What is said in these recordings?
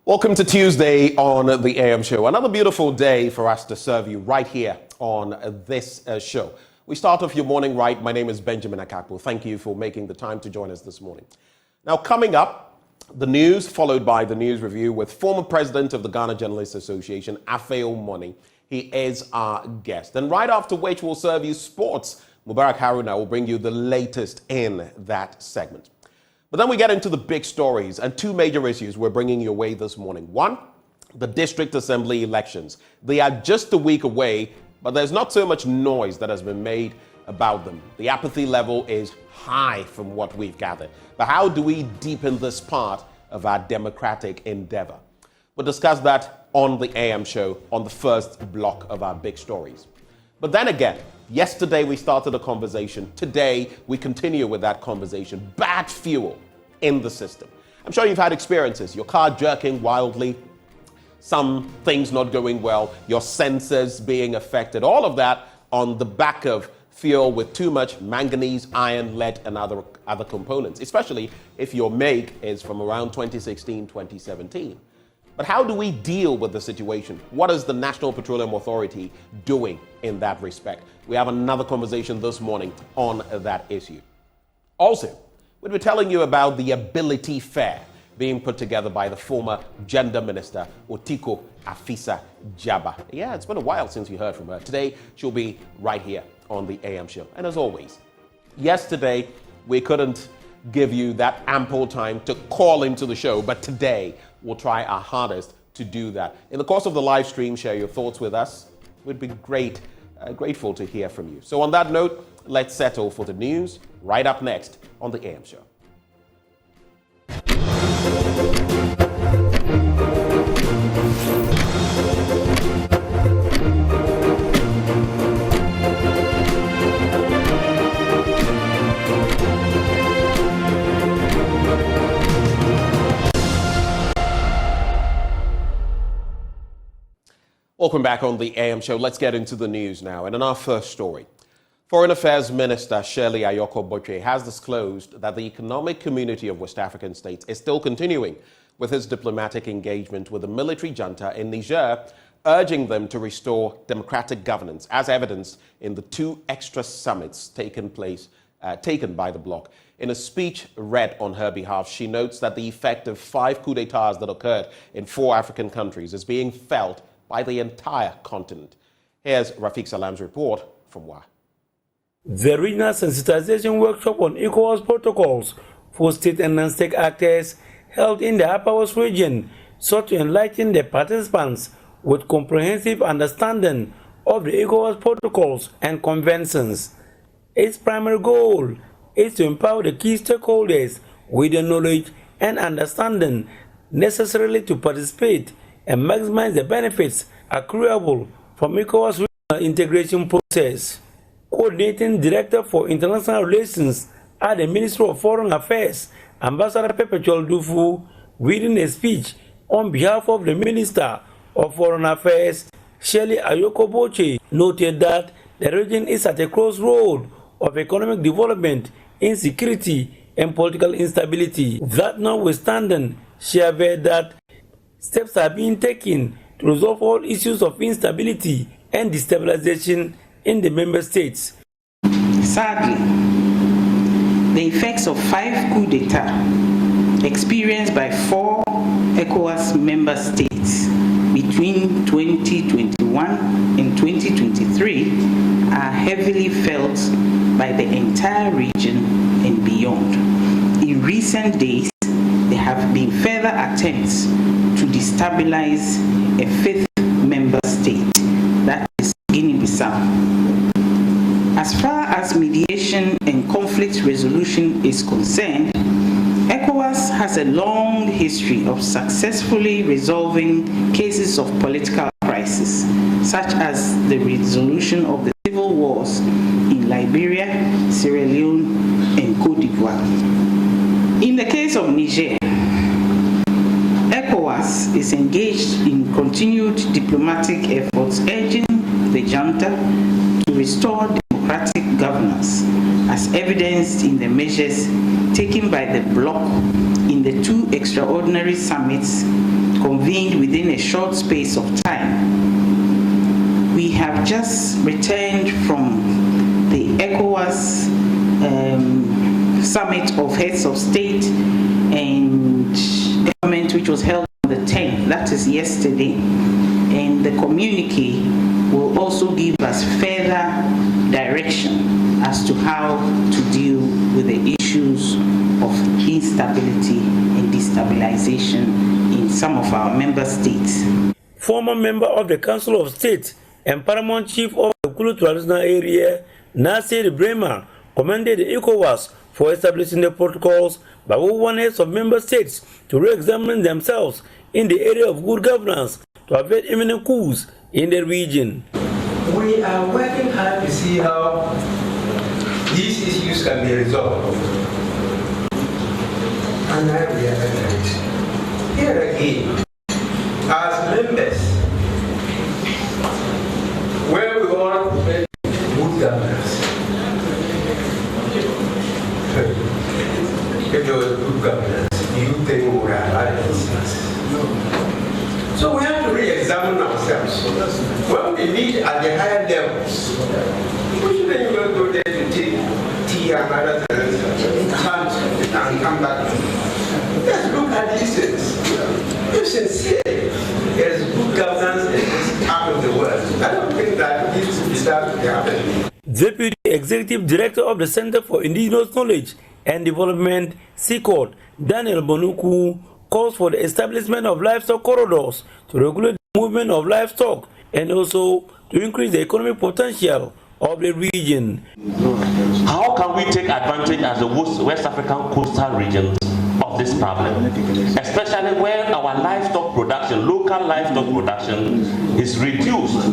Welcome to Tuesday on the AM show. Another beautiful day for us to serve you right here on this show. We start off your morning right. My name is Benjamin Akakpo. Thank you for making the time to join us this morning. Now, coming up, the news followed by the news review with former president of the Ghana Journalists Association, Afeo Money. He is our guest. And right after which we'll serve you sports. Mubarak Haruna will bring you the latest in that segment. But then we get into the big stories and two major issues we're bringing your way this morning. One, the district assembly elections. They are just a week away, but there's not so much noise that has been made about them. The apathy level is high from what we've gathered. But how do we deepen this part of our democratic endeavor? We'll discuss that on the AM show on the first block of our big stories. But then again, yesterday we started a conversation. Today we continue with that conversation. Bad fuel in the system. I'm sure you've had experiences. Your car jerking wildly, some things not going well, your sensors being affected, all of that on the back of fuel with too much manganese, iron, lead, and other components, especially if your make is from around 2016, 2017. But how do we deal with the situation? What is the National Petroleum Authority doing in that respect? We have another conversation this morning on that issue. Also, we'll be telling you about the Ability Fair being put together by the former Gender Minister, Otiko Afisa Jaba. Yeah, it's been a while since you heard from her. Today, she'll be right here on the AM show. And as always, yesterday, we couldn't give you that ample time to call into the show, but today, we'll try our hardest to do that. In the course of the live stream, share your thoughts with us. We'd be grateful to hear from you. So on that note, let's settle for the news right up next on the AM show. Welcome back on the AM show. Let's get into the news now. And in our first story, Foreign Affairs Minister Shirley Ayoko Boche has disclosed that the Economic Community of West African States is still continuing with its diplomatic engagement with the military junta in Niger, urging them to restore democratic governance, as evidenced in the two extra summits taken by the bloc. In a speech read on her behalf, she notes that the effect of 5 coups d'etats that occurred in 4 African countries is being felt by the entire continent. Here's Rafiq Salam's report from WA. The regional sensitization workshop on ECOWAS protocols for state and non-state actors held in the Upper West region sought to enlighten the participants with comprehensive understanding of the ECOWAS protocols and conventions. Its primary goal is to empower the key stakeholders with the knowledge and understanding necessarily to participate and maximize the benefits accruable from ECOWAS regional integration process. Coordinating Director for International Relations at the Ministry of Foreign Affairs, Ambassador Perpetual Dufu, reading a speech on behalf of the Minister of Foreign Affairs, Shirley Ayoko Boche, noted that the region is at a crossroad of economic development, insecurity, and political instability. That notwithstanding, she averred that steps are being taken to resolve all issues of instability and destabilization in the member states. Sadly, the effects of 5 coups d'etat experienced by 4 ECOWAS member states between 2021 and 2023 are heavily felt by the entire region and beyond. In recent days, there have been further attempts to destabilize a 5th member state, that is Guinea-Bissau. As far as mediation and conflict resolution is concerned, ECOWAS has a long history of successfully resolving cases of political crisis, such as the resolution of the civil wars in Liberia, Sierra Leone, and Cote d'Ivoire. In the case of Niger, ECOWAS is engaged in continued diplomatic efforts urging the junta to restore democratic governance, as evidenced in the measures taken by the bloc in the 2 extraordinary summits convened within a short space of time. We have just returned from the ECOWAS Summit of Heads of State and Government, which was held on the 10th, that is yesterday, and the communique will also give us further direction as to how to deal with the issues of instability and destabilization in some of our member states. Former member of the Council of State and Paramount Chief of the Kulu Traditional Area, Nasir Bremer, commended the ECOWAS for establishing the protocols by all heads of member states to re-examine themselves in the area of good governance to avoid imminent coups in the region. We are working hard to see how these issues can be resolved. And I realize here again, as members, where we want good governance, if there was good governance, you think we would have had instance. So we have to re-examine ourselves. When we meet at the higher levels, we shouldn't even go there to take tea and other things and come back. Let's look at these things. If sincerely there is good governance in this part of the world, I don't think that this is that to happen. Deputy Executive Director of the Center for Indigenous Knowledge and Development, CICOD, Daniel Bonuku, calls for the establishment of livestock corridors to regulate the movement of livestock and also to increase the economic potential of the region. How can we take advantage as the West African coastal region of this problem, especially when our livestock production, local livestock production, is reduced?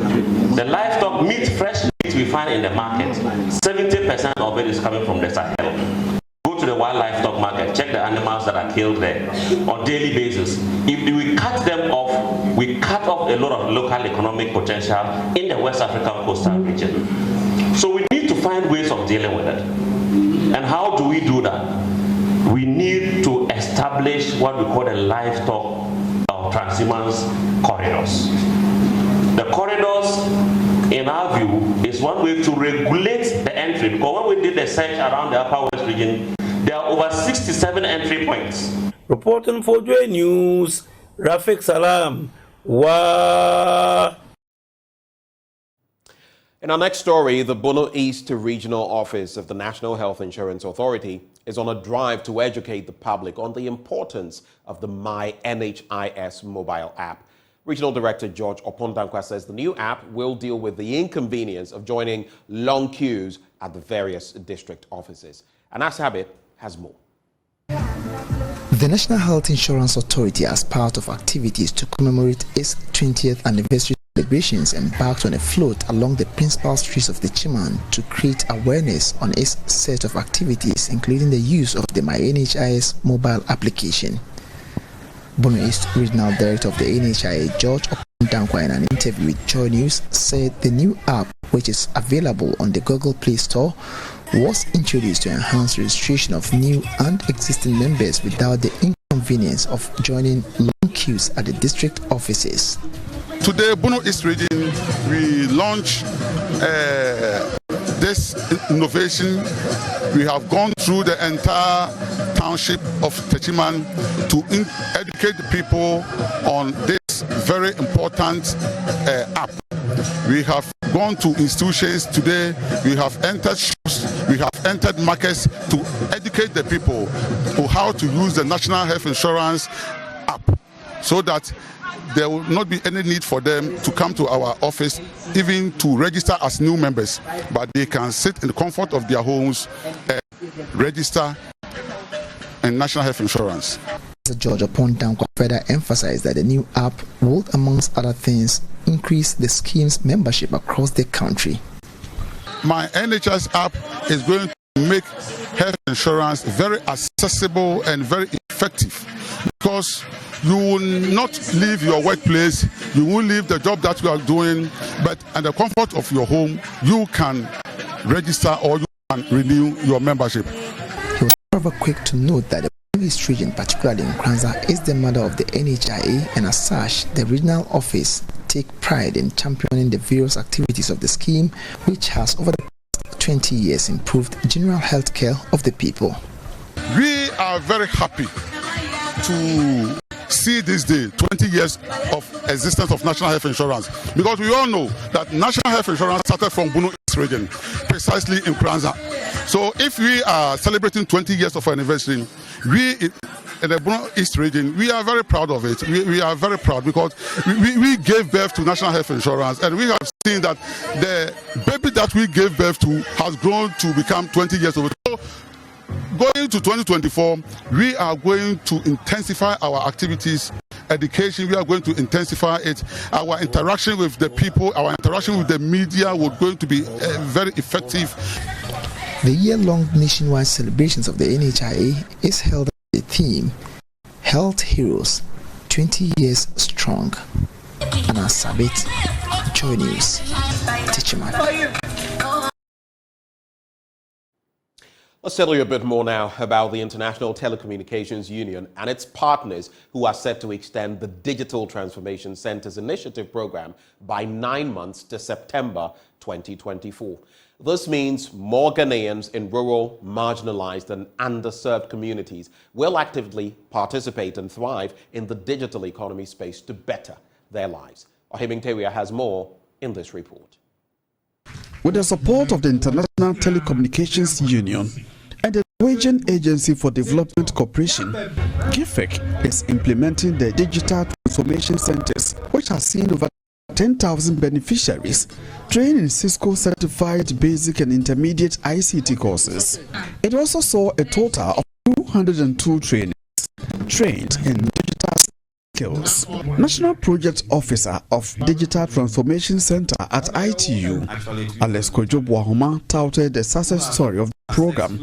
The livestock meat, fresh meat we find in the market, 70% of it is coming from the Sahel. Go to the wild livestock market, check the animals that are killed there on daily basis. If we cut them off, we cut off a lot of local economic potential in the West African coastal region. So we need to find ways of dealing with it. And how do we do that? We need to establish what we call the livestock transhumance corridors. The corridors, in our view, is one way to regulate the entry. Because when we did the search around the Upper West region, there are over 67 entry points. Reporting for Joy News, Rafiq Salam. In our next story, the Bono East Regional Office of the National Health Insurance Authority is on a drive to educate the public on the importance of the My NHIS mobile app. Regional Director George Opondankwa says the new app will deal with the inconvenience of joining long queues at the various district offices. Anas Habib has more. The National Health Insurance Authority, as part of activities to commemorate its 20th anniversary celebrations, embarked on a float along the principal streets of the Chiman to create awareness on its set of activities, including the use of the My NHIS mobile application. Bono East Regional Director of the NHIA, George Opondankwa, in an interview with Joy News, said the new app, which is available on the Google Play Store, was introduced to enhance registration of new and existing members without the inconvenience of joining long queues at the district offices. Today, Bono East Region, we launched this innovation. We have gone through the entire township of Techiman to educate the people on this very important app. We have gone to institutions today, we have entered shops, we have entered markets to educate the people on how to use the National Health Insurance app so that there will not be any need for them to come to our office even to register as new members, but they can sit in the comfort of their homes and register in National Health Insurance. George Opondankwa further emphasized that the new app will, amongst other things, increase the scheme's membership across the country. My NHS app is going to make health insurance very accessible and very effective, because you will not leave your workplace, you will leave the job that you are doing, but at the comfort of your home, you can register or you can renew your membership. He was however quick to note that the East region, particularly in Kranza, is the mother of the NHIA, and as such, the regional office take pride in championing the various activities of the scheme, which has over the past 20 years improved general health care of the people. We are very happy to see this day, 20 years of existence of national health insurance, because we all know that national health insurance started from Bunu East region, precisely in Kranza. So if we are celebrating 20 years of anniversary, we in the Bunu East region, we are very proud of it. We are very proud because we gave birth to national health insurance, and we have seen that the baby that we gave birth to has grown to become 20 years old. So going to 2024, we are going to intensify our activities, education, we are going to intensify it. Our interaction with the people, our interaction with the media will going to be very effective. The year-long nationwide celebrations of the NHIA is held under the theme, Health Heroes, 20 Years Strong. Anna Sabit, Joy News, Techiman. Let's tell you a bit more now about the International Telecommunications Union and its partners who are set to extend the Digital Transformation Center's initiative program by 9 months to September 2024. This means more Ghanaians in rural, marginalized and underserved communities will actively participate and thrive in the digital economy space to better their lives. Ohimingteria has more in this report. With the support of the International Telecommunications Union and the Norwegian Agency for Development Cooperation, GIFEC is implementing the Digital Transformation Centers, which has seen over 10,000 beneficiaries trained in Cisco-certified basic and intermediate ICT courses. It also saw a total of 202 trainees trained in digital skills. National Project Officer of Digital Transformation Center at ITU, Alex Kojo-Buahoma, touted the success story of the program,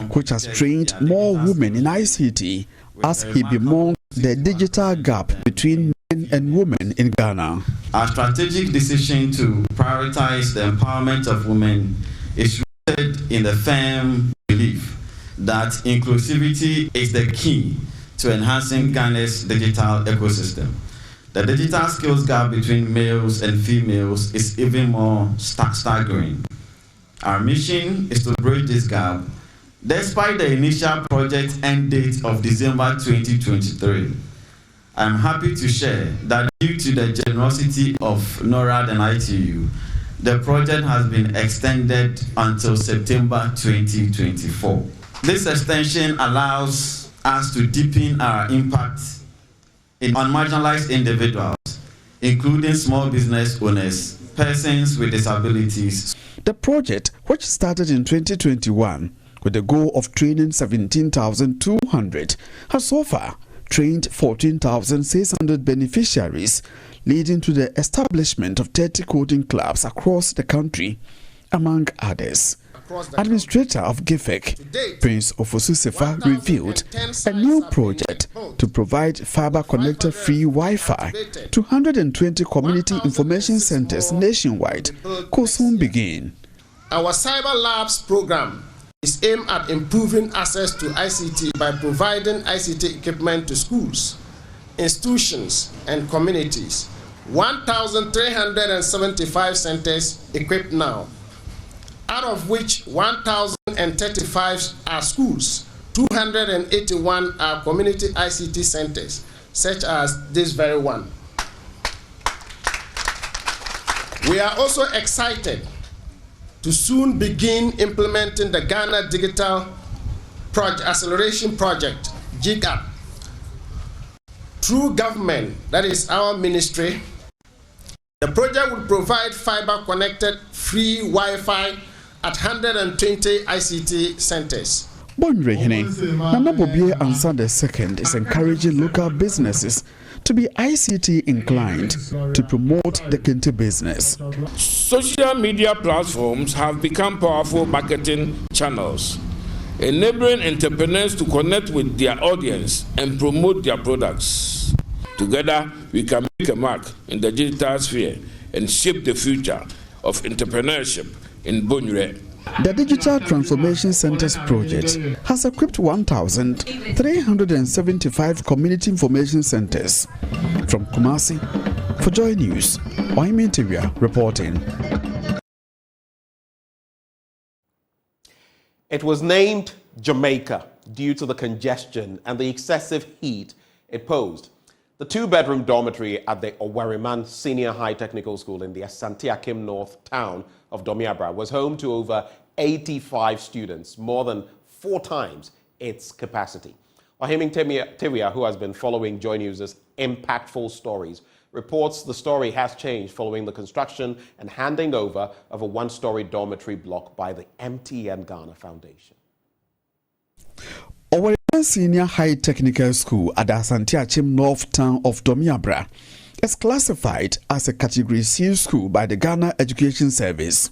which has trained more women in ICT as he bemoaned the digital gap between men and women in Ghana. Our strategic decision to prioritize the empowerment of women is rooted in the firm belief that inclusivity is the key to enhancing Ghana's digital ecosystem. The digital skills gap between males and females is even more staggering. Our mission is to bridge this gap despite the initial project end date of December 2023. I'm happy to share that due to the generosity of NORAD and ITU, the project has been extended until September 2024. This extension allows us to deepen our impact on marginalized individuals, including small business owners, persons with disabilities. The project, which started in 2021 with the goal of training 17,200, has so far trained 14,600 beneficiaries, leading to the establishment of 30 coding clubs across the country, among others. Administrator of GIFEC, Prince Ofosusefa, revealed a new project to provide fiber-connected free Wi-Fi to 120 community information centers nationwide could soon begin. Our Cyber Labs program is aimed at improving access to ICT by providing ICT equipment to schools, institutions, and communities. 1,375 centers equipped now, out of which 1,035 are schools, 281 are community ICT centers, such as this very one. We are also excited to soon begin implementing the Ghana Digital Acceleration Project, GIGAP, through government, that is our ministry. The project will provide fiber-connected free Wi-Fi at 120 ICT centers. Bonrehene, Nana Bobie Ansa II is encouraging local businesses to be ICT inclined to promote the Kente business. Social media platforms have become powerful marketing channels, enabling entrepreneurs to connect with their audience and promote their products. Together, we can make a mark in the digital sphere and shape the future of entrepreneurship in Bonre. The Digital Transformation Centers project has equipped 1,375 community information centers. From Kumasi, for Joy News, I'm Interior reporting. It was named Jamaica due to the congestion and the excessive heat it posed. The two-bedroom dormitory at the Owariman Senior High Technical School in the Asante Akim North town of Domiabra was home to over 85 students, more than 4 times its capacity. Ohiming Tewia, who has been following Joy News' impactful stories, reports the story has changed following the construction and handing over of a one-story dormitory block by the MTN Ghana Foundation. Our Senior High Technical School at the Asante Akim North town of Domiabra is classified as a Category C school by the Ghana Education Service.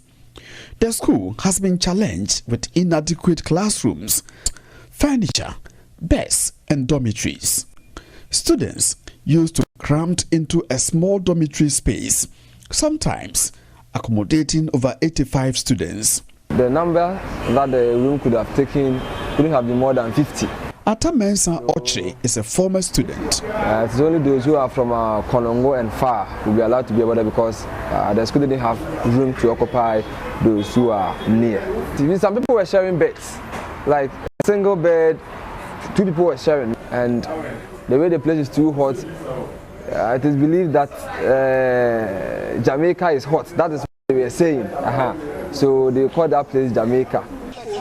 The school has been challenged with inadequate classrooms, furniture, beds, and dormitories. Students used to be crammed into a small dormitory space, sometimes accommodating over 85 students. The number that the room could have taken couldn't have been more than 50. Atamensa Oche is a former student. It's only those who are from Konongo and far will be allowed to be over there because the school didn't have room to occupy those who are near. Some people were sharing beds, like a single bed, 2 people were sharing, and the way the place is too hot, it is believed that Jamaica is hot. That is what they were saying. So they called that place Jamaica.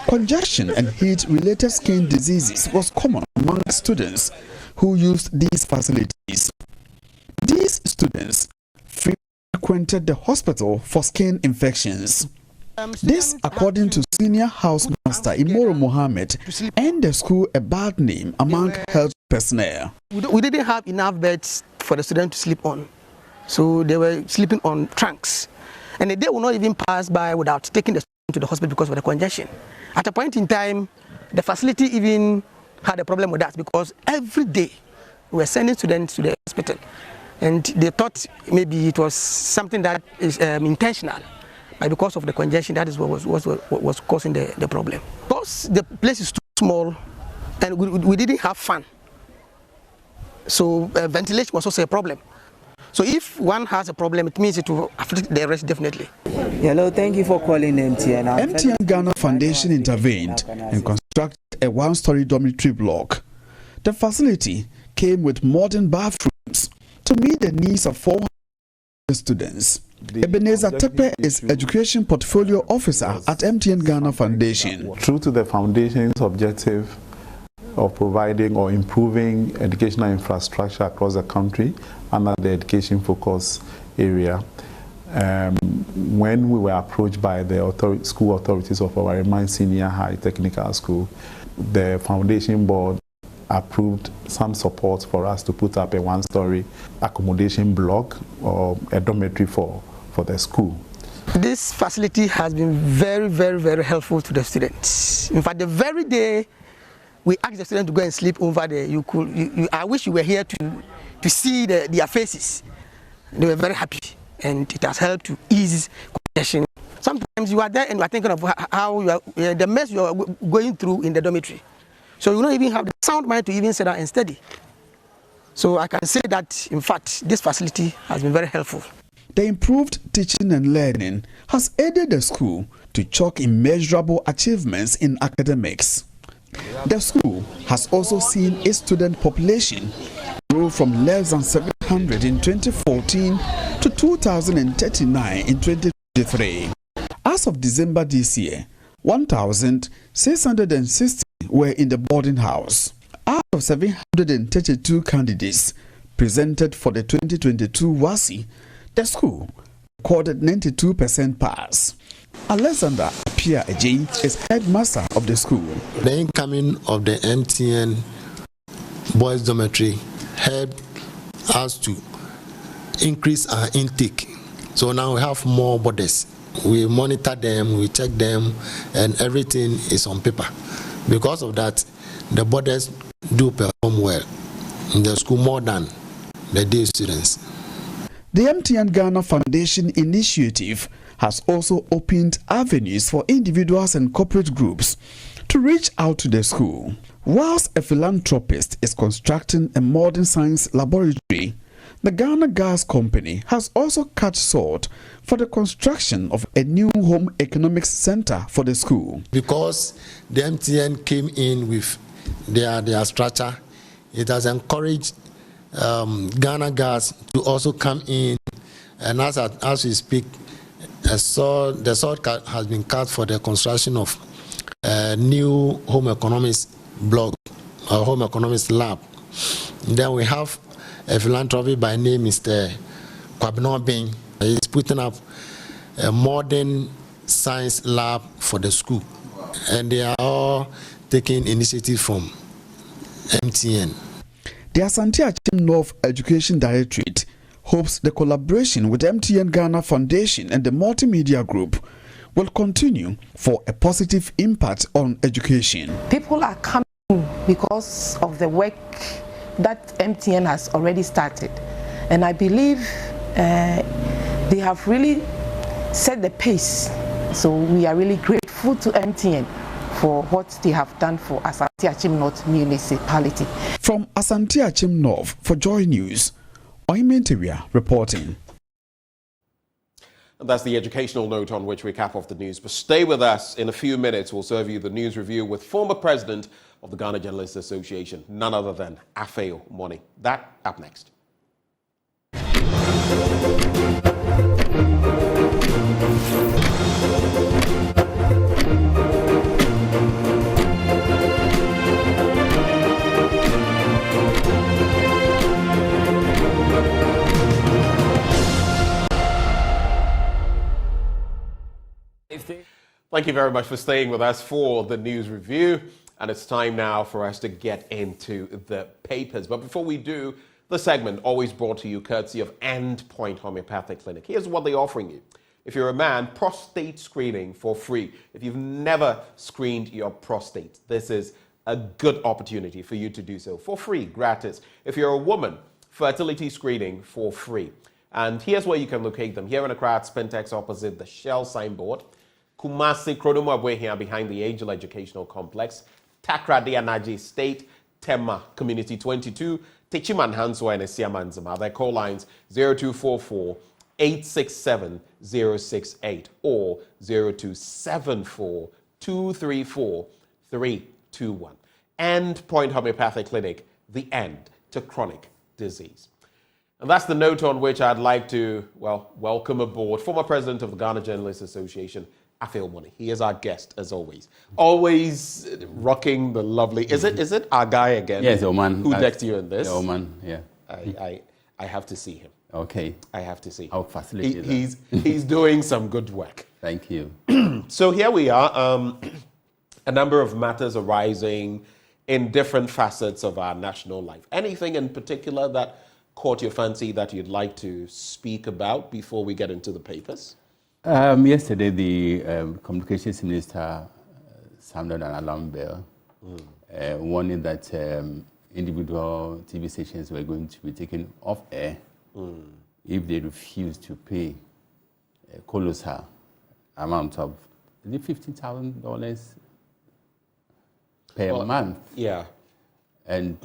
Congestion and heat-related skin diseases was common among students who used these facilities. These students frequented the hospital for skin infections. This, according to Senior Housemaster Imoro Mohammed, earned the school a bad name among health personnel. We didn't have enough beds for the students to sleep on, so they were sleeping on trunks. And the day will not even pass by without taking the student to the hospital because of the congestion. At a point in time, the facility even had a problem with that because every day we were sending students to the hospital, and they thought maybe it was something that is intentional. But because of the congestion, that is what was causing the problem. Because the place is too small and we didn't have fan, so ventilation was also a problem. So if one has a problem, it means it will affect the rest definitely. Hello, thank you for calling MTN. MTN Ghana Foundation intervened and constructed a one-story dormitory block. The facility came with modern bathrooms to meet the needs of 400 students. Ebenezer Tepe is Education Portfolio Officer at MTN Ghana Foundation. True to the foundation's objective of providing or improving educational infrastructure across the country under the education focus area, when we were approached by the school authorities of our Owariman Senior High Technical School, the foundation board approved some support for us to put up a one-story accommodation block or a dormitory for the school. This facility has been very, very, very helpful to the students. In fact, the very day we asked the students to go and sleep over there, I wish you were here to see their faces. They were very happy, and it has helped to ease congestion. Sometimes you are there and you are thinking of how you are, the mess you are going through in the dormitory. So you don't even have the sound mind to even sit down and study. So I can say that, in fact, this facility has been very helpful. The improved teaching and learning has aided the school to chalk immeasurable achievements in academics. The school has also seen its student population grow from less than 700 in 2014 to 2,039 in 2023. As of December this year, 1,660 were in the boarding house. Out of 732 candidates presented for the 2022 WASI, the school recorded 92% pass. Alexander Apia Eji is headmaster of the school. The incoming of the MTN boys dormitory helped us to increase our intake. So now we have more boarders. We monitor them, we check them, and everything is on paper. Because of that, the boarders do perform well in the school more than the day students. The MTN Ghana Foundation initiative has also opened avenues for individuals and corporate groups to reach out to the school. Whilst a philanthropist is constructing a modern science laboratory, the Ghana Gas Company has also cut short for the construction of a new home economics center for the school. Because the MTN came in with their structure, it has encouraged Ghana Gas to also come in, and as we speak, the sword has been cut for the construction of a new home economics block, or home economics lab. Then we have a philanthropy by name Mr. Kwabeno Bing. He's putting up a modern science lab for the school, and they are all taking initiative from MTN. The Asante Achim North Education Directorate hopes the collaboration with MTN Ghana Foundation and the Multimedia Group will continue for a positive impact on education. People are coming because of the work that MTN has already started, and I believe they have really set the pace. So we are really grateful to MTN for what they have done for Asante Achim North Municipality. From Asante Achim North, for Joy News, Oimenteria reporting. And that's the educational note on which we cap off the news. But stay with us. In a few minutes, we'll serve you the news review with former president of the Ghana Journalists Association, none other than Afeo Moni. That up next. Thank you very much for staying with us for the news review. And it's time now for us to get into the papers. But before we do, the segment always brought to you courtesy of Endpoint Homeopathic Clinic. Here's what they're offering you. If you're a man, prostate screening for free. If you've never screened your prostate, this is a good opportunity for you to do so for free, gratis. If you're a woman, fertility screening for free. And here's where you can locate them. Here in Accra, Spintex opposite the Shell signboard. Kumasi Kronomabwe here behind the Angel Educational Complex. Takra Dianaji State, Tema Community 22, Techiman Hanswa and Esiamanzama. Their call lines 0244 867 068 or 0274 234 321. Endpoint Homeopathic Clinic, the end to chronic disease. And that's the note on which I'd like to, welcome aboard former president of the Ghana Journalists Association, Afeo Moni. He is our guest, as always. Always rocking the lovely... Is it our guy again? Yes, Oman. Who decked you in this? Oman, yeah. I have to see him. Okay. I have to see him. I'll facilitate he's doing some good work. Thank you. So here we are. A number of matters arising in different facets of our national life. Anything in particular that caught your fancy that you'd like to speak about before we get into the papers? Yesterday, the Communications Minister sounded an alarm bell, warning that individual TV stations were going to be taken off air if they refuse to pay a colossal amount of $50,000 per month. Yeah. And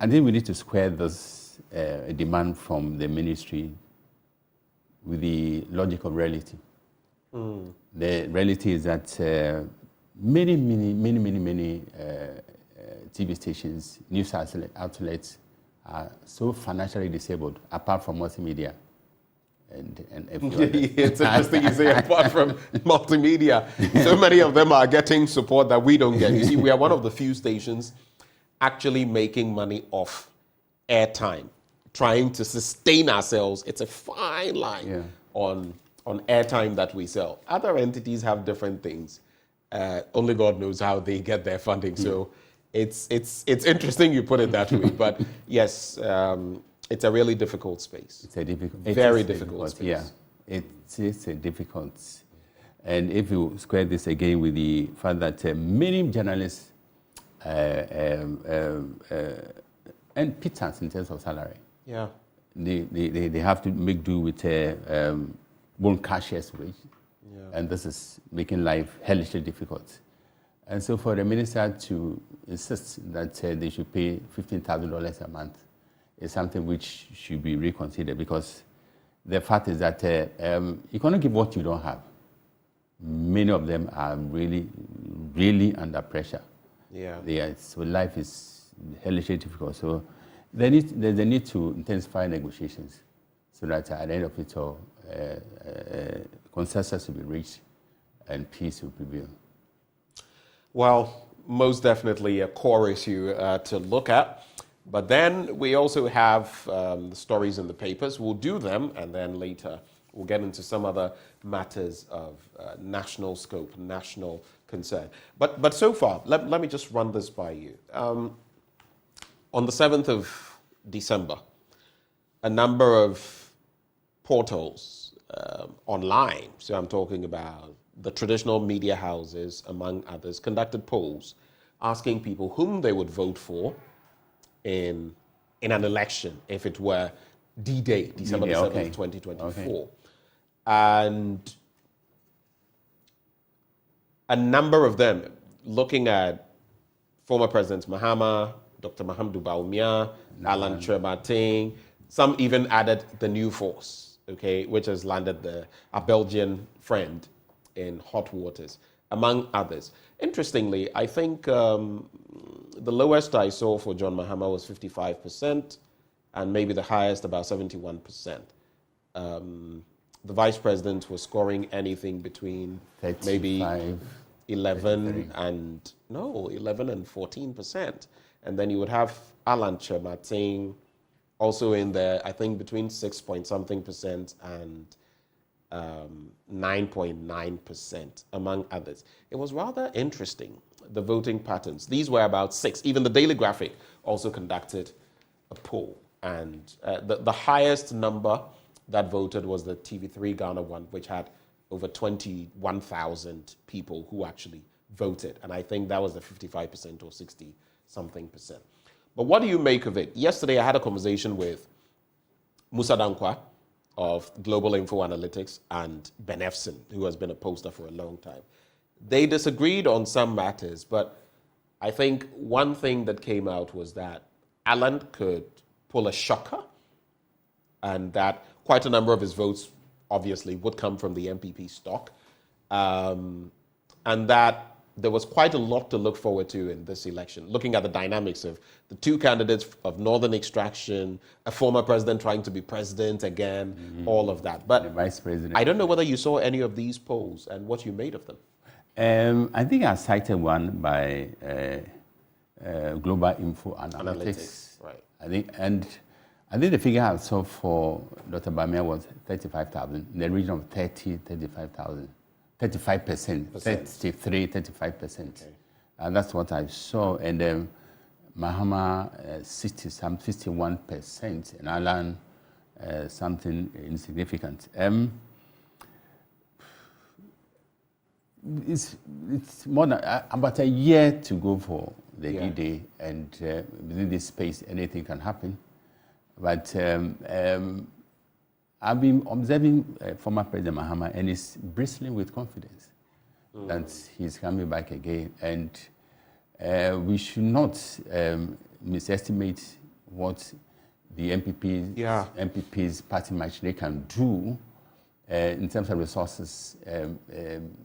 I think we need to square this demand from the ministry with the logic of reality. The reality is that many TV stations, news outlets are so financially disabled, apart from multimedia. And it's interesting you say apart from multimedia. So many of them are getting support that we don't get. You see, we are one of the few stations actually making money off airtime, trying to sustain ourselves. It's a fine line on airtime that we sell. Other entities have different things. Only God knows how they get their funding. So it's interesting you put it that way. But yes, it's a really difficult space. It's a very difficult space. Yeah, it's a difficult. And if you square this again with the fact that many journalists earn pittance in terms of salary. Yeah. They have to make do with born cashier's wage. And this is making life hellishly difficult. And so for the minister to insist that they should pay $15,000 a month is something which should be reconsidered, because the fact is that you cannot give what you don't have. Many of them are really, really under pressure. So life is hellishly difficult. So there's a need to intensify negotiations so that at the end of it all, consensus will be reached and peace will prevail. Well, most definitely a core issue to look at. But then we also have the stories in the papers. We'll do them, and then later we'll get into some other matters of national scope, national concern. But so far, let me just run this by you. On the 7th of December, a number of portals online, so I'm talking about the traditional media houses, among others, conducted polls asking people whom they would vote for in an election if it were D-Day, December the 7th, 2024. And a number of them, looking at former Presidents Mahama, Dr. Mahamudu Bawumia, Alan Tremating, some even added the New Force, which has landed a Belgian friend in hot waters, among others. Interestingly, I think the lowest I saw for John Mahama was 55%, and maybe the highest about 71%. The vice president was scoring anything between 35, maybe 11 and 14%. And then you would have Alan Tremating also in there, I think between 6-point-something% and 9.9%, among others. It was rather interesting, the voting patterns. These were about 6. Even the Daily Graphic also conducted a poll. And the highest number that voted was the TV3 Ghana one, which had over 21,000 people who actually voted. And I think that was the 55% or 60-something%. But what do you make of it? Yesterday, I had a conversation with Musa Dankwa of Global Info Analytics and Ben Efson, who has been a poster for a long time. They disagreed on some matters, but I think one thing that came out was that Alan could pull a shocker, and that quite a number of his votes obviously would come from the MPP stock, and that there was quite a lot to look forward to in this election, looking at the dynamics of the two candidates of northern extraction, a former president trying to be president again, all of that. But the vice president. I don't know whether you saw any of these polls and what you made of them. I think I cited one by Global Info Analytics. Right. I think the figure I saw for Dr. Bawumia was 35,000, in the region of 35,000. 35%, 35%. Okay. And that's what I saw. And Mahama, 61%, and Alan, something insignificant. It's more than about a year to go for the D-Day, and within this space, anything can happen. But I've been observing former President Mahama, and he's bristling with confidence that he's coming back again. And we should not misestimate what the MPP's party machinery can do in terms of resources.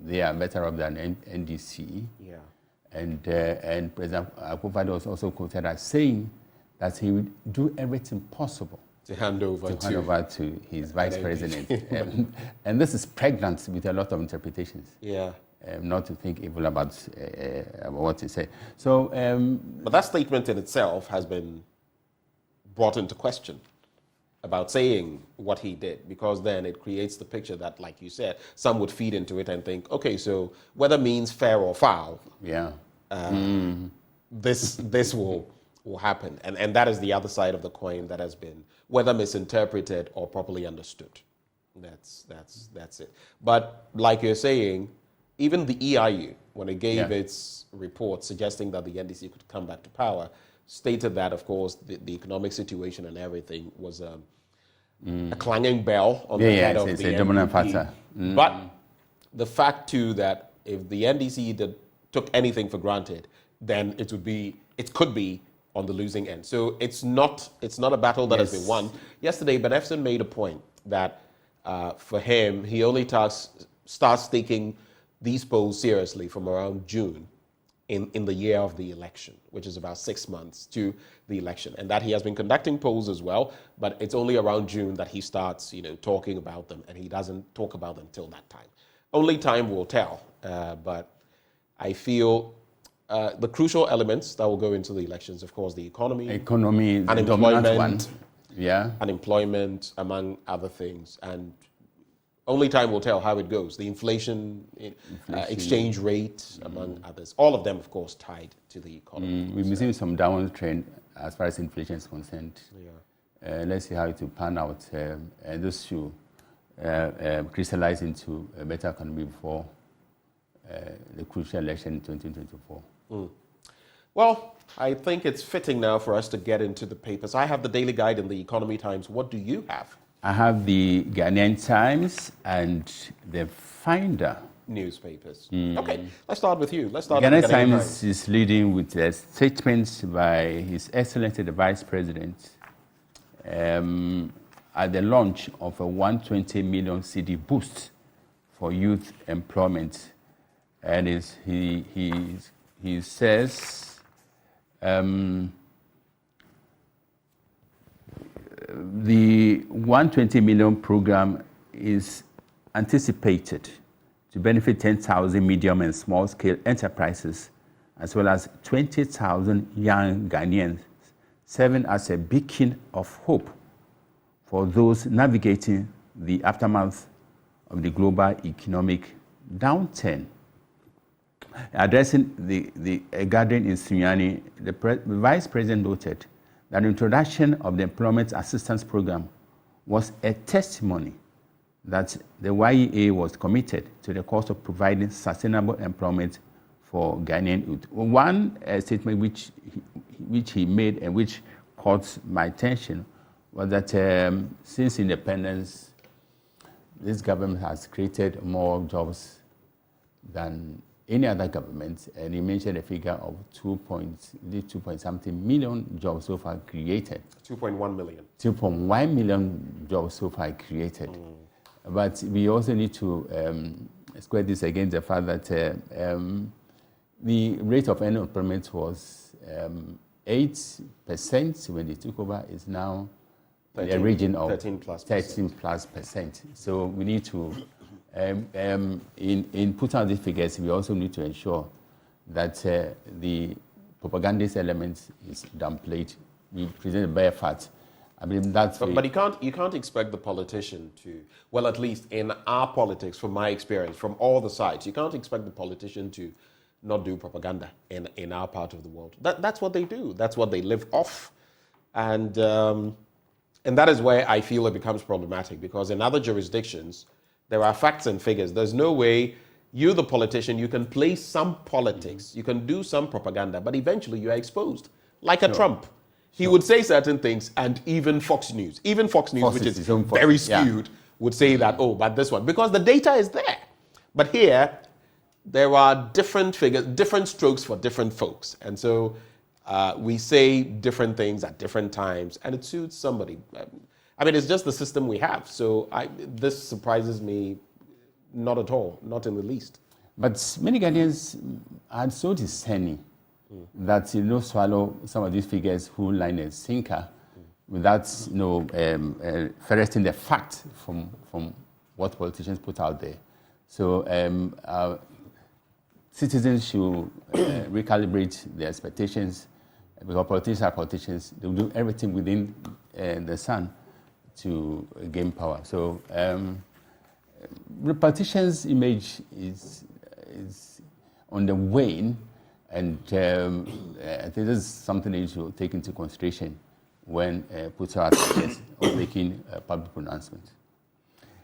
They are better off than NDC. And President Akufo-Addo was also quoted as saying that he would do everything possible to hand over to his vice president. And this is pregnant with a lot of interpretations. Not to think evil about what he said. So, but that statement in itself has been brought into question about saying what he did, because then it creates the picture that, like you said, some would feed into it and think, okay, so whether means fair or foul, this will happen. And that is the other side of the coin that has been whether misinterpreted or properly understood. That's it. But like you're saying, even the EIU, when it gave its report suggesting that the NDC could come back to power, stated that, of course, the economic situation and everything was a clanging bell on the head of it's the a dominant NPP. factor. But the fact too that if the NDC took anything for granted, then it could be on the losing end. So it's not a battle that has been won. Yesterday, Benefson made a point that for him, he only starts taking these polls seriously from around June in the year of the election, which is about 6 months to the election. And that he has been conducting polls as well, but it's only around June that he starts, talking about them, and he doesn't talk about them till that time. Only time will tell, but I feel the crucial elements that will go into the elections, of course, the economy, unemployment, unemployment, among other things, and only time will tell how it goes. The inflation. Exchange rate, among others. All of them, of course, tied to the economy. We've been seeing some downward trend as far as inflation is concerned. Let's see how it will pan out. And this should crystallize into a better economy before the crucial election in 2024. Well, I think it's fitting now for us to get into the papers. I have the Daily Guide and the Economy Times. What do you have? I have the Ghanaian Times and the Finder newspapers. Okay, let's start with you. Let's start with Ghanaian the Ghanaian Times is leading with a statement by His Excellency the Vice President at the launch of a 120 million cedi boost for youth employment, and he says. The 120 million program is anticipated to benefit 10,000 medium and small-scale enterprises, as well as 20,000 young Ghanaians, serving as a beacon of hope for those navigating the aftermath of the global economic downturn. Addressing the gathering in Sunyani, the Vice President noted that the introduction of the Employment Assistance Program was a testimony that the YEA was committed to the cause of providing sustainable employment for Ghanaian youth. One statement which he made and which caught my attention was that since independence, this government has created more jobs than any other government, and he mentioned a figure of 2.something million jobs so far created. 2.1 million. 2.1 million jobs so far created. But we also need to square this against the fact that the rate of unemployment was 8% when they took over. Is now in a region of 13+%. So we need to. In putting out these figures, we also need to ensure that the propagandist element is downplayed. We present a bare fact. I mean, that's. But you can't expect the politician to. Well, at least in our politics, from my experience, from all the sides, you can't expect the politician to not do propaganda in our part of the world. That's what they do. That's what they live off, and that is where I feel it becomes problematic, because in other jurisdictions, there are facts and figures. There's no way you, the politician, you can play some politics, you can do some propaganda, but eventually you are exposed. Like a Trump. He would say certain things, and even Fox News, which is very skewed, would say that, oh, but this one, because the data is there. But here, there are different figures, different strokes for different folks. And so we say different things at different times, and it suits somebody. I mean, it's just the system we have. So this surprises me not at all, not in the least. But many Ghanaians are so discerning that swallow some of these figures who line a sinker without ferreting the fact from what politicians put out there. So citizens should recalibrate their expectations, because politicians are politicians. They will do everything within the sun to gain power. So the politicians' image is on the wane, and I think this is something that you should take into consideration when putting out or making public pronouncements.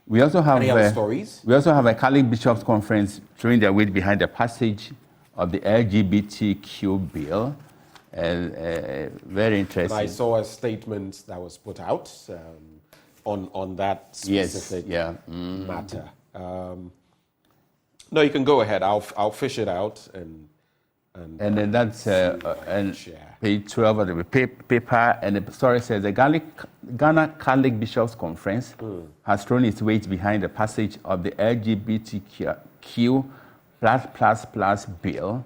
We also have stories. We also have a Catholic Bishops' Conference throwing their weight behind the passage of the LGBTQ bill. Very interesting. And I saw a statement that was put out on that specific yes. matter. No, you can go ahead. I'll fish it out and then that's and page 12 of the paper, and the story says the Ghana Catholic Bishops' Conference has thrown its weight behind the passage of the LGBTQ++ bill,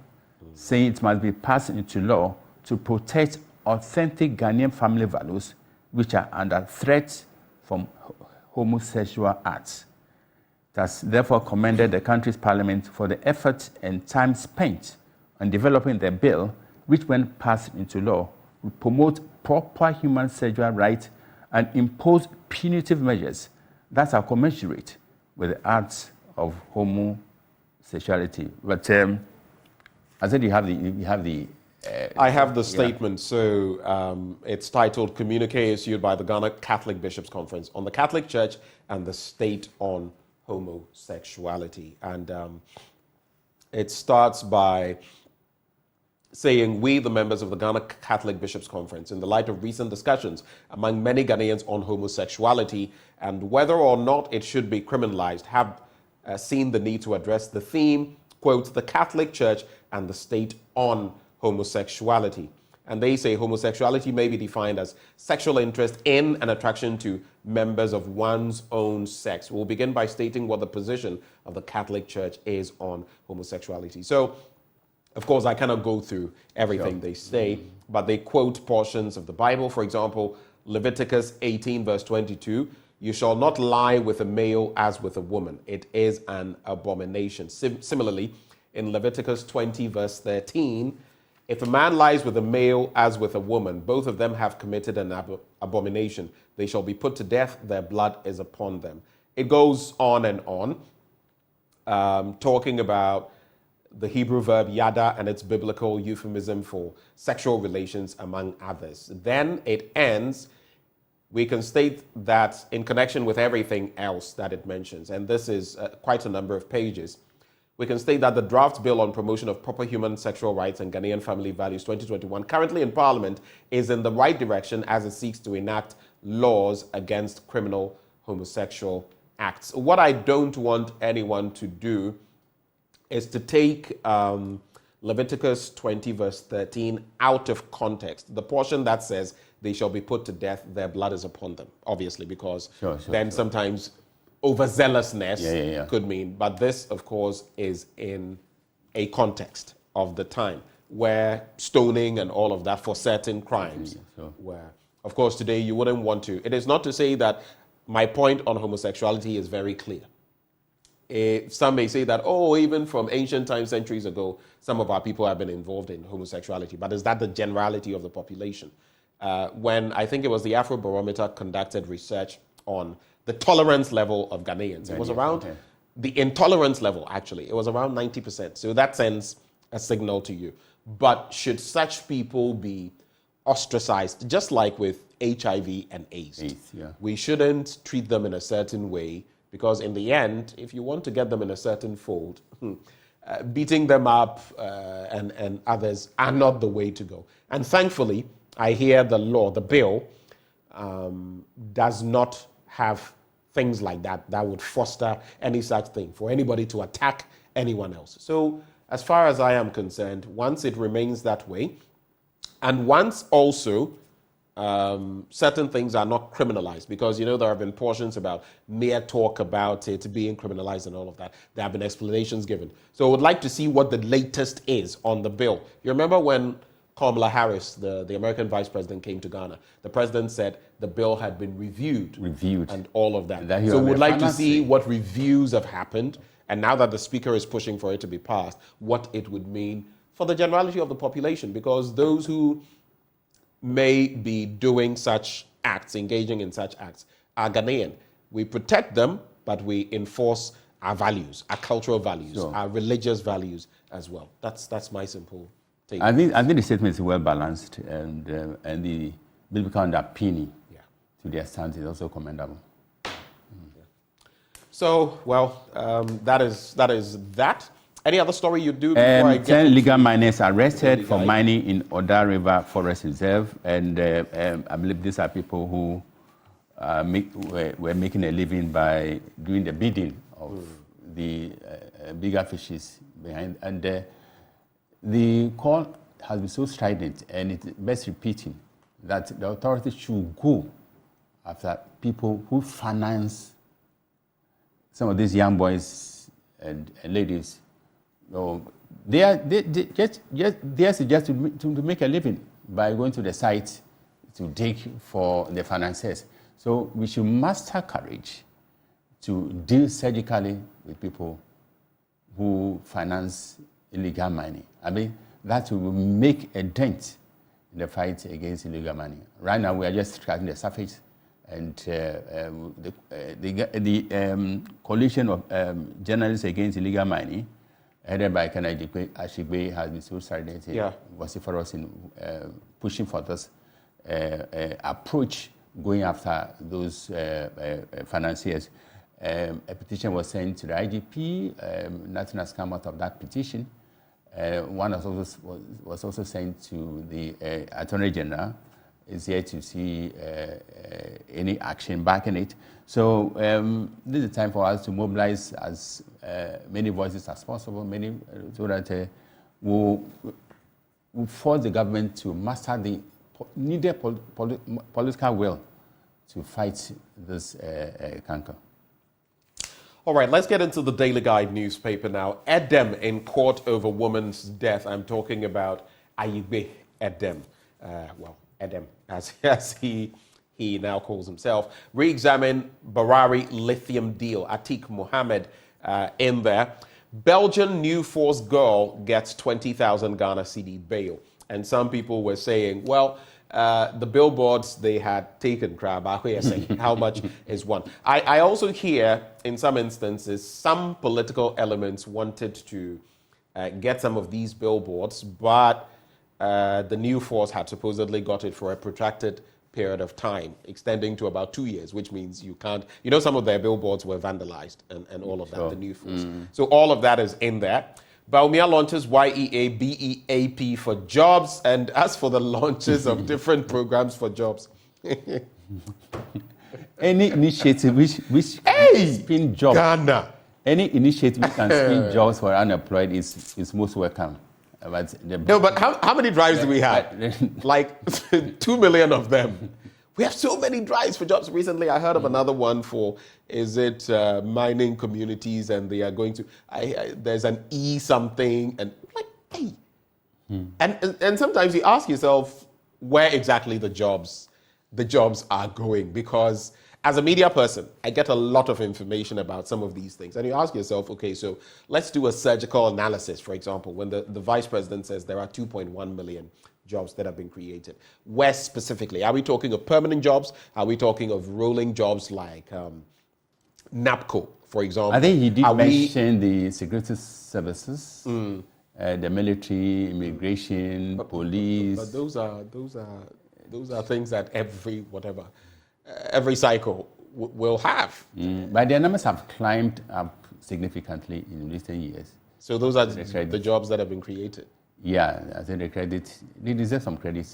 saying it must be passed into law to protect authentic Ghanaian family values, which are under threat from homosexual acts. It has therefore commended the country's parliament for the effort and time spent on developing the bill, which, when passed into law, will promote proper human sexual rights and impose punitive measures that are commensurate with the acts of homosexuality. But I said you have the. I have the statement. So it's titled "Communique issued by the Ghana Catholic Bishops' Conference on the Catholic Church and the State on Homosexuality," and it starts by saying, "We, the members of the Ghana Catholic Bishops' Conference, in the light of recent discussions among many Ghanaians on homosexuality and whether or not it should be criminalized, have seen the need to address the theme, quote, the Catholic Church and the State on homosexuality." And they say homosexuality may be defined as sexual interest in and attraction to members of one's own sex. We'll begin by stating what the position of the Catholic Church is on homosexuality. So, of course, I cannot go through everything they say, but they quote portions of the Bible. For example, Leviticus 18, verse 22, "You shall not lie with a male as with a woman. It is an abomination." Similarly, in Leviticus 20, verse 13, "If a man lies with a male as with a woman, both of them have committed an abomination. They shall be put to death. Their blood is upon them." It goes on and on, talking about the Hebrew verb yada and its biblical euphemism for sexual relations, among others. Then it ends, we can state that in connection with everything else that it mentions, and this is quite a number of pages, we can state that the draft bill on promotion of proper human sexual rights and Ghanaian family values 2021, currently in Parliament, is in the right direction as it seeks to enact laws against criminal homosexual acts. What I don't want anyone to do is to take Leviticus 20, verse 13 out of context. The portion that says they shall be put to death, their blood is upon them, obviously, because sometimes overzealousness could mean. But this, of course, is in a context of the time where stoning and all of that for certain crimes, where, of course, today you wouldn't want to. It is not to say that my point on homosexuality is very clear. Some may say that, even from ancient times, centuries ago, some of our people have been involved in homosexuality. But is that the generality of the population? When I think it was the Afrobarometer conducted research on the tolerance level of Ghanaians, it was around the intolerance level, actually. It was around 90%. So that sends a signal to you. But should such people be ostracized, just like with HIV and AIDS? We shouldn't treat them in a certain way, because in the end, if you want to get them in a certain fold, beating them up and others are not the way to go. And thankfully, I hear the law, the bill, does not have things like that would foster any such thing for anybody to attack anyone else. So as far as I am concerned, once it remains that way, and once also certain things are not criminalized, because, there have been portions about mere talk about it being criminalized and all of that. There have been explanations given. So I would like to see what the latest is on the bill. You remember when Kamala Harris, the American vice president, came to Ghana, the president said the bill had been reviewed. And all of that. So we would like to see what reviews have happened, and now that the speaker is pushing for it to be passed, what it would mean for the generality of the population, because those who may be doing such acts, engaging in such acts, are Ghanaian. We protect them, but we enforce our values, our cultural values, our religious values as well. That's my simple take. I think the statement is well balanced, and the biblical underpinning to their stance is also commendable. So, that is that. Any other story you do before I get 10 legal miners arrested for mining in Oda River Forest Reserve, and I believe these are people who were making a living by doing the bidding of the bigger fishes behind. And the call has been so strident, and it bears repeating, that the authorities should go after people who finance some of these young boys and ladies. They are just to make a living by going to the site to dig for the financiers. So we should muster courage to deal surgically with people who finance illegal mining. I mean, that will make a dent in the fight against illegal mining. Right now, we are just scratching the surface, and the coalition of journalists against illegal mining, headed by Kennedy Ashigbe, has been so strident, vociferous in pushing for this approach, going after those financiers. A petition was sent to the IGP. Nothing has come out of that petition. One was also sent to the Attorney General. Is yet to see any action back in it. So this is the time for us to mobilize as many voices as possible, so that we'll force the government to muster the needed political will to fight this canker. All right, let's get into the Daily Guide newspaper now. Edam in court over woman's death. I'm talking about Ayigbe Edam. Edam, as he now calls himself. Re-examine Barari lithium deal. Atik Mohammed in there. Belgian New Force girl gets 20,000 Ghana cedi bail. And some people were saying, well, the billboards they had taken crab. How much is one? I also hear, in some instances, some political elements wanted to get some of these billboards, but the New Force had supposedly got it for a protracted period of time, extending to about 2 years, which means you can't, some of their billboards were vandalized and all of that, the New Force. So all of that is in there. Baumia launches YEA BEAP for jobs, and as for the launches of different programs for jobs. Any initiative which spin jobs, Ghana. Any initiative which can spin jobs for unemployed is most welcome. But how many drives do we have? Like 2 million of them. We have so many drives for jobs. Recently, I heard of another one for, mining communities, and they are going to, there's an E-something, and like, hey. And sometimes you ask yourself where exactly the jobs are going, because as a media person, I get a lot of information about some of these things. And you ask yourself, okay, so let's do a surgical analysis, for example, when the vice president says there are 2.1 million jobs that have been created. Where specifically? Are we talking of permanent jobs? Are we talking of rolling jobs like NAPCO, for example? I think he did mention the security services, the military, immigration, police. But those are things that every cycle will have. But their numbers have climbed up significantly in recent years. So those are the jobs that have been created. Yeah, I think they deserve some credit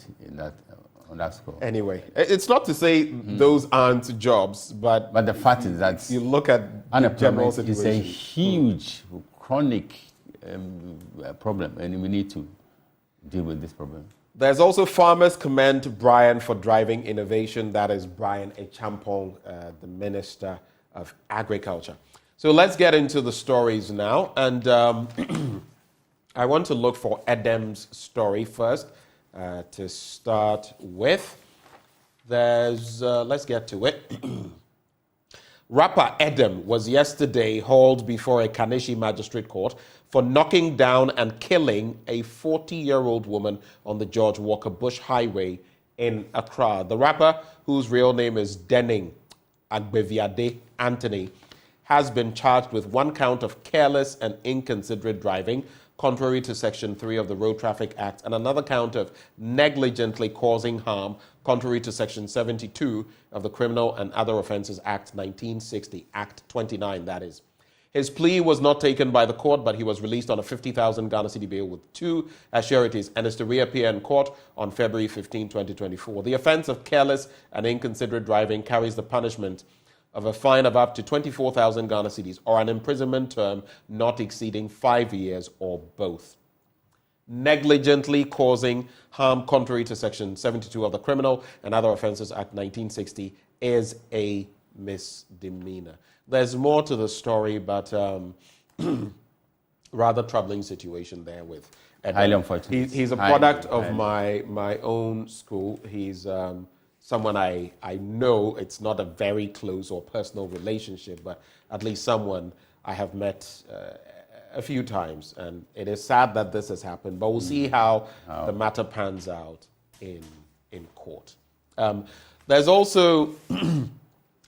on that score. Anyway, it's not to say those aren't jobs, but the fact is that you look at unemployment is a huge, chronic problem, and we need to deal with this problem. There's also farmers commend Brian for driving innovation. That is Brian Echampong, the Minister of Agriculture. So let's get into the stories now. And I want to look for Edam's story first to start with. Let's get to it. Rapper Edam was yesterday hauled before a Kaneshie magistrate court for knocking down and killing a 40-year-old woman on the George Walker Bush Highway in Accra. The rapper, whose real name is Denning Agbeviade Anthony, has been charged with 1 count of careless and inconsiderate driving, contrary to Section 3 of the Road Traffic Act, and another count of negligently causing harm, contrary to Section 72 of the Criminal and Other Offences Act 1960, Act 29, that is. His plea was not taken by the court, but he was released on a 50,000 Ghana cedi bail with 2 sureties and is to reappear in court on February 15, 2024. The offense of careless and inconsiderate driving carries the punishment of a fine of up to 24,000 Ghana cedis or an imprisonment term not exceeding 5 years or both. Negligently causing harm contrary to Section 72 of the Criminal and Other Offences Act 1960 is a misdemeanor. There's more to the story, but rather troubling situation there with Edam. Highly unfortunate. He's a product of my own school. He's someone I know. It's not a very close or personal relationship, but at least someone I have met a few times. And it is sad that this has happened, but we'll see how the matter pans out in court. There's also...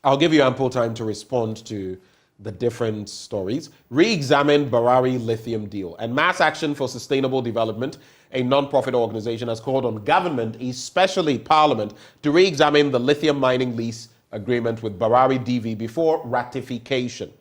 I'll give you ample time to respond to the different stories. Re-examine Barari lithium deal. And Mass Action for Sustainable Development, a non-profit organization, has called on government, especially Parliament, to re-examine the lithium mining lease agreement with Barari DV before ratification.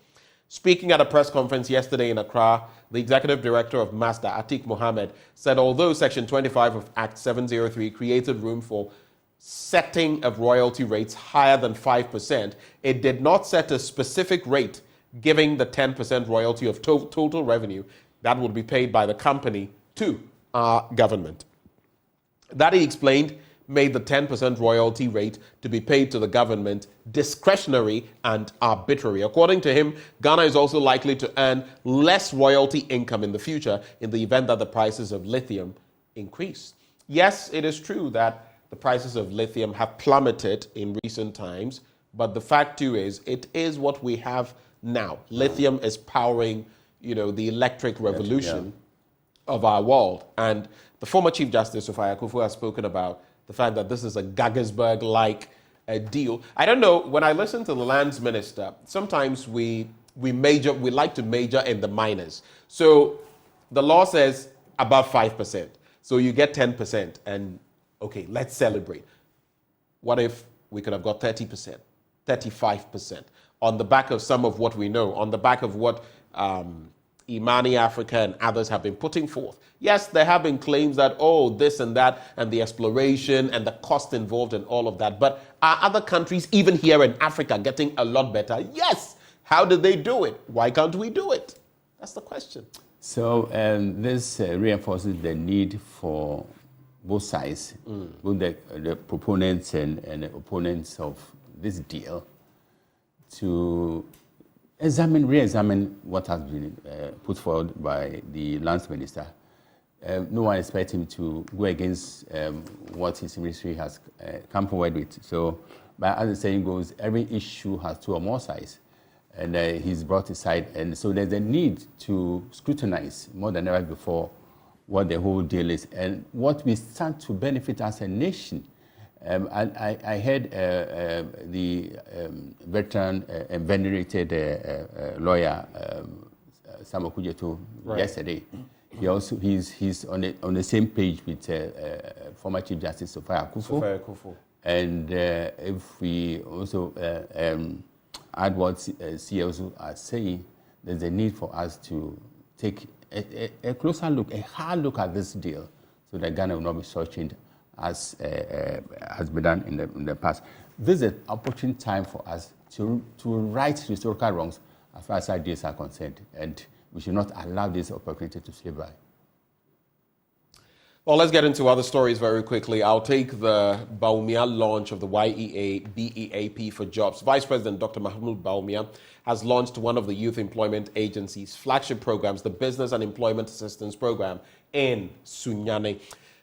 Speaking at a press conference yesterday in Accra, the executive director of MASDA, Atik Mohammed, said although Section 25 of Act 703 created room for setting of royalty rates higher than 5%, it did not set a specific rate giving the 10% royalty of total revenue that would be paid by the company to our government. That, he explained, made the 10% royalty rate to be paid to the government discretionary and arbitrary. According to him, Ghana is also likely to earn less royalty income in the future in the event that the prices of lithium increase. Yes, it is true that the prices of lithium have plummeted in recent times, but the fact too is it is what we have now. Lithium is powering, the electric revolution of our world. And the former Chief Justice Sophia Akufo has spoken about the fact that this is a Gaggersburg-like deal. I don't know, when I listen to the Lands Minister, sometimes we like to major in the minors. So the law says above 5%. So you get 10% and okay, let's celebrate. What if we could have got 30%, 35% on the back of some of what we know, on the back of what Imani Africa and others have been putting forth? Yes, there have been claims that, this and that, and the exploration and the cost involved and all of that. But are other countries, even here in Africa, getting a lot better? Yes. How did they do it? Why can't we do it? That's the question. So this reinforces the need for both sides, both the proponents and the opponents of this deal, to re-examine what has been put forward by the Lands Minister. No one expects him to go against what his ministry has come forward with. So, but as the saying goes, every issue has two or more sides, and he's brought his side. And so there's a need to scrutinize more than ever before what the whole deal is and what we stand to benefit as a nation. And I heard the veteran and venerated lawyer Samuel Kujeto yesterday. He's on the same page with former Chief Justice Sophia Akufo. And if we also add what CLs are saying, there's a need for us to take a closer look, a hard look at this deal, so that Ghana will not be shortchanged as has been done in the past. This is an opportune time for us to right historical wrongs as far as ideas are concerned, and we should not allow this opportunity to slip by. Well, let's get into other stories very quickly. I'll take the Baumia launch of the YEA BEAP for Jobs. Vice President Dr. Mahmoud Baumia has launched one of the Youth Employment Agency's flagship programs, the Business and Employment Assistance Program in Sunyani.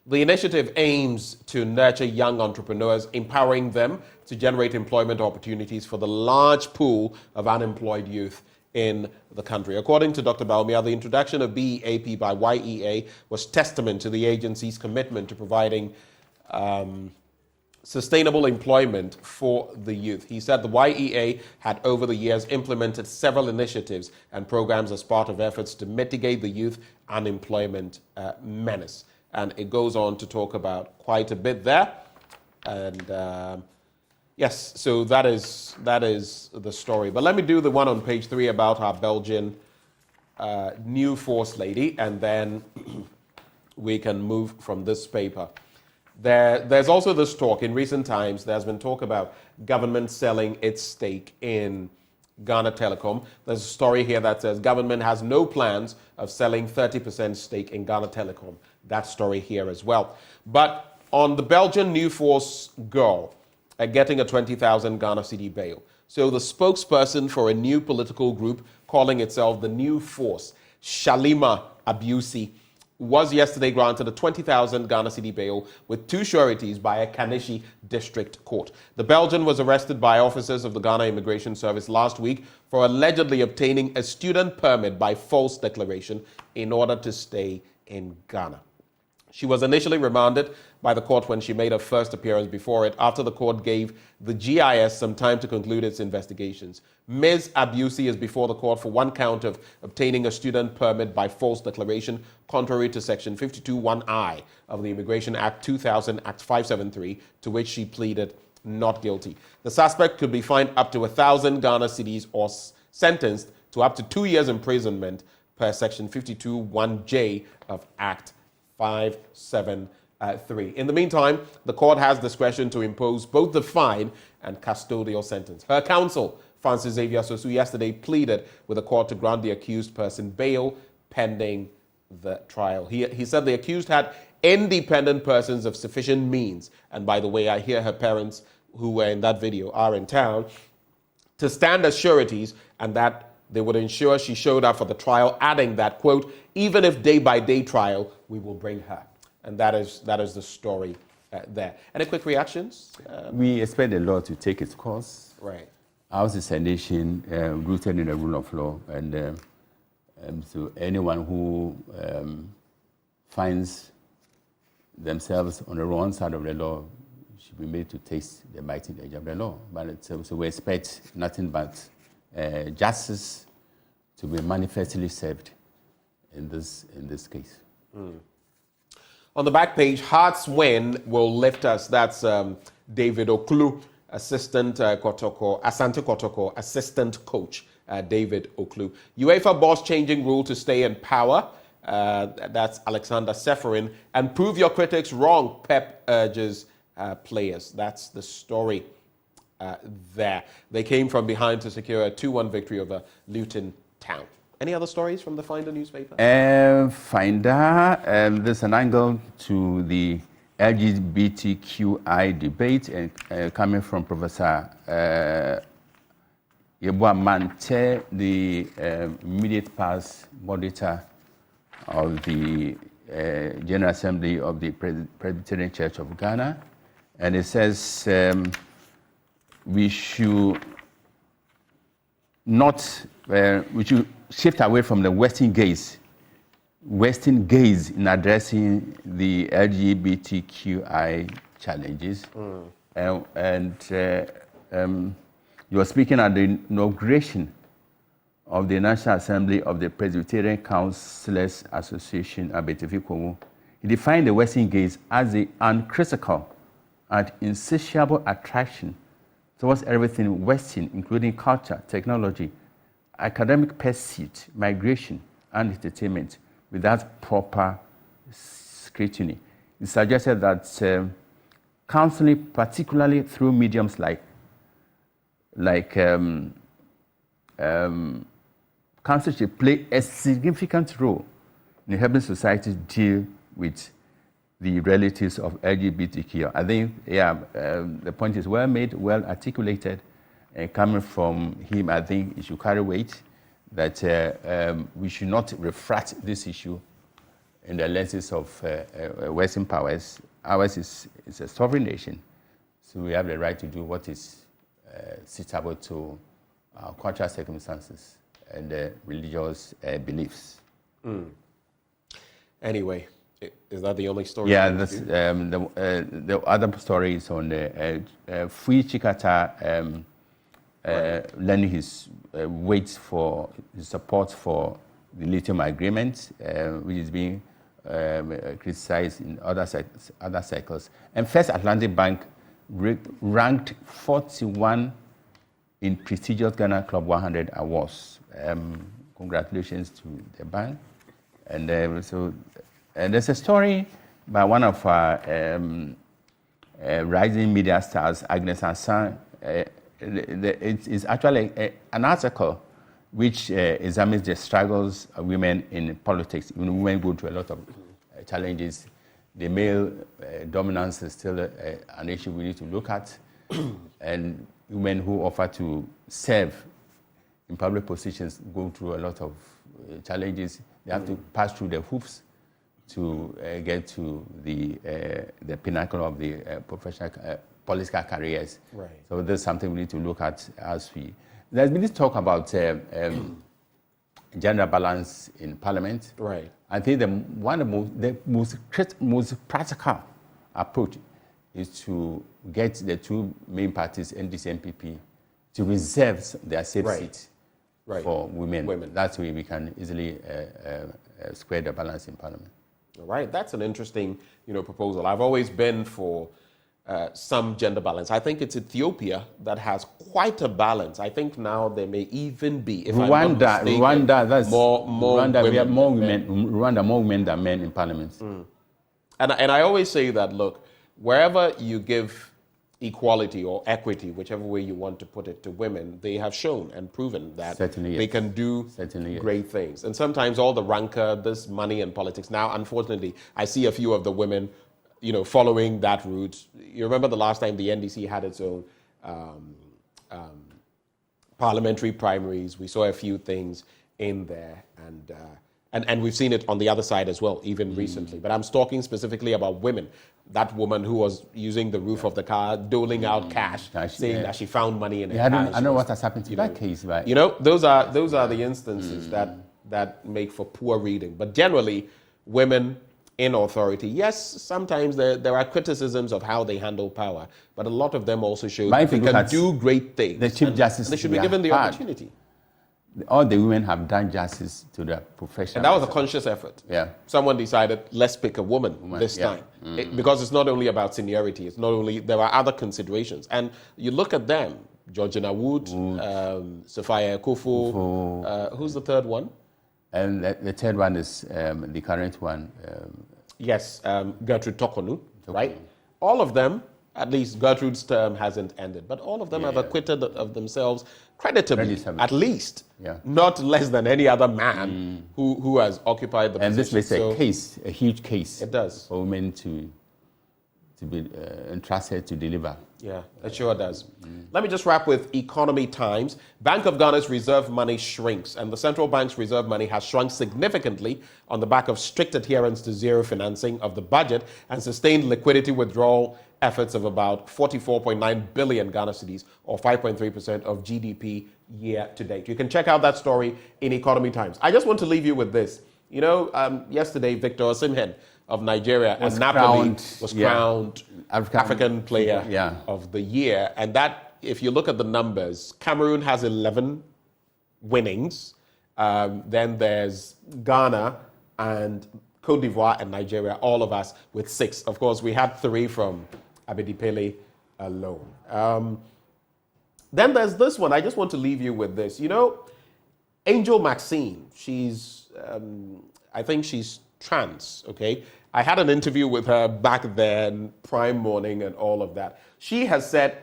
The initiative aims to nurture young entrepreneurs, empowering them to generate employment opportunities for the large pool of unemployed youth in the country. According to Dr. Baumia, the introduction of BEAP by YEA was testament to the agency's commitment to providing sustainable employment for the youth. He said the YEA had over the years implemented several initiatives and programs as part of efforts to mitigate the youth unemployment menace. And it goes on to talk about quite a bit there. And Yes, so that is the story. But let me do the one on page 3 about our Belgian New Force lady, and then we can move from this paper. There's also this talk. In recent times, there's been talk about government selling its stake in Ghana Telecom. There's a story here that says government has no plans of selling 30% stake in Ghana Telecom. That story here as well. But on the Belgian New Force girl getting a 20,000 Ghana cedi bail. So the spokesperson for a new political group calling itself the New Force, Shalima Abusi, was yesterday granted a 20,000 Ghana cedi bail with 2 sureties by a Kaneshie district court. The Belgian was arrested by officers of the Ghana Immigration Service last week for allegedly obtaining a student permit by false declaration in order to stay in Ghana. She was initially remanded by the court when she made her first appearance before it, after the court gave the GIS some time to conclude its investigations. Ms. Abusi is before the court for 1 count of obtaining a student permit by false declaration, contrary to Section 52(1)(I) of the Immigration Act 2000, Act 573, to which she pleaded not guilty. The suspect could be fined up to 1,000 Ghana cedis or sentenced to up to 2 years imprisonment per Section 52(1)(J) of Act 573. In the meantime, the court has discretion to impose both the fine and custodial sentence. Her counsel, Francis Xavier Sosu, yesterday pleaded with the court to grant the accused person bail pending the trial. He said the accused had independent persons of sufficient means, and by the way, I hear her parents who were in that video are in town, to stand as sureties, and that they would ensure she showed up for the trial, adding that, quote, even if day-by-day trial, we will bring her. And that is the story there. Any quick reactions? We expect the law to take its course. Right. Ours is a nation rooted in the rule of law, and so anyone who finds themselves on the wrong side of the law should be made to taste the mighty edge of the law. But so we expect nothing but justice to be manifestly served in this case. Mm. On the back page, Hearts Win will lift us. That's David Oklu, assistant Asante Kotoko, assistant coach David Oklu. UEFA boss changing rule to stay in power. That's Alexander Seferin. And prove your critics wrong, Pep urges players. That's the story there. They came from behind to secure a 2-1 victory over Luton Town. Any other stories from the Finder newspaper? Finder, there's an angle to the LGBTQI debate coming from Professor Yeboah Mante, the immediate past monitor of the General Assembly of the Presbyterian Church of Ghana. And it says we should shift away from the Western gaze in addressing the LGBTQI challenges. You were speaking at the inauguration of the National Assembly of the Presbyterian Councillors Association, Abetifi. He defined the Western gaze as the uncritical and insatiable attraction towards everything Western, including culture, technology, academic pursuit, migration, and entertainment, without proper scrutiny. He suggested that counseling, particularly through mediums like counseling, should play a significant role in helping society deal with the realities of LGBTQ. I think, the point is well made, well articulated, and coming from him, I think it should carry weight that we should not refract this issue in the lenses of Western powers. Ours is a sovereign nation, so we have the right to do what is suitable to our cultural circumstances and religious beliefs. Anyway, is that the only story? Yeah, that's, the other story is on the Free Chikata lending his weight for his support for the lithium agreement, which is being criticized in other circles. And First Atlantic Bank ranked 41 in prestigious Ghana Club 100 awards. Congratulations to the bank. And there's a story by one of our rising media stars, Agnes Ansan. It's actually an article which examines the struggles of women in politics. Women go through a lot of challenges. The male dominance is still an issue we need to look at. And women who offer to serve in public positions go through a lot of challenges. They have to pass through the hoops to get to the pinnacle of the professional political careers. Right. So there's something we need to look at as we... There's been this talk about gender balance in Parliament. Right. I think the most practical approach is to get the two main parties, NDC and NPP, to reserve their safe seats for women. That way we can easily square the balance in Parliament. All right, that's an interesting, proposal. I've always been for some gender balance. I think it's Ethiopia that has quite a balance. I think now there may even be, if Rwanda, more Rwanda, women, we have more women. Rwanda, more women than men in Parliament. And I always say that, look, wherever you give equality or equity, whichever way you want to put it, to women, they have shown and proven that they can do great things. And sometimes all the rancor, this money and politics. Now, unfortunately, I see a few of the women, following that route. You remember the last time the NDC had its own parliamentary primaries. We saw a few things in there, and we've seen it on the other side as well, even recently. But I'm talking specifically about women. That woman who was using the roof of the car, doling out cash, saying that she found money in her car. I know what has happened to that case, right? Those are the instances that make for poor reading. But generally, women in authority, yes, sometimes there are criticisms of how they handle power, but a lot of them also show that they can do great things. The Chief Justice, they should be given the opportunity. All the women have done justice to their profession. And that was a conscious effort. Yeah. Someone decided, let's pick a woman this time. Because it's not only about seniority, there are other considerations. And you look at them, Georgina Wood, Sophia Akufo, who's the third one? And the third one is the current one. Gertrude Tokonu, right? All of them, at least Gertrude's term hasn't ended, but all of them have acquitted of themselves creditably, at least, not less than any other man who has occupied the position. And this makes a case, a huge case. It does. For women to be entrusted to deliver. Yeah, it sure does. Let me just wrap with Economy Times. Bank of Ghana's reserve money shrinks, and the central bank's reserve money has shrunk significantly on the back of strict adherence to zero financing of the budget and sustained liquidity withdrawal efforts of about 44.9 billion Ghana cedis, or 5.3% of GDP year to date. You can check out that story in Economy Times. I just want to leave you with this. Yesterday, Victor Osimhen of Nigeria and Napoli was crowned African Player of the Year. And that, if you look at the numbers, Cameroon has 11 winnings. Then there's Ghana and Cote d'Ivoire and Nigeria, all of us with 6. Of course, we had 3 from Abedi Pele alone. Then there's this one. I just want to leave you with this. Angel Maxine, she's, I think she's trans, okay? I had an interview with her back then, Prime Morning and all of that. She has said,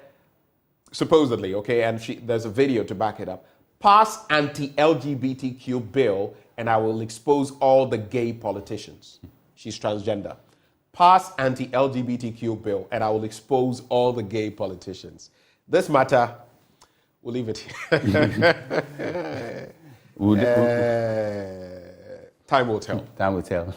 supposedly, okay, and there's a video to back it up, pass anti-LGBTQ bill and I will expose all the gay politicians. She's transgender. Pass anti-LGBTQ bill and I will expose all the gay politicians. This matter, we'll leave it here. Time will tell. Time will tell.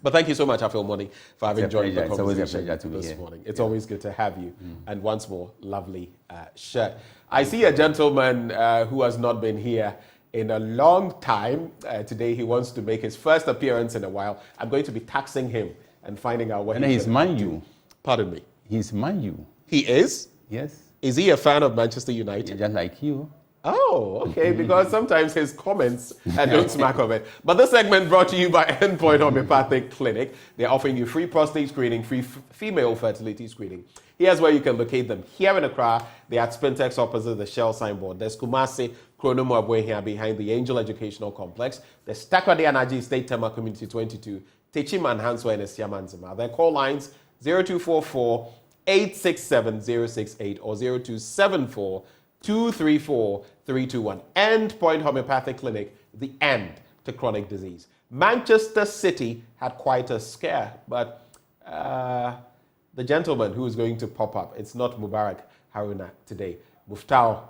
But thank you so much, Afil Money, for having joined the conversation. It's always a pleasure to be this here. morning. It's always good to have you. And once more, lovely shirt. I see a gentleman who has not been here in a long time. Today, he wants to make his first appearance in a while. I'm going to be taxing him and finding out what he's Man U. Pardon me? He's Man U. He is? Yes. Is he a fan of Manchester United? Just like you. Oh, okay, because sometimes his comments don't smack of it. But this segment brought to you by Endpoint Homeopathic Clinic. They're offering you free prostate screening, free female fertility screening. Here's where you can locate them. Here in Accra, they're at Spintex opposite the Shell signboard. There's Kumasi, Kronomo Abwe here behind the Angel Educational Complex. There's Takrade Anaji State Tema Community 22, Techiman Hanswa and Esiamanzima. Their call lines 0244 867 068 or 0274 234 321. Endpoint Homeopathic Clinic, the end to chronic disease. Manchester City had quite a scare, but the gentleman who is going to pop up, it's not Mubarak Haruna today. Muftau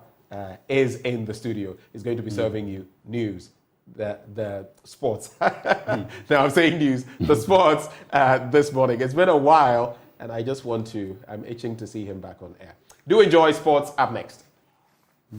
is in the studio. He's going to be serving you news, the sports. Now I'm saying news, the sports this morning. It's been a while, and I'm itching to see him back on air. Do enjoy sports. Up next. Do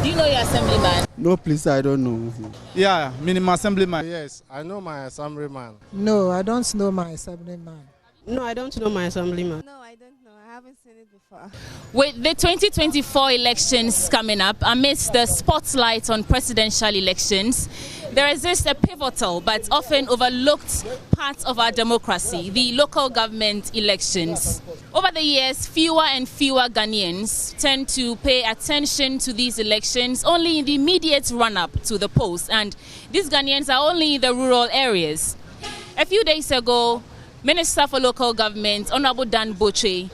you know your assemblyman? No, please, I don't know. Yeah, minimum assemblyman. Yes, I know my assemblyman. No, I don't know my assemblyman. No, I don't know my assemblyman. No, I don't know. I haven't seen it before. With the 2024 elections coming up, amidst the spotlight on presidential elections, there exists a pivotal but often overlooked part of our democracy, the local government elections. Over the years, fewer and fewer Ghanaians tend to pay attention to these elections only in the immediate run-up to the polls, and these Ghanaians are only in the rural areas. A few days ago, Minister for Local Government, Honorable Dan Boche,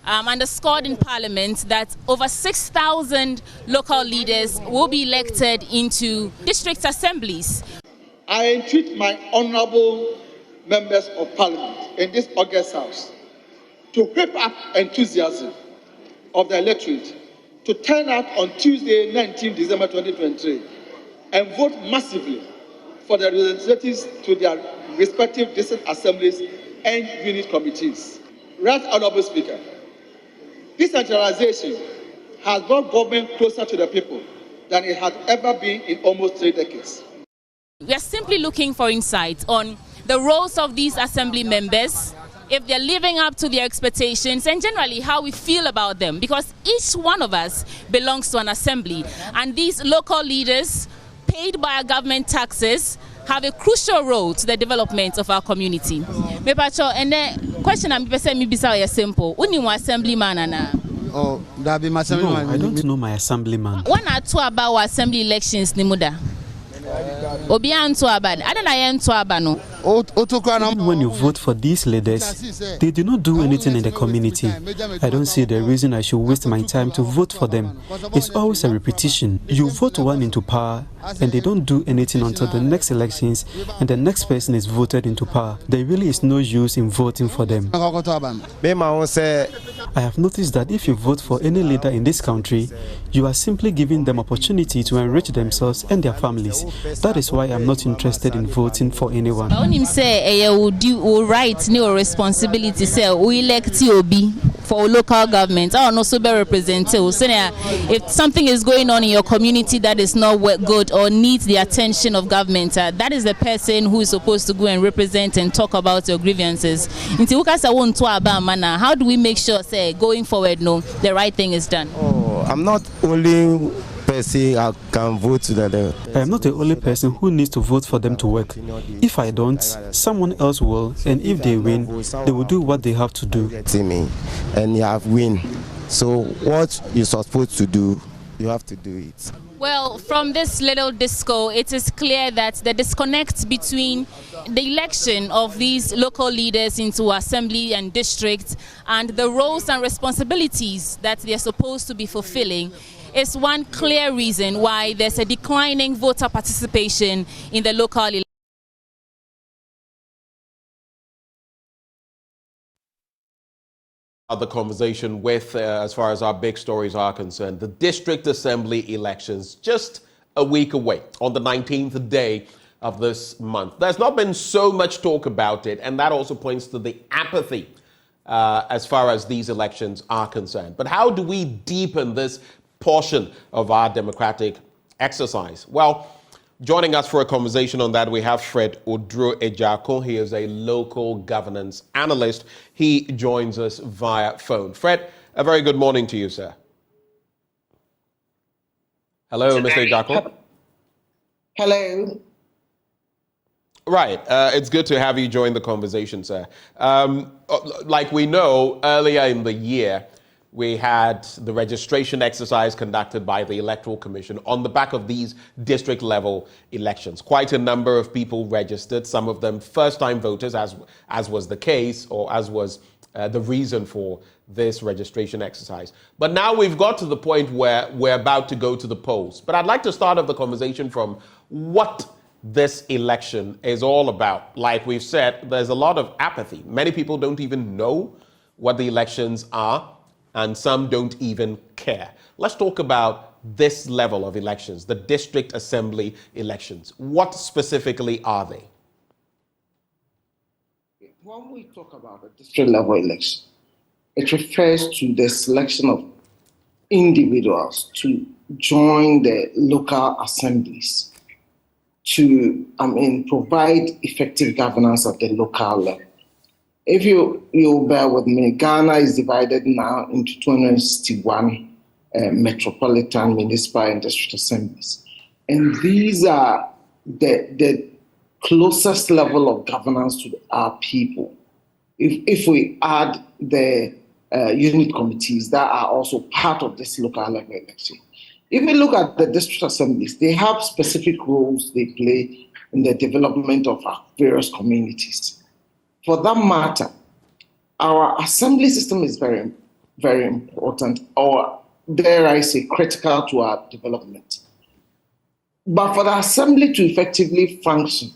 underscored in Parliament that over 6,000 local leaders will be elected into district assemblies. I entreat my honourable members of Parliament in this August House to whip up enthusiasm of the electorate to turn out on Tuesday, 19 December 2023, and vote massively for the representatives to their respective district assemblies and unit committees. Right Honourable Speaker, decentralization has brought government closer to the people than it had ever been in almost 3 decades. We are simply looking for insight on the roles of these assembly members, if they're living up to their expectations, and generally how we feel about them, because each one of us belongs to an assembly, and these local leaders, paid by our government taxes, have a crucial role to the development of our community. And the question I'm saying is simple. Uni wa assemblyman ana? Oh, that be my assemblyman. No, I don't know my assemblyman. When I talk about our assembly elections, Nimuda. Obi anto abad. Adana yanto abano. When you vote for these leaders, they do not do anything in the community. I don't see the reason I should waste my time to vote for them. It's always a repetition. You vote one into power, and they don't do anything until the next elections, and the next person is voted into power. There really is no use in voting for them. I have noticed that if you vote for any leader in this country, you are simply giving them opportunity to enrich themselves and their families. That is why I'm not interested in voting for anyone. When him say you right no responsibility say we elect you for local government, I also be representative. So if something is going on in your community that is not good or needs the attention of government, that is the person who is supposed to go and represent and talk about your grievances. How do we make sure say going forward the right thing is done? Oh, I'm not only person I can vote to them. I am not the only person who needs to vote for them to work. If I don't, someone else will, and if they win, they will do what they have to do. And you have win. So what you're supposed to do, you have to do it. Well, from this little disco, it is clear that the disconnect between the election of these local leaders into assembly and districts and the roles and responsibilities that they are supposed to be fulfilling is one clear reason why there's a declining voter participation in the local election. The conversation with, as far as our big stories are concerned, the district assembly elections just a week away on the 19th day of this month. There's not been so much talk about it, and that also points to the apathy as far as these elections are concerned. But how do we deepen this portion of our democratic exercise? Well, joining us for a conversation on that, we have Fred Odro Ejako. He is a local governance analyst. He joins us via phone. Fred, a very good morning to you, sir. Hello, Mr. Ejako. Hello. Right. It's good to have you join the conversation, sir. Like we know, earlier in the year, we had the registration exercise conducted by the Electoral Commission on the back of these district-level elections. Quite a number of people registered, some of them first-time voters, as was the case, or as was the reason for this registration exercise. But now we've got to the point where we're about to go to the polls. But I'd like to start off the conversation from what this election is all about. Like we've said, there's a lot of apathy. Many people don't even know what the elections are, and some don't even care. Let's talk about this level of elections, the district assembly elections. What specifically are they? When we talk about a district level election, it refers to the selection of individuals to join the local assemblies to provide effective governance at the local level. If you bear with me, Ghana is divided now into 261 metropolitan, municipal, and district assemblies. And these are the closest level of governance to our people. If we add the unit committees that are also part of this local level election. If we look at the district assemblies, they have specific roles they play in the development of our various communities. For that matter, our assembly system is very, very important, or dare I say, critical to our development. But for the assembly to effectively function,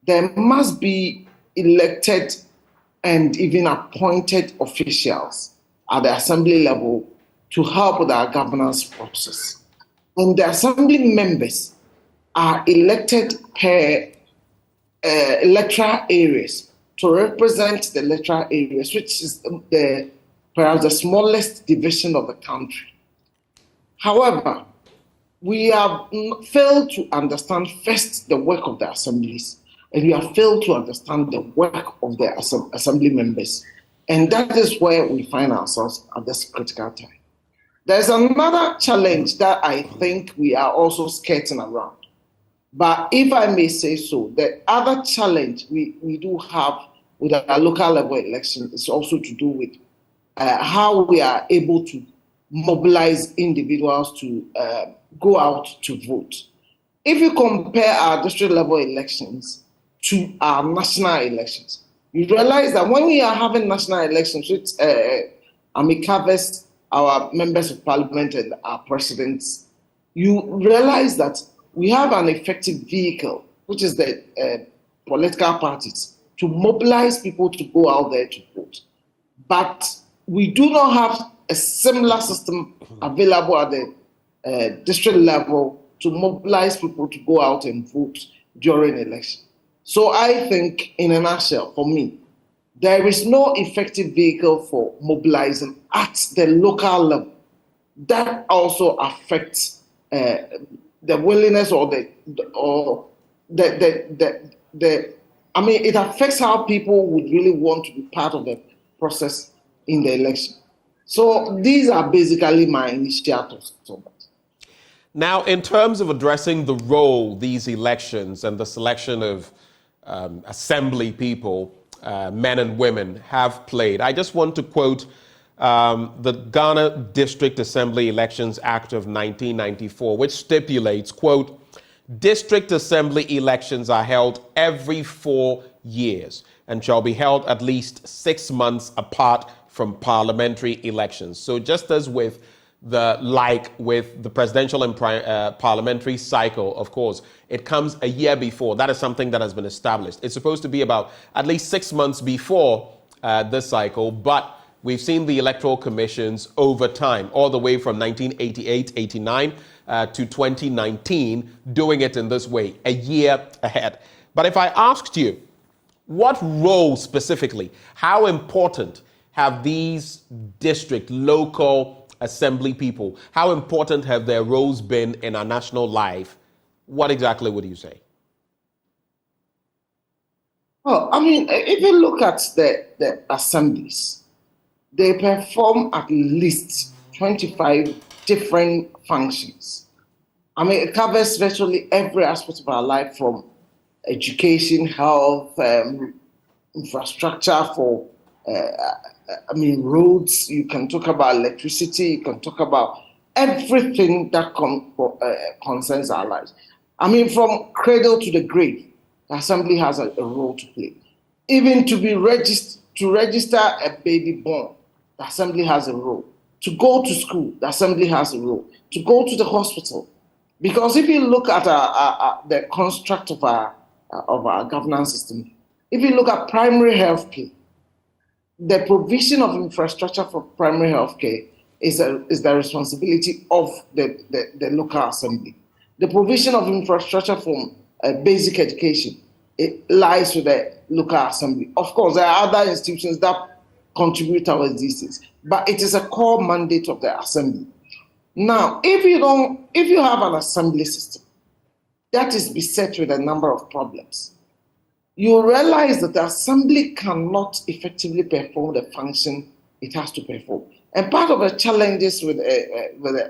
there must be elected and even appointed officials at the assembly level to help with our governance process. And the assembly members are elected per electoral areas to represent the electoral areas, which is perhaps the smallest division of the country. However, we have failed to understand first the work of the assemblies, and we have failed to understand the work of the assembly members. And that is where we find ourselves at this critical time. There's another challenge that I think we are also skirting around. But if I may say so, the other challenge we do have with our local level election is also to do with how we are able to mobilize individuals to go out to vote. If you compare our district level elections to our national elections, you realize that when we are having national elections, which covers our members of parliament and our presidents, you realize that we have an effective vehicle, which is the political parties, to mobilize people to go out there to vote. But we do not have a similar system available at the district level to mobilize people to go out and vote during election. So I think, in a nutshell, for me, there is no effective vehicle for mobilizing at the local level. That also affects the willingness it affects how people would really want to be part of the process in the election. So these are basically my initial thoughts on that. Now, in terms of addressing the role these elections and the selection of assembly people, men and women, have played, I just want to quote the Ghana District Assembly Elections Act of 1994, which stipulates, quote, "District Assembly elections are held every 4 years and shall be held at least 6 months apart from parliamentary elections." So just as with the presidential and parliamentary cycle, of course, it comes a year before. That is something that has been established. It's supposed to be about at least 6 months before this cycle, but we've seen the electoral commissions over time, all the way from 1988, 89 to 2019, doing it in this way, a year ahead. But if I asked you, what role specifically, how important have these district, local assembly people, how important have their roles been in our national life? What exactly would you say? Well, I mean, if you look at the assemblies, they perform at least 25 different functions. I mean, it covers virtually every aspect of our life, from education, health, infrastructure for, roads. You can talk about electricity. You can talk about everything that concerns our lives. I mean, from cradle to the grave, the assembly has a role to play. Even to register a baby born, the assembly has a role. To go to school, the assembly has a role. To go to the hospital, because if you look at the construct of our governance system, if you look at primary health care, the provision of infrastructure for primary health care is the responsibility of the local assembly. The provision of infrastructure for basic education, it lies with the local assembly. Of course, there are other institutions that contribute towards these things, but it is a core mandate of the assembly. Now, if you have an assembly system that is beset with a number of problems, you realize that the assembly cannot effectively perform the function it has to perform. And part of the challenges with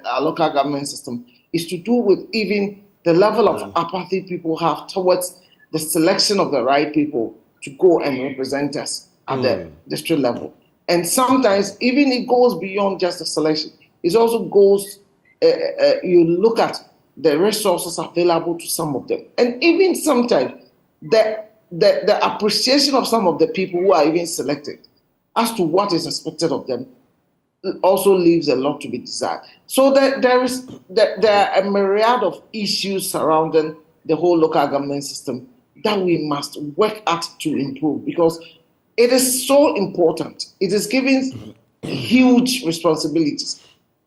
our local government system is to do with even the level of apathy people have towards the selection of the right people to go and represent us at the district level. And sometimes even it goes beyond just the selection. It also goes, you look at the resources available to some of them. And even sometimes the appreciation of some of the people who are even selected as to what is expected of them also leaves a lot to be desired. So there are a myriad of issues surrounding the whole local government system that we must work at to improve, because it is so important. It is giving huge responsibilities,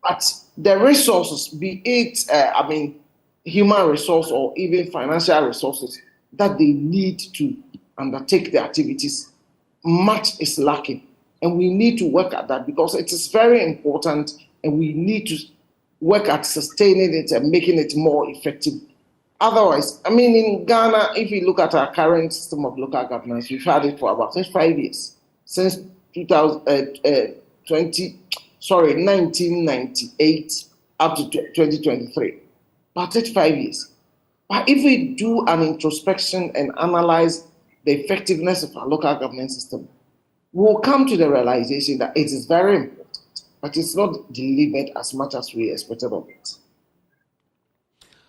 but the resources, be it human resource or even financial resources that they need to undertake the activities, much is lacking. And we need to work at that, because it is very important, and we need to work at sustaining it and making it more effective. Otherwise, in Ghana, if you look at our current system of local governance, we've had it for about 5 years, since 1998 up to 2023. About 35 years. But if we do an introspection and analyze the effectiveness of our local government system, we'll come to the realization that it is very important, but it's not delivered as much as we expected of it.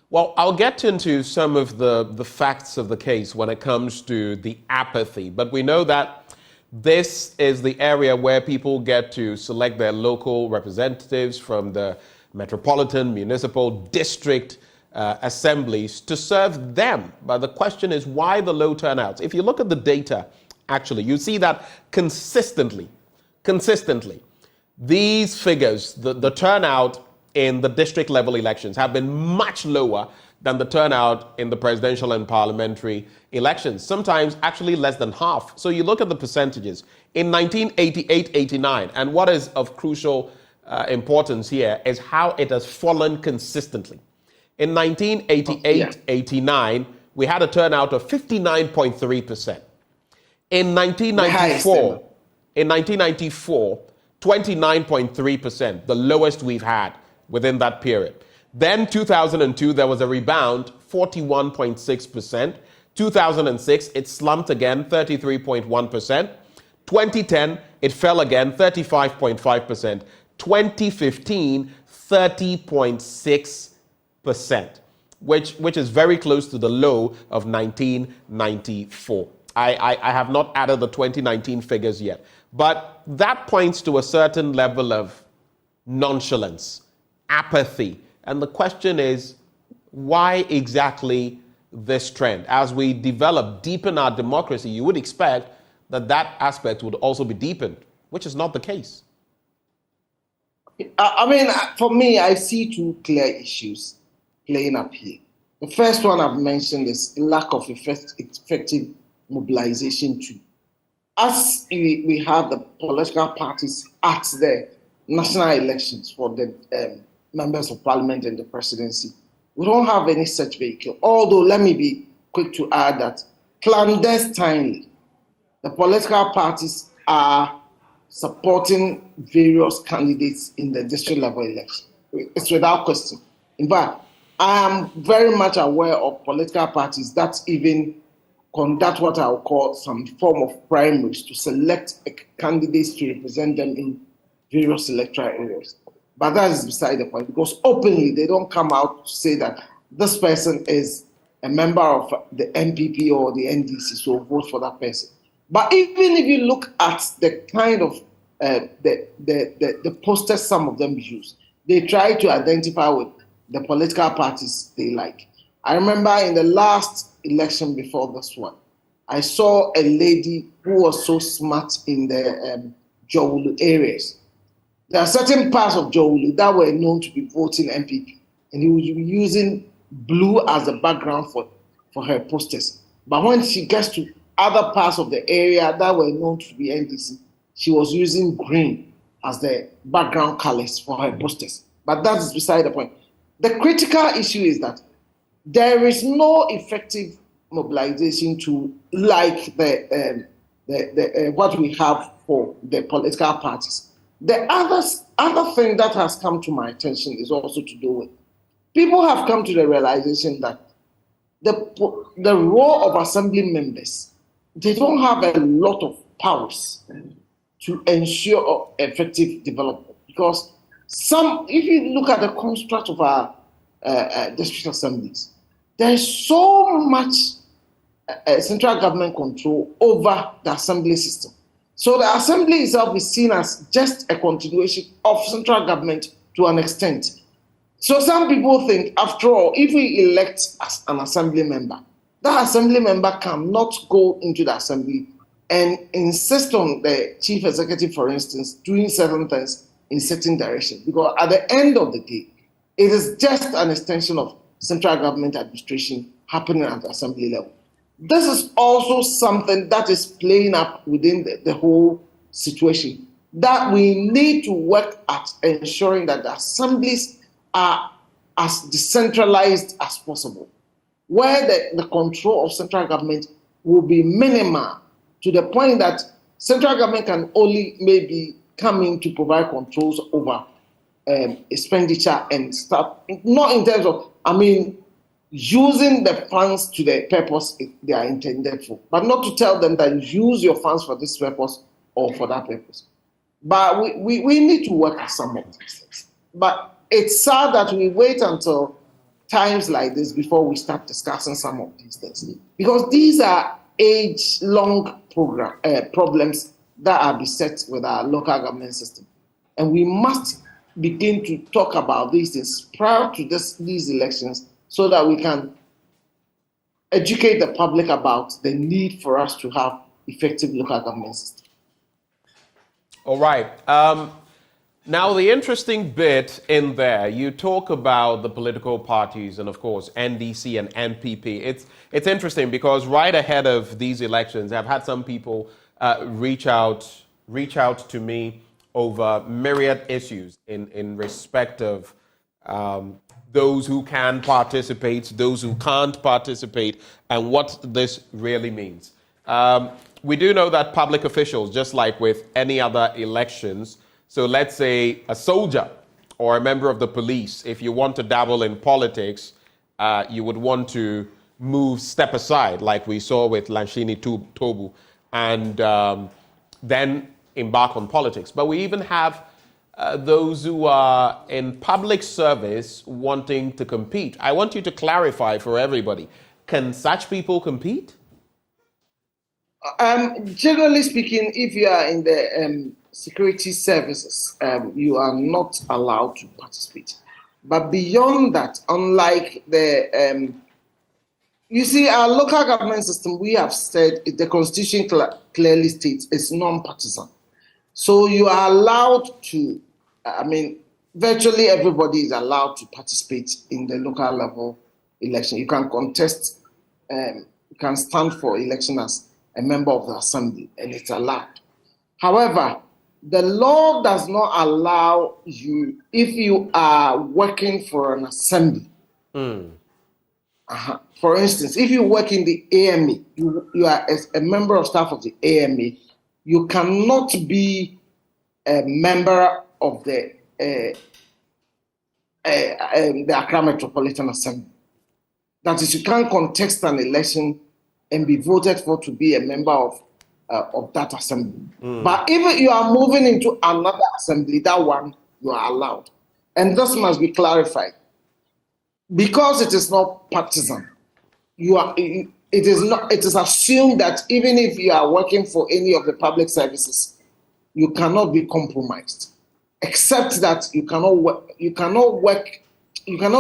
Well, I'll get into some of the facts of the case when it comes to the apathy, but we know that this is the area where people get to select their local representatives from the metropolitan, municipal, district assemblies to serve them. But the question is, why the low turnouts? If you look at the data, actually, you see that consistently, these figures, the turnout in the district level elections have been much lower than the turnout in the presidential and parliamentary elections, sometimes actually less than half. So you look at the percentages. In 1988-89, and what is of crucial importance here is how it has fallen consistently. In 1988-89, we had a turnout of 59.3%. In 1994, 29.3%, the lowest we've had within that period. Then 2002, there was a rebound, 41.6%. 2006, it slumped again, 33.1%. 2010, it fell again, 35.5%. 2015, 30.6%, which is very close to the low of 1994. I have not added the 2019 figures yet, but that points to a certain level of nonchalance, apathy. And the question is, why exactly this trend? As we deepen our democracy, you would expect that aspect would also be deepened, which is not the case. For me, I see two clear issues playing up here. The first one I've mentioned is lack of effective mobilization too. as we have the political parties at the national elections for the members of parliament and the presidency, we don't have any such vehicle. Although, let me be quick to add that clandestinely, the political parties are supporting various candidates in the district level election. It's without question. In fact, I am very much aware of political parties that even conduct what I would call some form of primaries to select candidates to represent them in various electoral areas. But that is beside the point, because openly they don't come out to say that this person is a member of the MPP or the NDC, so vote for that person. But even if you look at the kind of the posters some of them use, they try to identify with the political parties they like. I remember in the last election before this one, I saw a lady who was so smart in the Jowulu areas. There are certain parts of Jowulu that were known to be voting MPP, and he was using blue as a background for her posters. But when she gets to other parts of the area that were known to be NDC, she was using green as the background colors for her posters. But that is beside the point. The critical issue is that there is no effective mobilization to like what we have for the political parties. The other thing that has come to my attention is also to do with people have come to the realization that the role of assembly members, they don't have a lot of powers to ensure effective development, because if you look at the construct of our district assemblies, there's so much central government control over the assembly system. So the assembly itself is seen as just a continuation of central government to an extent. So some people think, after all, if we elect as an assembly member, that assembly member cannot go into the assembly and insist on the chief executive, for instance, doing certain things in certain direction. Because at the end of the day, it is just an extension of central government administration happening at the assembly level. This is also something that is playing up within the whole situation, that we need to work at ensuring that the assemblies are as decentralized as possible, where the control of central government will be minimal, to the point that central government can only maybe come in to provide controls over expenditure and stuff, not in terms of, using the funds to the purpose they are intended for, but not to tell them that use your funds for this purpose or for that purpose. But we need to work at some of these things. But it's sad that we wait until times like this before we start discussing some of these things, because these are age-long problems that are beset with our local government system. And we must begin to talk about these things prior to these elections, so that we can educate the public about the need for us to have effective local government system. All right. Now, the interesting bit in there, you talk about the political parties and, of course, NDC and NPP. It's interesting because right ahead of these elections, I've had some people reach out to me over myriad issues in respect of those who can participate, those who can't participate, and what this really means. We do know that public officials, just like with any other elections, so let's say a soldier or a member of the police, if you want to dabble in politics, you would want to step aside, like we saw with Lanshini Tobu, and then embark on politics. But we even have those who are in public service wanting to compete. I want you to clarify for everybody, can such people compete? Generally speaking, if you are in the security services, you are not allowed to participate. But beyond that, unlike you see, our local government system, we have said, the Constitution clearly states it's non-partisan. So you are allowed to, virtually everybody is allowed to participate in the local level election. You can contest, you can stand for election as a member of the assembly, and it's allowed. However, the law does not allow you, if you are working for an assembly. For instance, if you work in the AMA, you are a member of staff of the AMA, you cannot be a member of the Accra Metropolitan Assembly. That is, you can't contest an election and be voted for to be a member of that assembly. But if you are moving into another assembly, that one you are allowed. And this must be clarified. Because it is not partisan, it is assumed that even if you are working for any of the public services, you cannot be compromised. Except that you cannot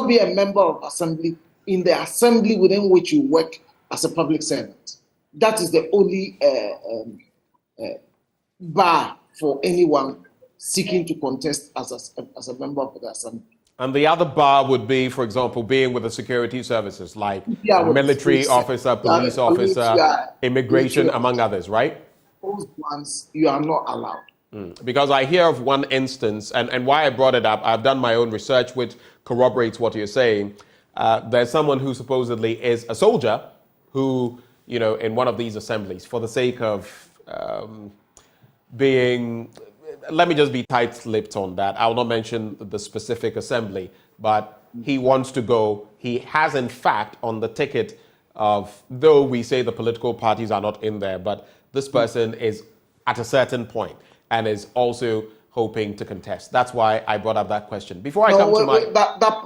be a member of assembly in the assembly within which you work as a public servant. That is the only bar for anyone seeking to contest as a member of the assembly. And the other bar would be, for example, being with the security services, like a military officer, police officer, immigration, among others, right? Those ones you are not allowed. Because I hear of one instance, and why I brought it up, I've done my own research which corroborates what you're saying. There's someone who supposedly is a soldier who, in one of these assemblies, for the sake of being, let me just be tight-lipped on that. I will not mention the specific assembly, but he wants to go. He has, in fact, on the ticket of, though we say the political parties are not in there, but this person is at a certain point and is also hoping to contest. That's why I brought up that question. Before I that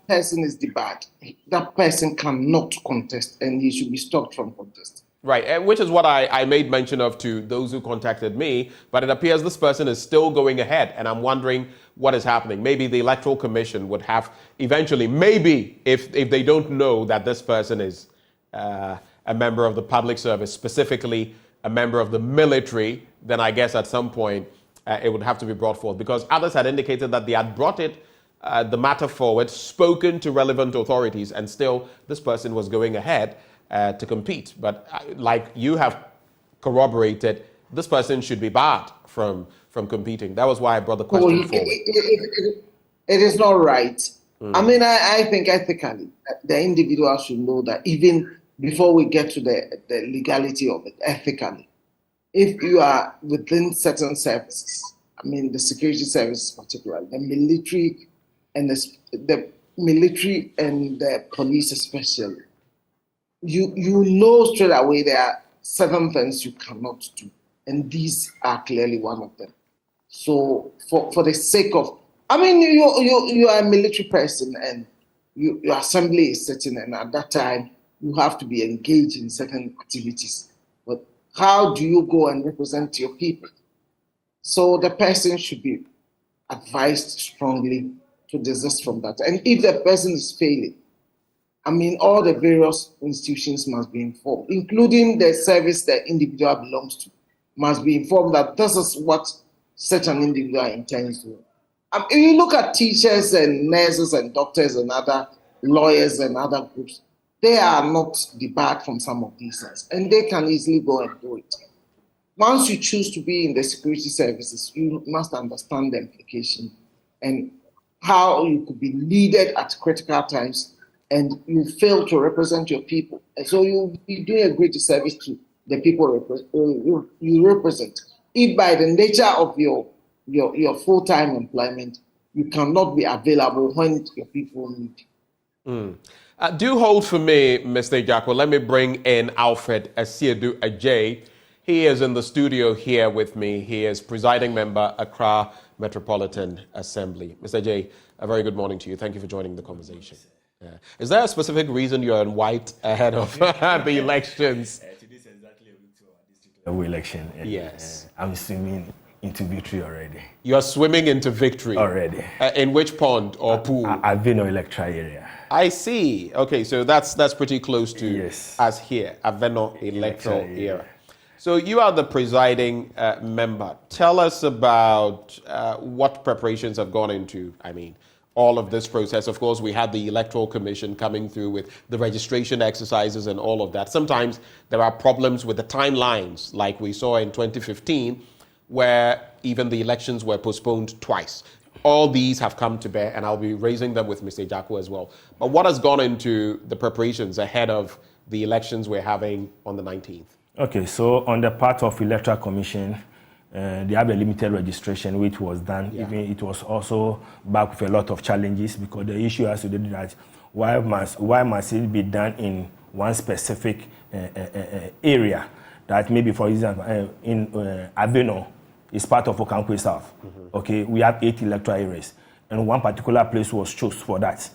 person is debarred. That person cannot contest, and he should be stopped from contesting. Right, and which is what I made mention of to those who contacted me, but it appears this person is still going ahead, and I'm wondering what is happening. Maybe the Electoral Commission would have eventually, maybe if they don't know that this person is a member of the public service, specifically a member of the military, then I guess at some point it would have to be brought forth, because others had indicated that they had brought the matter forward, spoken to relevant authorities, and still this person was going ahead to compete. But like you have corroborated, this person should be barred from competing. That was why I brought the question forward. It is not right. I mean, I think ethically, the individual should know that even before we get to the legality of it, ethically, if you are within certain services, I mean, the security services particularly, the military and the police especially, you know straight away there are certain things you cannot do, and these are clearly one of them. So for the sake of, I mean, you are a military person, and your assembly is sitting, and at that time you have to be engaged in certain activities. But how do you go and represent your people? So the person should be advised strongly to desist from that. And if the person is failing, I mean, all the various institutions must be informed, including the service the individual belongs to, must be informed that this is what such an individual intends to do. If you look at teachers and nurses and doctors and other lawyers and other groups, they are not debarred from some of these things, and they can easily go and do it. Once you choose to be in the security services, you must understand the implication and how you could be needed at critical times, and you fail to represent your people. And so you'll be doing a great service to the people you represent. If by the nature of your full-time employment, you cannot be available when your people need you. Do hold for me, Mr. Jacko. Let me bring in Alfred Asiedu Ajay. He is in the studio here with me. He is presiding member, Accra Metropolitan Assembly. Mr. Ajay, a very good morning to you. Thank you for joining the conversation. Is there a specific reason you're in white ahead of the elections? Today is exactly a week to our district level election. Yes. I'm swimming into victory already. You're swimming into victory? Already. In which pond or pool? Aveno electoral area. I see. Okay, so that's pretty close to us here, Aveno electoral area. So you are the presiding member. Tell us about what preparations have gone into, all of this process. Of course, we had the Electoral Commission coming through with the registration exercises and all of that. Sometimes there are problems with the timelines, like we saw in 2015, where even the elections were postponed twice. All these have come to bear, and I'll be raising them with Mr. Jacko as well. But what has gone into the preparations ahead of the elections we're having on the 19th? Okay, so on the part of Electoral Commission, they have a limited registration, which was done. Yeah. Even it was also back with a lot of challenges, because the issue has to do with that why must it be done in one specific area? That maybe, for example, in Aveno is part of Okankwe South. Mm-hmm. Okay, we have 8 electoral areas, and one particular place was chosen for that.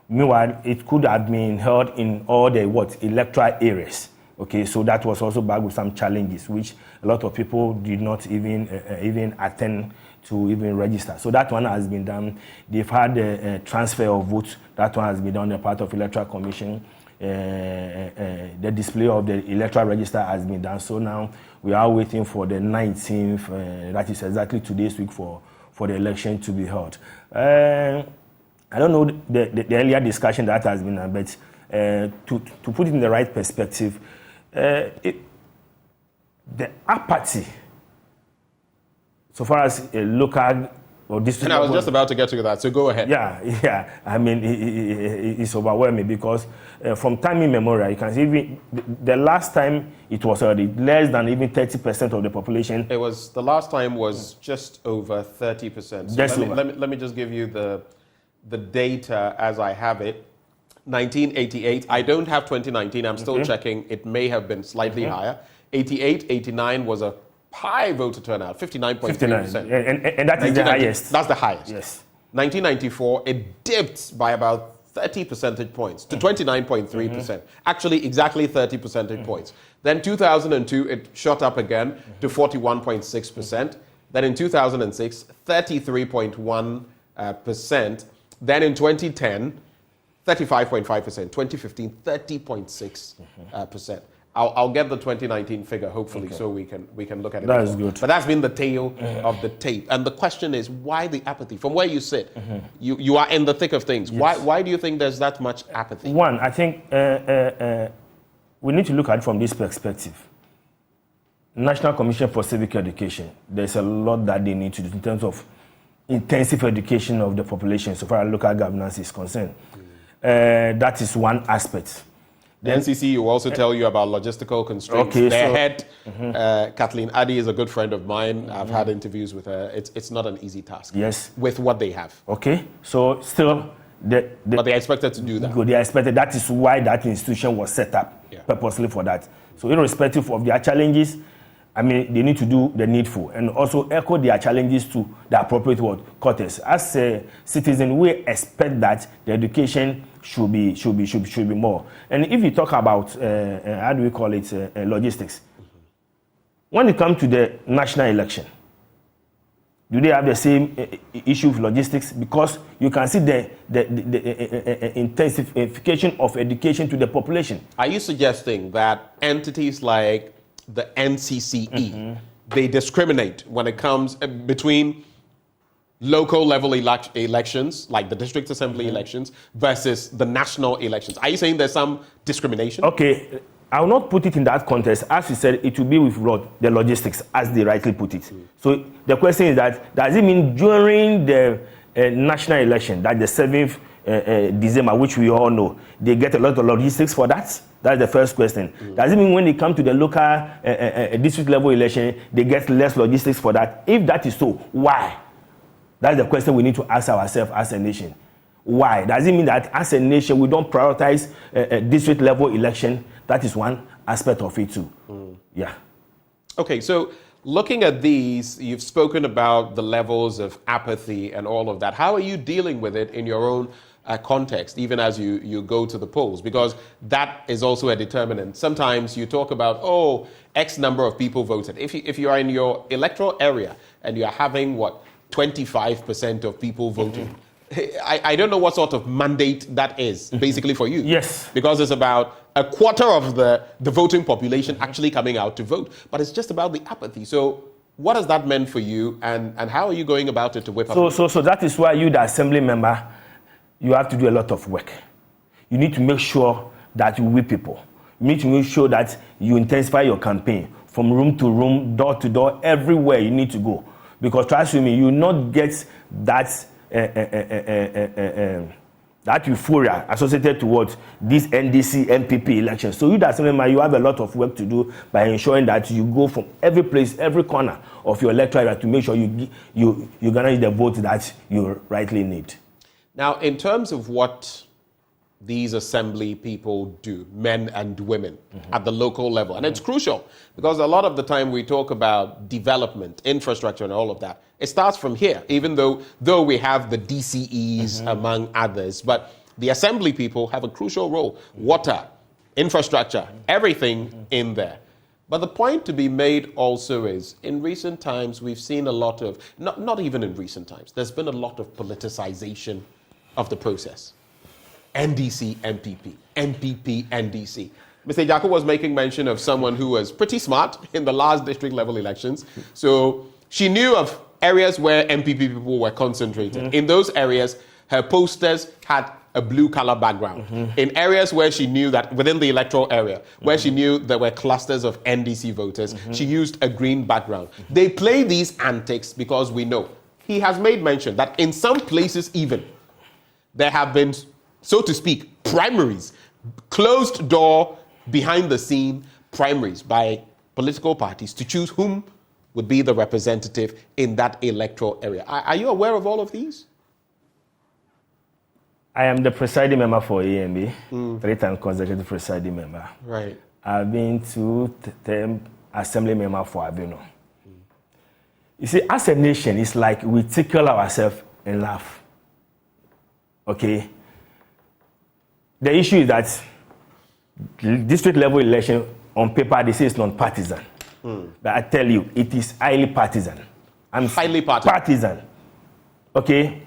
Meanwhile, it could have been held in all the electoral areas. Okay, so that was also back with some challenges, which a lot of people did not even attend to even register. So that one has been done. They've had a transfer of votes. That one has been done on the part of Electoral Commission. The display of the electoral register has been done. So now we are waiting for the 19th, that is exactly today's week, for the election to be held. I don't know the earlier discussion that has been done, but to put it in the right perspective, the apathy, so far as a local or district. And I was just about to get to that, so go ahead. Yeah. I mean, it's overwhelming, because from time immemorial, you can see even the last time it was already less than even 30% of the population. It was, the last time was just over 30%. So let me just give you the data as I have it. 1988, I don't have 2019, I'm still checking. It may have been slightly higher. 88, 89 was a high voter turnout, 59.3%. And that is the highest. That's the highest. Yes. 1994, it dipped by about 30 percentage points to 29.3%. Actually, exactly 30 percentage points. Then 2002, it shot up again to 41.6%. Then in 2006, 33.1%. Then in 2010, 35.5%. 2015, 30.6%. I'll get the 2019 figure, hopefully, so we can look at it. That is good. But that's been the tale of the tape. And the question is, why the apathy? From where you sit, you are in the thick of things. Yes. Why do you think there's that much apathy? One, I think we need to look at it from this perspective. National Commission for Civic Education, there's a lot that they need to do in terms of intensive education of the population, so far as local governance is concerned. That is one aspect. The NCC will also tell you about logistical constraints. Okay, Their head, Kathleen Addy, is a good friend of mine. I've had interviews with her. It's not an easy task. Yes. With what they have. Okay, so still, but they are expected to do that. They are expected. That is why that institution was set up purposely for that. So irrespective of their challenges, I mean, they need to do the needful and also echo their challenges to the appropriate quarters. As a citizen, we expect that the education should be more. And if you talk about how do we call it, logistics, when it comes to the national election, do they have the same issue with logistics? Because you can see the intensification of education to the population. Are you suggesting that entities like the NCCE, they discriminate when it comes between local level elections, like the district assembly elections, versus the national elections? Are you saying there's some discrimination? Okay, I will not put it in that context. As you said, it will be with the logistics, as they rightly put it. So the question is that, does it mean during the national election, that the 7th December, which we all know, they get a lot of logistics for that? That's the first question. Does it mean when they come to the local district level election, they get less logistics for that? If that is so, why? That's the question we need to ask ourselves as a nation. Why? Does it mean that as a nation we don't prioritize district level election? That is one aspect of it too. Yeah. Okay, so looking at these, you've spoken about the levels of apathy and all of that. How are you dealing with it in your own context, even as you go to the polls? Because that is also a determinant. Sometimes you talk about, X number of people voted. If you are in your electoral area and you're having, 25% of people voting, I don't know what sort of mandate that is, basically, for you. Yes. Because it's about a quarter of the voting population actually coming out to vote. But it's just about the apathy. So what has that meant for you, and how are you going about it to whip up? So that is why you, the assembly member, you have to do a lot of work. You need to make sure that you whip people. You need to make sure that you intensify your campaign from room to room, door to door, everywhere you need to go. Because trust me, you will not get that that euphoria associated towards this NDC, MPP election. So you you have a lot of work to do by ensuring that you go from every place, every corner of your electoral area to make sure you garner the vote that you rightly need. Now, in terms of what these assembly people do, men and women, at the local level, and it's crucial because a lot of the time we talk about development, infrastructure, and all of that. It starts from here, even though we have the DCEs among others, but the assembly people have a crucial role. Water, infrastructure, everything in there. But the point to be made also is, in recent times, we've seen a lot of, not even in recent times, there's been a lot of politicization of the process. NDC, MPP, MPP, NDC. Mr. Jaco was making mention of someone who was pretty smart in the last district level elections. So she knew of areas where MPP people were concentrated. In those areas, her posters had a blue color background. In areas where she knew that within the electoral area, where she knew there were clusters of NDC voters, she used a green background. They play these antics because we know. He has made mention that in some places even, there have been, so to speak, primaries, closed door, behind the scene primaries by political parties to choose whom would be the representative in that electoral area. Are you aware of all of these? I am the presiding member for AMB, 3-time consecutive presiding member. Right. I've been 2-term assembly member for Abino. You see, as a nation, it's like we tickle ourselves and laugh. Okay? The issue is that district level election on paper, they say it's non-partisan. But I tell you, it is highly partisan. Highly partisan. Okay?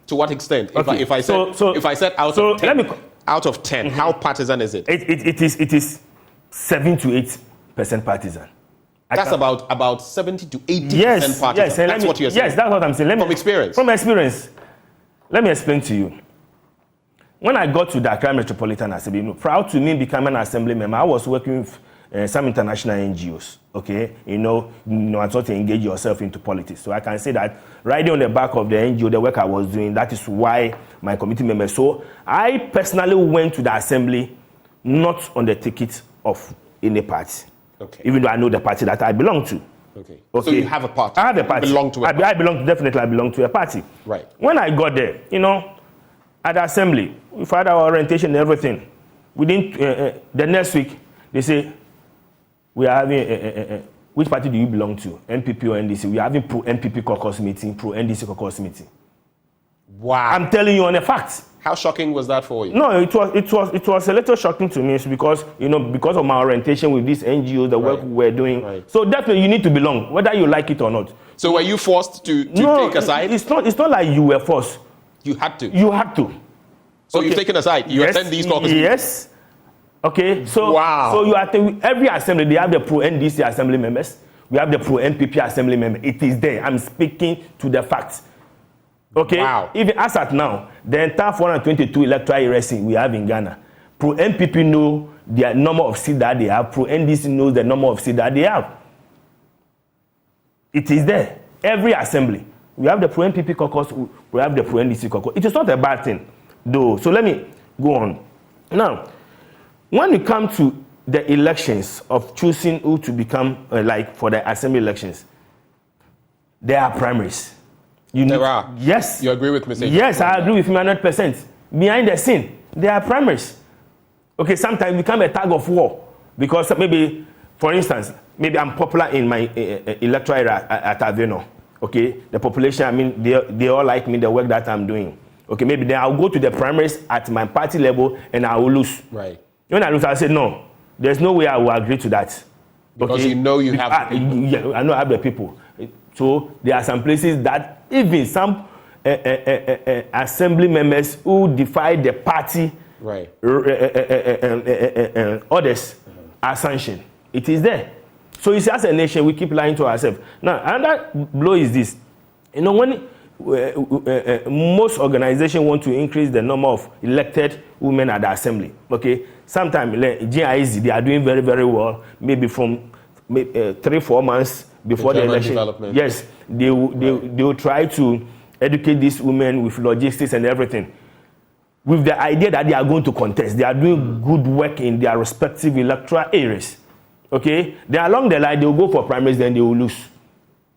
To what extent? Okay. If I said out of 10, out of 10, how partisan is it? It is 7 to 8% partisan. That's about 70 to 80% partisan. Yes, that's what you're saying. Yes, that's what I'm saying. From experience. From experience. Let me explain to you. When I got to the Accra Metropolitan Assembly, proud to me becoming an assembly member, I was working with some international NGOs. Okay, I thought to engage yourself into politics. So I can say that riding on the back of the NGO, the work I was doing, that is why my committee members. So I personally went to the assembly, not on the ticket of any party. Okay. Even though I know the party that I belong to. Okay. So you have a party. I have a party. You belong to a party. I belong to a party. Right. When I got there, at the assembly, we had our orientation and everything. Within the next week, they say, we are having, which party do you belong to? NPP or NDC? We are having pro-NPP caucus meeting, pro-NDC caucus meeting. Wow. I'm telling you on a fact. How shocking was that for you? No, it was a little shocking to me because, because of my orientation with these NGOs, the work we're doing. Right. So definitely you need to belong, whether you like it or not. So were you forced to take a side? It's not like you were forced. You had to. You had to. So you've taken a side. You attend these caucus meetings? Yes. Okay. So wow. So you attend every assembly. They have the pro-NDC assembly members. We have the pro-NPP assembly members. It is there. I'm speaking to the facts. Okay. Wow. Even as at now, the entire 422 electoral racing we have in Ghana, pro-NPP know the number of seats that they have. Pro-NDC knows the number of seats that they have. It is there. Every assembly. We have the pro-NPP caucus. We have the pro-NDC caucus. It is not a bad thing, though. So let me go on. Now, when you come to the elections of choosing who to become, for the assembly elections, there are primaries. There are? Yes. You agree with me? Yes, I agree with me 100%. Behind the scene, there are primaries. Okay, sometimes it become a tug of war because maybe, for instance, maybe I'm popular in my electoral area at Aveno. Okay, the population, they all like me, the work that I'm doing. Okay, maybe then I'll go to the primaries at my party level and I will lose. Right. When I lose, I say, no, there's no way I will agree to that. Because okay? You know you have the people. Yeah, I know I have the people. So there are some places that even some assembly members who defy the party, right, others are sanctioned. It is there. So you see, as a nation, we keep lying to ourselves. Now, another blow is this. When most organizations want to increase the number of elected women at the assembly. Okay, sometimes GIZ, they are doing very, very well. Maybe from 3-4 months before the election. Yes, they will try to educate these women with logistics and everything, with the idea that they are going to contest. They are doing good work in their respective electoral areas. Okay, then along the line they will go for primaries, then they will lose.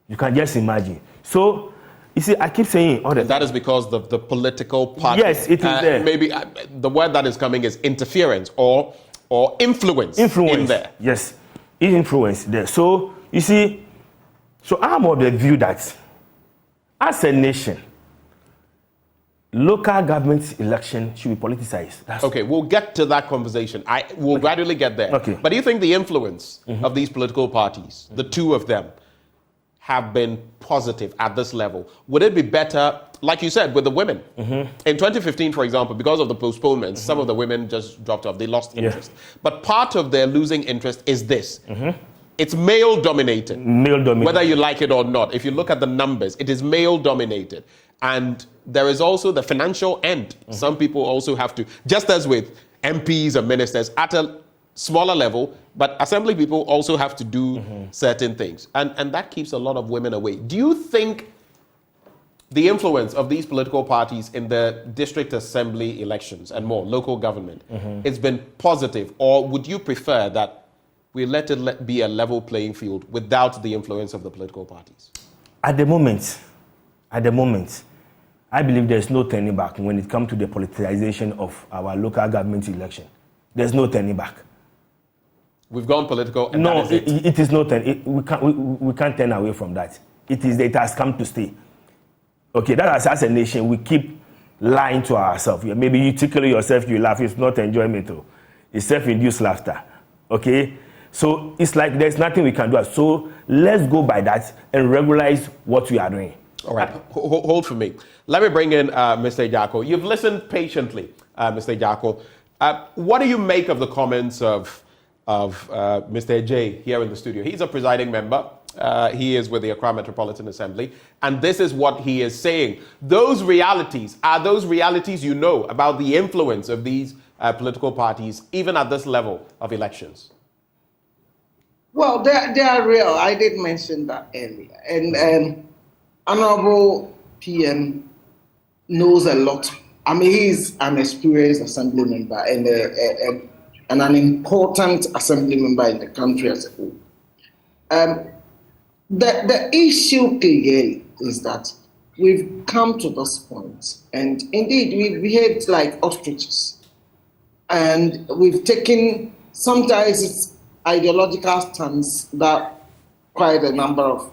You can just imagine. So, you see, I keep saying all that is because the political party. Yes, it is there. Maybe the word that is coming is interference or influence. Influence in there. Yes, influence there. So you see, so I'm of the view that as a nation, local government election should be politicized. Okay, we'll get to that conversation. We'll gradually get there. Okay. But do you think the influence of these political parties, the two of them, have been positive at this level? Would it be better, like you said, with the women? In 2015, for example, because of the postponements, some of the women just dropped off. They lost interest. But part of their losing interest is this. It's male-dominated. Male-dominated. Whether you like it or not. If you look at the numbers, it is male-dominated. And there is also the financial end. Some people also have to, just as with MPs and ministers, at a smaller level, but assembly people also have to do certain things. And that keeps a lot of women away. Do you think the influence of these political parties in the district assembly elections and more, local government, it's been positive? Or would you prefer that we let it be a level playing field without the influence of the political parties? At the moment, I believe there's no turning back when it comes to the politicization of our local government election. There's no turning back. We've gone political. And no, that is it is not. We can't turn away from that. It has come to stay. Okay, that as a nation, we keep lying to ourselves. Maybe you tickle yourself, you laugh. It's not enjoyment. It's self-induced laughter. Okay, so it's like there's nothing we can do. So let's go by that and regularize what we are doing. All right, hold for me. Let me bring in Mr. Ejako. You've listened patiently, Mr. Ejako. What do you make of the comments of Mr. Ejay here in the studio? He's a presiding member. He is with the Accra Metropolitan Assembly. And this is what he is saying. Those realities, are those realities you know about the influence of these political parties, even at this level of elections? Well, they are real. I did mention that earlier. And Honorable PM knows a lot. I mean, he's an experienced assembly member and an important assembly member in the country as a whole. The issue clearly is that we've come to this point, and indeed we've behaved like ostriches, and we've taken sometimes it's ideological stance that quite a number of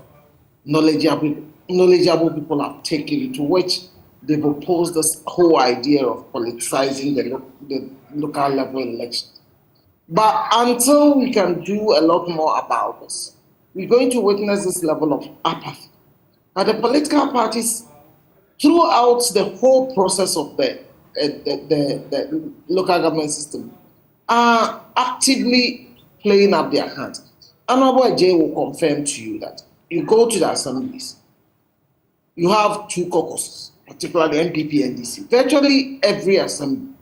knowledgeable people have taken, to which they've opposed this whole idea of politicizing the local level election. But until we can do a lot more about this, we're going to witness this level of apathy. But the political parties, throughout the whole process of the local government system, are actively playing up their hands. Honorable Ejay will confirm to you that you go to the assemblies, you have two caucuses, particularly NPP and NDC. Virtually every assembly,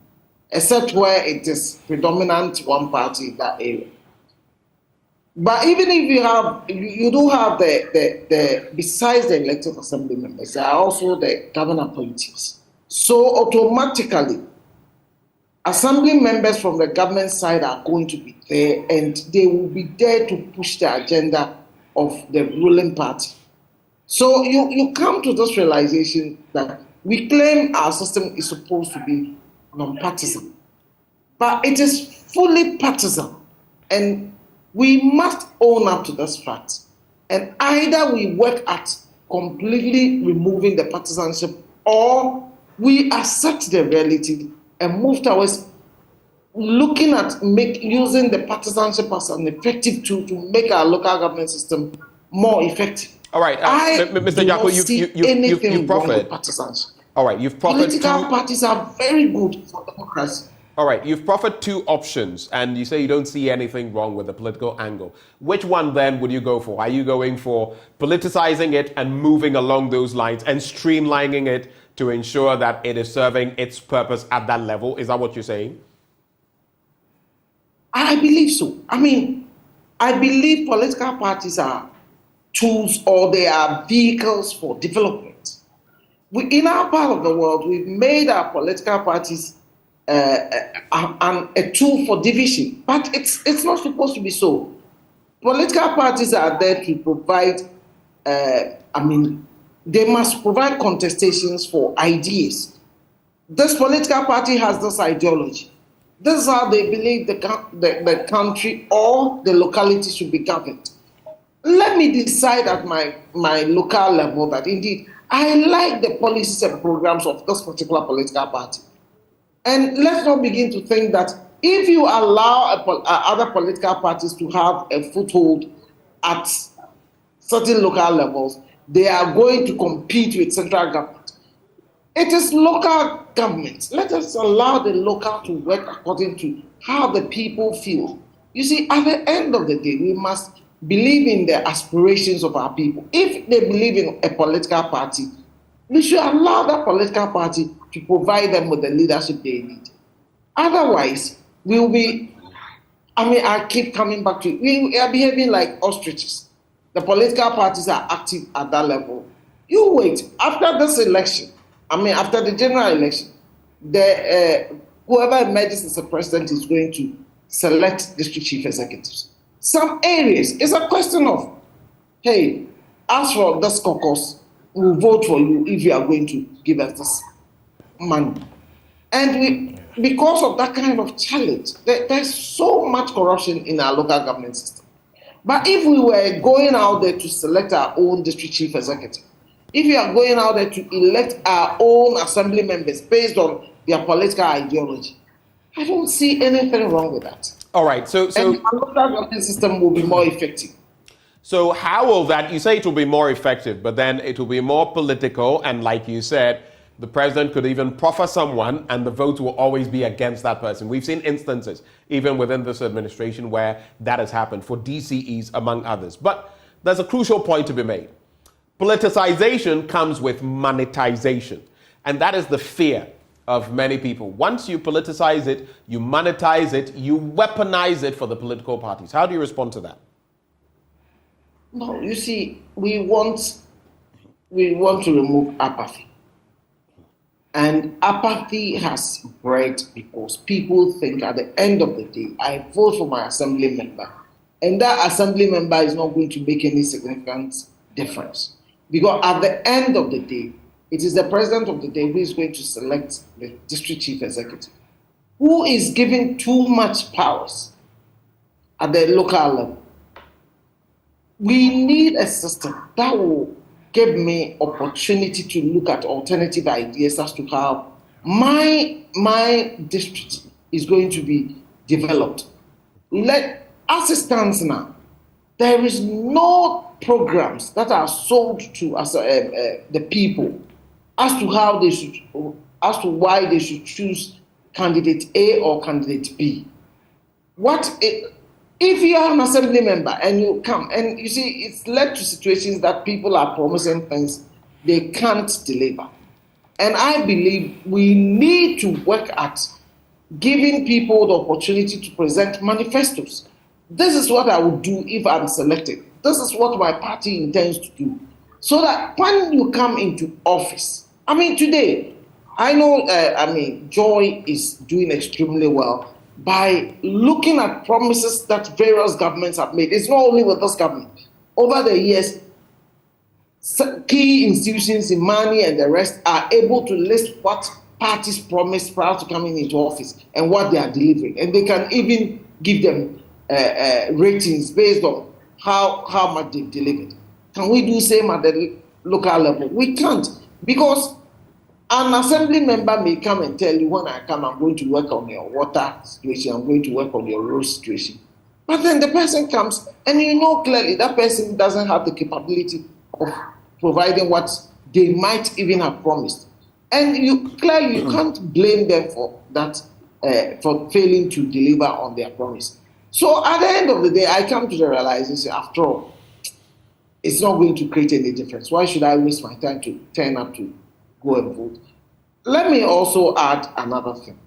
except where it is predominant one party in that area. But even if you do have the besides the elected assembly members, there are also the governor appointees. So automatically, assembly members from the government side are going to be there, and they will be there to push the agenda of the ruling party. So you come to this realization that we claim our system is supposed to be non-partisan, but it is fully partisan, and we must own up to this fact. And either we work at completely removing the partisanship, or we accept the reality and move towards looking at using the partisanship as an effective tool to make our local government system more effective. All right, Mr. Jacko, you've proffered. Partisanship. All right, you've proffered. Political parties are very good for democracy. All right, you've proffered two options, and you say you don't see anything wrong with the political angle. Which one then would you go for? Are you going for politicizing it and moving along those lines and streamlining it to ensure that it is serving its purpose at that level? Is that what you're saying? I believe so. I mean, I believe political parties are tools or they are vehicles for development. In our part of the world, we've made our political parties a tool for division, but it's not supposed to be so. Political parties are there to provide, they must provide contestations for ideas. This political party has this ideology. This is how they believe the country or the locality should be governed. Let me decide at my local level that indeed I like the policies and programs of this particular political party. And let's not begin to think that if you allow other political parties to have a foothold at certain local levels, they are going to compete with central government. It is local government. Let us allow the local to work according to how the people feel. You see, at the end of the day, we must believe in the aspirations of our people. If they believe in a political party, we should allow that political party to provide them with the leadership they need. Otherwise, we'll be, I keep coming back to it. We are behaving like ostriches. The political parties are active at that level. You wait. After this election, after the general election, whoever emerges as a president is going to select district chief executives. Some areas, it's a question of, hey, as for this caucus, we'll vote for you if you are going to give us this money. And because of that kind of challenge, there's so much corruption in our local government system. But if we were going out there to select our own district chief executive, if we are going out there to elect our own assembly members based on their political ideology, I don't see anything wrong with that. All right, so and our local government system will be more effective. So how will that, you say it will be more effective, but then it will be more political, and like you said, the president could even proffer someone and the vote will always be against that person. We've seen instances, even within this administration, where that has happened for DCEs, among others. But there's a crucial point to be made. Politicization comes with monetization, and that is the fear of many people. Once you politicize it, you monetize it, you weaponize it for the political parties. How do you respond to that? No, you see, we want to remove apathy. And apathy has bred because people think at the end of the day, I vote for my assembly member, and that assembly member is not going to make any significant difference. Because at the end of the day, it is the president of the day who is going to select the district chief executive, who is given too much powers at the local level. We need a system that will give me opportunity to look at alternative ideas as to how my district is going to be developed. As it stands now, there is no programs that are sold to the people as to how they should, as to why they should choose candidate A or candidate B. If you are an assembly member and you come, and you see, it's led to situations that people are promising things they can't deliver. And I believe we need to work at giving people the opportunity to present manifestos. This is what I would do if I'm selected. This is what my party intends to do. So that when you come into office, today, I know, Joy is doing extremely well by looking at promises that various governments have made. It's not only with this government. Over the years, key institutions, Imani and the rest, are able to list what parties promised prior to coming into office and what they are delivering. And they can even give them ratings based on how much they've delivered. Can we do the same at the local level? We can't, because an assembly member may come and tell you, when I come, I'm going to work on your water situation, I'm going to work on your road situation. But then the person comes, and you know clearly that person doesn't have the capability of providing what they might even have promised. And you can't blame them for that for failing to deliver on their promise. So at the end of the day, I come to the realization, after all, it's not going to create any difference. Why should I waste my time to turn up to go and vote? Let me also add another thing.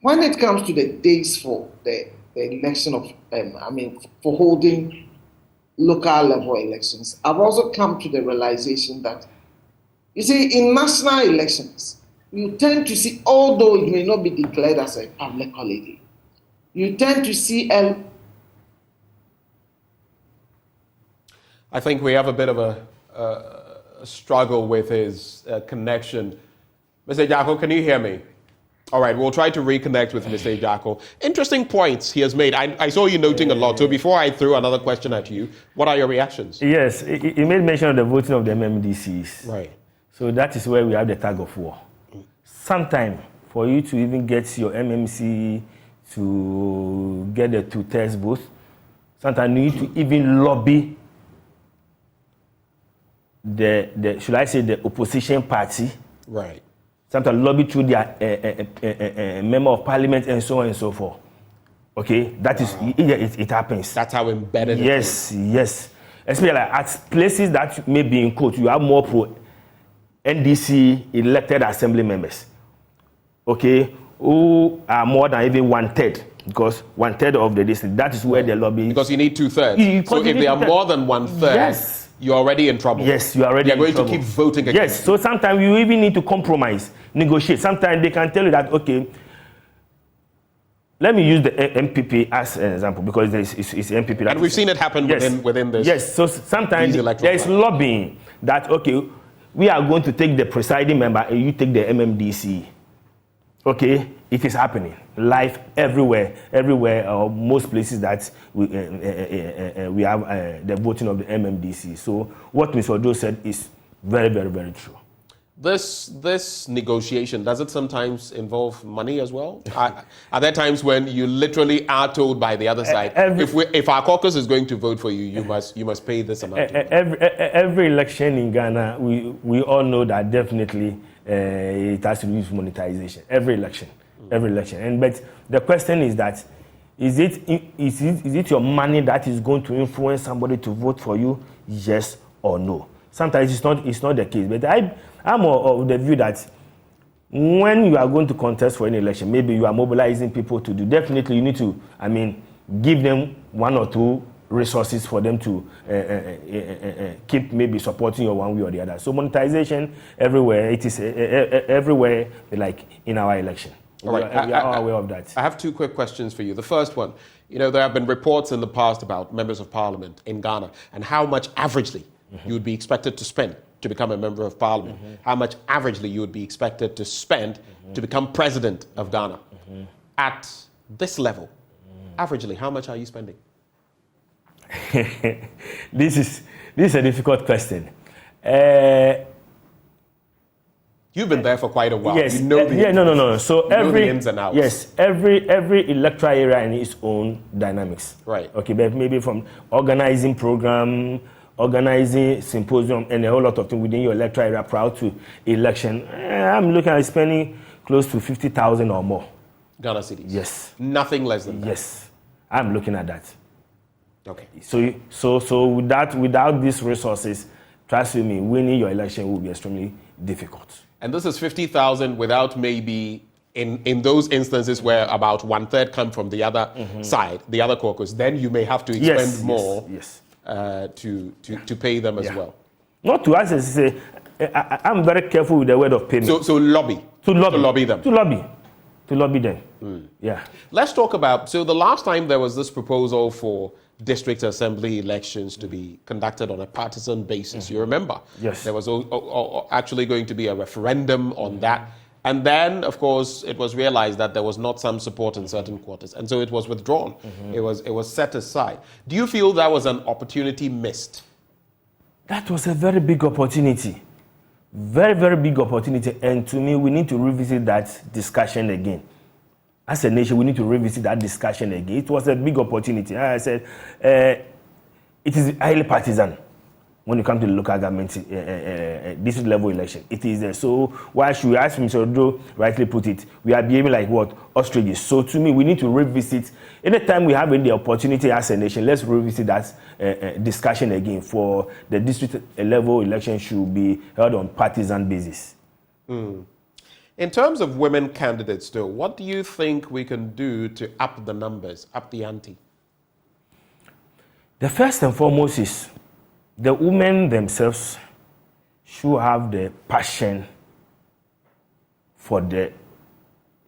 When it comes to the days for the election of, for holding local level elections, I've also come to the realization that, you see, in national elections, you tend to see, although it may not be declared as a public holiday, you tend to see I think we have a bit of a struggle with his connection. Mr. Jacko, can you hear me? All right, we'll try to reconnect with Mr. Jacko. Interesting points he has made. I saw you noting a lot. So before I throw another question at you, what are your reactions? Yes, he made mention of the voting of the MMDCs. Right. So that is where we have the tug of war. Sometime for you to even get your MMC to get the 2/3 vote, sometimes you need to even lobby the should I say the opposition party. Right. Sometimes lobby through their member of parliament and so on and so forth. Okay, that is it happens. That's how embedded it is. Yes. Especially like at places that may be in court, you have more pro NDC elected assembly members. Okay, who are more than even 1/3, because 1/3 of the district. That is where the lobby. Because you need 2/3. So if they are more than 1/3. Yes. You're already in trouble. Yes, you're already in trouble. They're going to keep voting again. Yes, so sometimes you even need to compromise, negotiate. Sometimes they can tell you that, okay, let me use the MPP as an example, because it's MPP. And we've seen it happen within this. Yes, so sometimes there is lobbying that, okay, we are going to take the presiding member and you take the MMDC. Okay, it is happening live everywhere, most places that we have the voting of the MMDC. So what Mr. Ojo said is very, very, very true. This negotiation, does it sometimes involve money as well? Are there times when you literally are told by the other side, if our caucus is going to vote for you, you must pay this amount? Every election in Ghana, we all know that definitely it has to do with monetization. Every election. And but the question is that is it your money that is going to influence somebody to vote for you? Yes or no? Sometimes it's not the case. But I'm of the view that when you are going to contest for an election, maybe you are mobilizing people to do. Definitely, you need to, give them one or two resources for them to keep maybe supporting you one way or the other. So monetization everywhere, it is everywhere, like in our election. All right. We are aware of that. I have two quick questions for you. The first one, there have been reports in the past about members of parliament in Ghana and how much averagely you would be expected to spend to become a member of parliament, how much averagely you would be expected to spend to become president of Ghana. At this level, averagely, how much are you spending? This is a difficult question. You've been there for quite a while. Yes. You know no. So the ins and outs. Yes, every electoral area in its own dynamics. Right. Okay, but maybe from organizing program, organizing symposium, and a whole lot of things within your electoral area prior to election. I'm looking at spending close to 50,000 or more. Ghana cedis. Yes. Nothing less than that. Yes, I'm looking at that. Okay. So without these resources, trust me, winning your election will be extremely difficult. And this is 50,000 without maybe in those instances where about 1/3 come from the other side, the other caucus, then you may have to expend more to pay them as well. Not to us, I'm very careful with the word of payment. So lobby. To lobby them. To lobby them. Yeah. Let's talk about, so the last time there was this proposal for district assembly elections to be conducted on a partisan basis. You remember? Yes. There was actually going to be a referendum on that. And then, of course, it was realized that there was not some support in certain quarters. And so it was withdrawn. It was set aside. Do you feel that was an opportunity missed? That was a very big opportunity. Very, very big opportunity. And to me, we need to revisit that discussion again. As a nation, we need to revisit that discussion again. It was a big opportunity. As I said, it is highly partisan. when it comes to the local government district level election. It is there. So why should we, as Mr. Odo rightly put it, we are behaving like what? Ostriches. So to me, we need to revisit, anytime we have the opportunity as a nation, let's revisit that discussion again for the district level election should be held on partisan basis. In terms of women candidates though, what do you think we can do to up the numbers, up the ante? The first and foremost is the women themselves should have the passion for the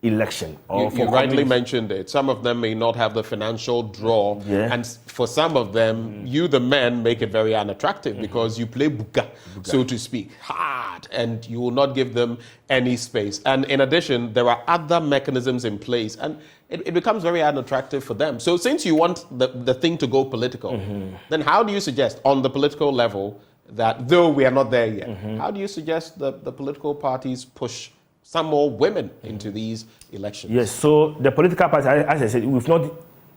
election. Or you rightly mentioned it. Some of them may not have the financial draw. Yeah. And for some of them, you, the men, make it very unattractive because you play buga, so to speak, hard, and you will not give them any space. And in addition, there are other mechanisms in place, and it becomes very unattractive for them. So since you want the thing to go political, then how do you suggest on the political level that, though we are not there yet, how do you suggest the political parties push some more women into these elections? Yes, so the political parties, as I said, we've not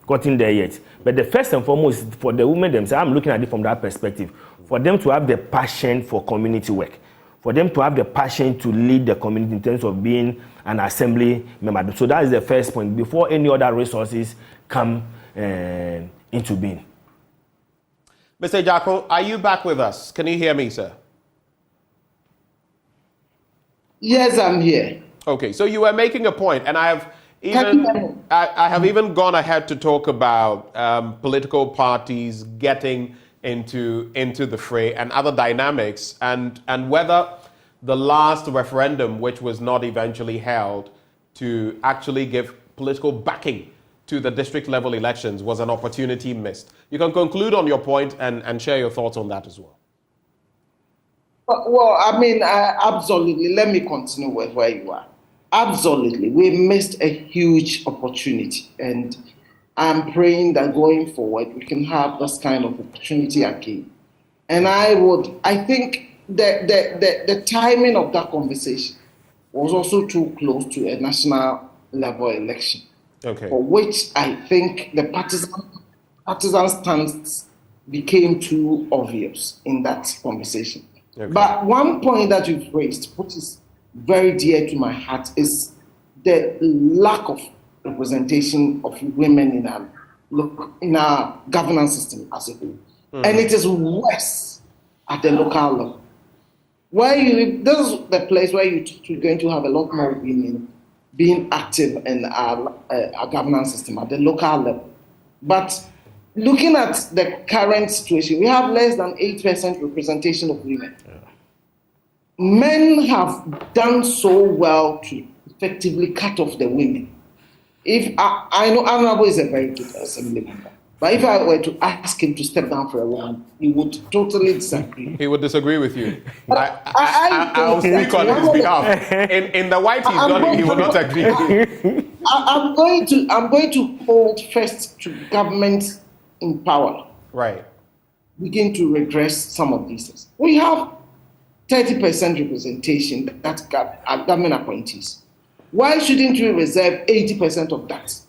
gotten there yet. But the first and foremost, for the women themselves, I'm looking at it from that perspective, for them to have the passion for community work, for them to have the passion to lead the community in terms of being an assembly member. So that is the first point, before any other resources come into being. Mr. Jacko, are you back with us? Can you hear me, sir? Yes, I'm here. Okay, so you were making a point, and I have even gone ahead to talk about political parties getting into the fray and other dynamics, and whether the last referendum, which was not eventually held, to actually give political backing to the district level elections was an opportunity missed. You can conclude on your point and share your thoughts on that as well. Well, I mean, absolutely. Let me continue with where you are. Absolutely. We missed a huge opportunity. And I'm praying that going forward, we can have this kind of opportunity again. And I think the timing of that conversation was also too close to a national level election. Okay. For which I think the partisan stance became too obvious in that conversation. Okay. But one point that you've raised, which is very dear to my heart, is the lack of representation of women in our governance system as a whole. And it is worse at the local level. This is the place where you're going to have a lot more women being active in our governance system at the local level. But looking at the current situation, we have less than 8% representation of women. Yeah. Men have done so well to effectively cut off the women. If I know Honorable is a very good assembly member, but if I were to ask him to step down for a woman, he would totally disagree. He would disagree with you. I'll speak on his behalf. In the white he's done, he will not agree. I'm going to hold first to government in power. Right. Begin to redress some of these things. We have 30% representation that are government appointees. Why shouldn't we reserve 80% of that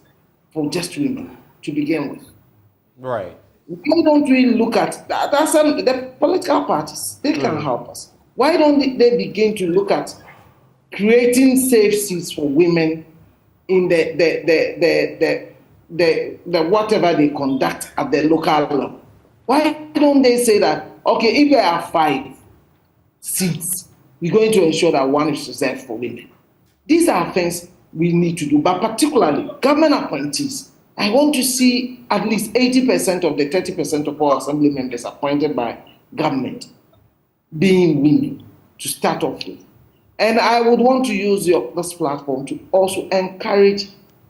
for just women to begin with? Right. Why don't we look at that? The political parties, they can help us. Why don't they begin to look at creating safe seats for women in the whatever they conduct at the local level? Why don't they say that, okay, if there are 5 seats, we're going to ensure that 1 is reserved for women? These are things we need to do, but particularly government appointees. I want to see at least 80% of the 30% of all assembly members appointed by government being women to start off with. And I would want to use this platform to also encourage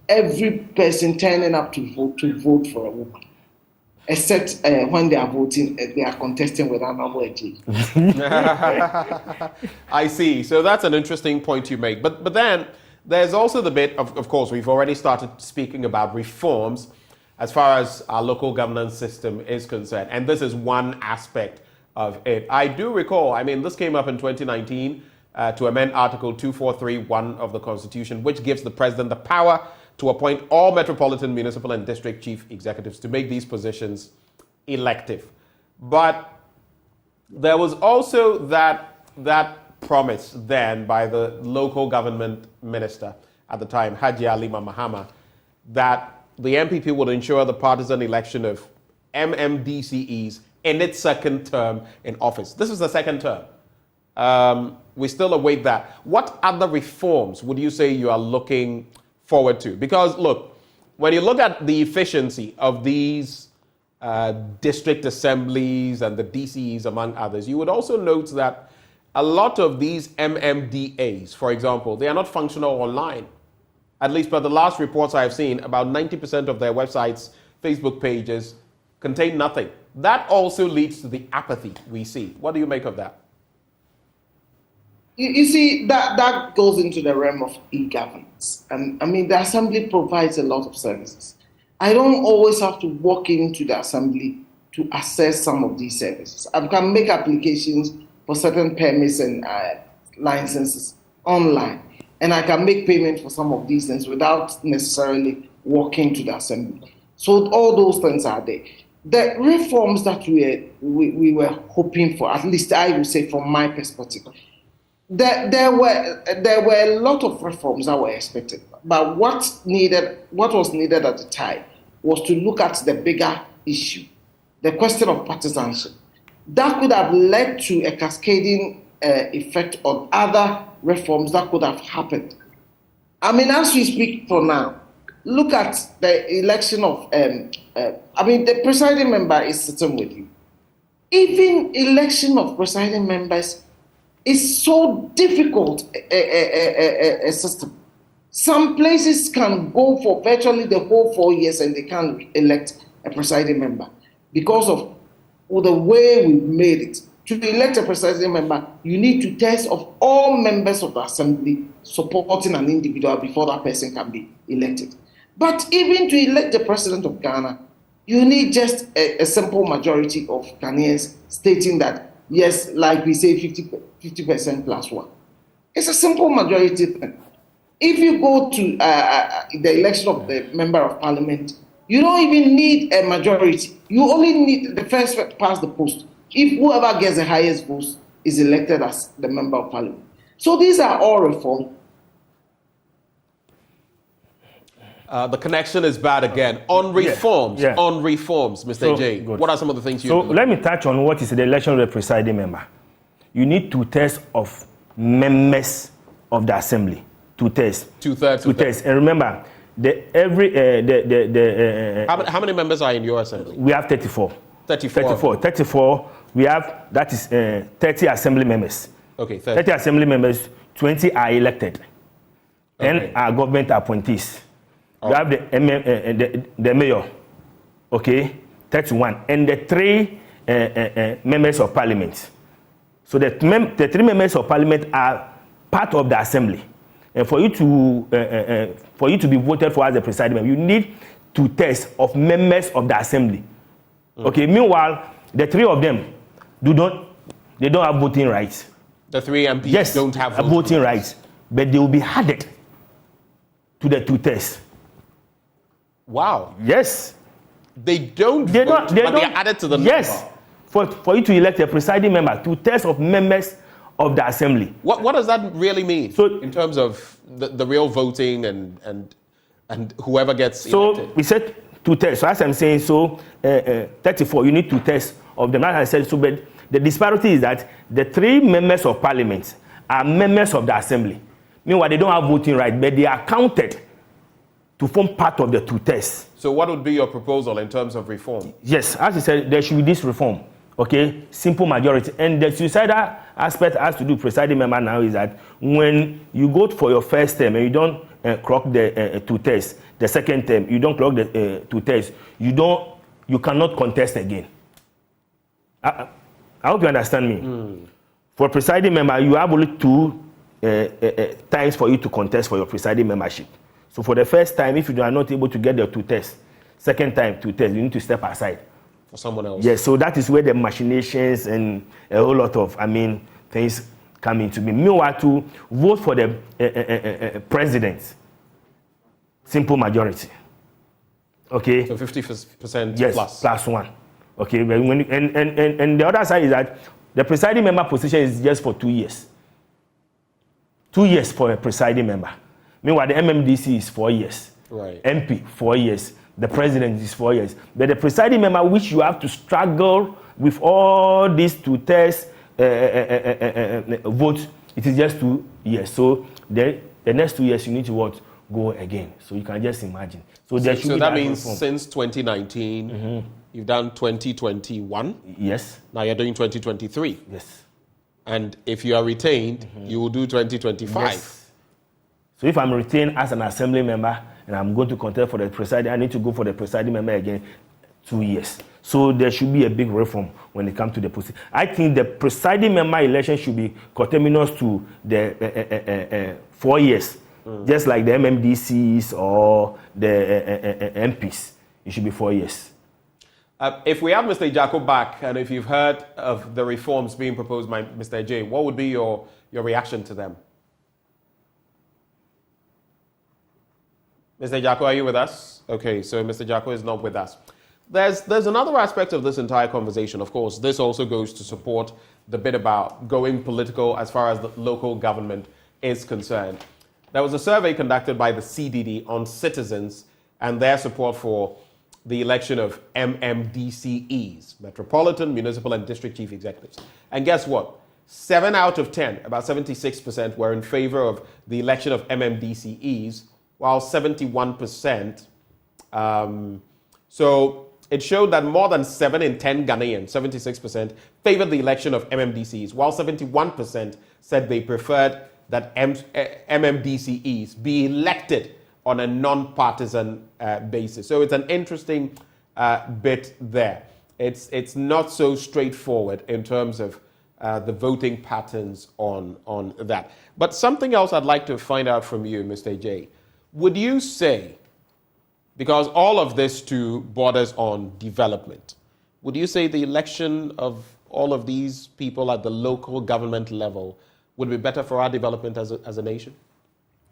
every person turning up to vote for a woman, except when they are voting, they are contesting with Honorable Ejie. I see. So that's an interesting point you make. But then there's also the bit of course, we've already started speaking about reforms as far as our local governance system is concerned. And this is one aspect of it. I do recall, I mean, this came up in 2019 to amend Article 2431 of the Constitution, which gives the president the power to appoint all metropolitan, municipal, and district chief executives to make these positions elective. But There was also that promise then by the local government minister at the time, Haji Alima Mahama, that the MPP would ensure the partisan election of MMDCEs in its second term in office. This is the second term. We still await that. What other reforms would you say you are looking forward to? Because look, when you look at the efficiency of these district assemblies and the DCEs, among others, you would also note that a lot of these MMDAs, for example, they are not functional online. At least per the last reports I have seen, about 90% of their websites, Facebook pages, contain nothing. That also leads to the apathy we see. What do you make of that? You see, that goes into the realm of e-governance. And I mean, the assembly provides a lot of services. I don't always have to walk into the assembly to access some of these services. I can make applications for certain permits and licenses online. And I can make payment for some of these things without necessarily walking to the assembly. So all those things are there. The reforms that we were hoping for, at least I would say from my perspective, there were a lot of reforms that were expected. But what was needed at the time was to look at the bigger issue, the question of partisanship. That could have led to a cascading effect on other reforms that could have happened. I mean, as we speak for now, look at the election of, the presiding member is sitting with you. Even election of presiding members is so difficult a system. Some places can go for virtually the whole 4 years and they can't elect a presiding member because of the way we've made it. To elect a presiding member, you need to test of all members of the assembly supporting an individual before that person can be elected. But even to elect the president of Ghana, you need just a simple majority of Ghanaians stating that, yes, like we say, 50% plus one. It's a simple majority thing. If you go to the election of the member of parliament, you don't even need a majority. You only need the first past the post. If whoever gets the highest votes is elected as the member of parliament. So these are all reforms. The connection is bad again. On reforms, Mr. J, what are some of the things you do? So let me touch on what is the election of the presiding member. You need 2/3 of members of the assembly. 2/3. 2/3. 2/3. And remember, how many members are in your assembly? We have 34. 34. 34. We have, that is 30 assembly members. Okay, 30 assembly members, 20 are elected. Okay. 10 are government appointees. You have the mayor, okay, 31, and the 3 members of parliament. So the 3 members of parliament are part of the assembly. And for you to be voted for as the presiding member, you need 2/3 of members of the assembly. Okay. Meanwhile, the 3 of them they don't have voting rights. The 3 MPs don't have voting rights, but they will be added to the 2/3. Wow. Yes. They don't vote, but they are added to the number. Yes. For you to elect a presiding member, 2/3 of members of the assembly. What does that really mean? So in terms of the real voting and whoever gets elected? So we said 2/3. So as I'm saying, 34, you need 2/3 of them. As I said, so but the disparity is that the 3 members of parliament are members of the assembly. Meanwhile, they don't have voting rights, but they are counted to form part of the 2/3. So what would be your proposal in terms of reform? Yes, as I said, there should be this reform. Okay, simple majority. And the suicidal aspect has to do with presiding member now is that when you go for your first term and you don't clock the 2/3, the second term you don't clock the 2/3, you cannot contest again. I hope you understand me. For presiding member, you have only 2 times for you to contest for your presiding membership. So for the first time, if you are not able to get the 2/3, second time 2/3, you need to step aside. For someone else. Yes, so that is where the machinations and a whole lot of, things come into being. Meanwhile, to vote for the president, simple majority. Okay. So 50% yes, plus. plus 1. Okay, but and the other side is that The presiding member position is just for 2 years. 2 years for a presiding member. Meanwhile, the MMDC is 4 years. Right. MP, 4 years. The president is 4 years. But the presiding member, which you have to struggle with all these to test votes, it is just 2 years. So the next 2 years, you need to what? Go again. So you can just imagine. So that means reform. Since 2019, you've done 2021. Yes. Now you're doing 2023. Yes. And if you are retained, you will do 2025. Yes. So if I'm retained as an assembly member and I'm going to contest for the presiding, I need to go for the presiding member again 2 years. So there should be a big reform when it comes to the position. I think the presiding member election should be conterminous to the 4 years, just like the MMDCs or the MPs. It should be 4 years. If we have Mr. Jacob back, and if you've heard of the reforms being proposed by Mr. J, what would be your reaction to them? Mr. Jacob, are you with us? Okay, so Mr. Jacob is not with us. There's another aspect of this entire conversation. Of course, this also goes to support the bit about going political as far as the local government is concerned. There was a survey conducted by the CDD on citizens and their support for the election of MMDCEs, Metropolitan, Municipal and District Chief Executives. And guess what? 7 out of 10, about 76%, were in favor of the election of MMDCEs, while 71%. So it showed that more than 7 in 10 Ghanaians, 76%, favored the election of MMDCEs, while 71% said they preferred that MMDCEs be elected on a non-partisan basis. So it's an interesting bit there. It's not so straightforward in terms of the voting patterns on that. But something else I'd like to find out from you, Mr. J. Would you say, because all of this too borders on development, would you say the election of all of these people at the local government level would be better for our development as a nation?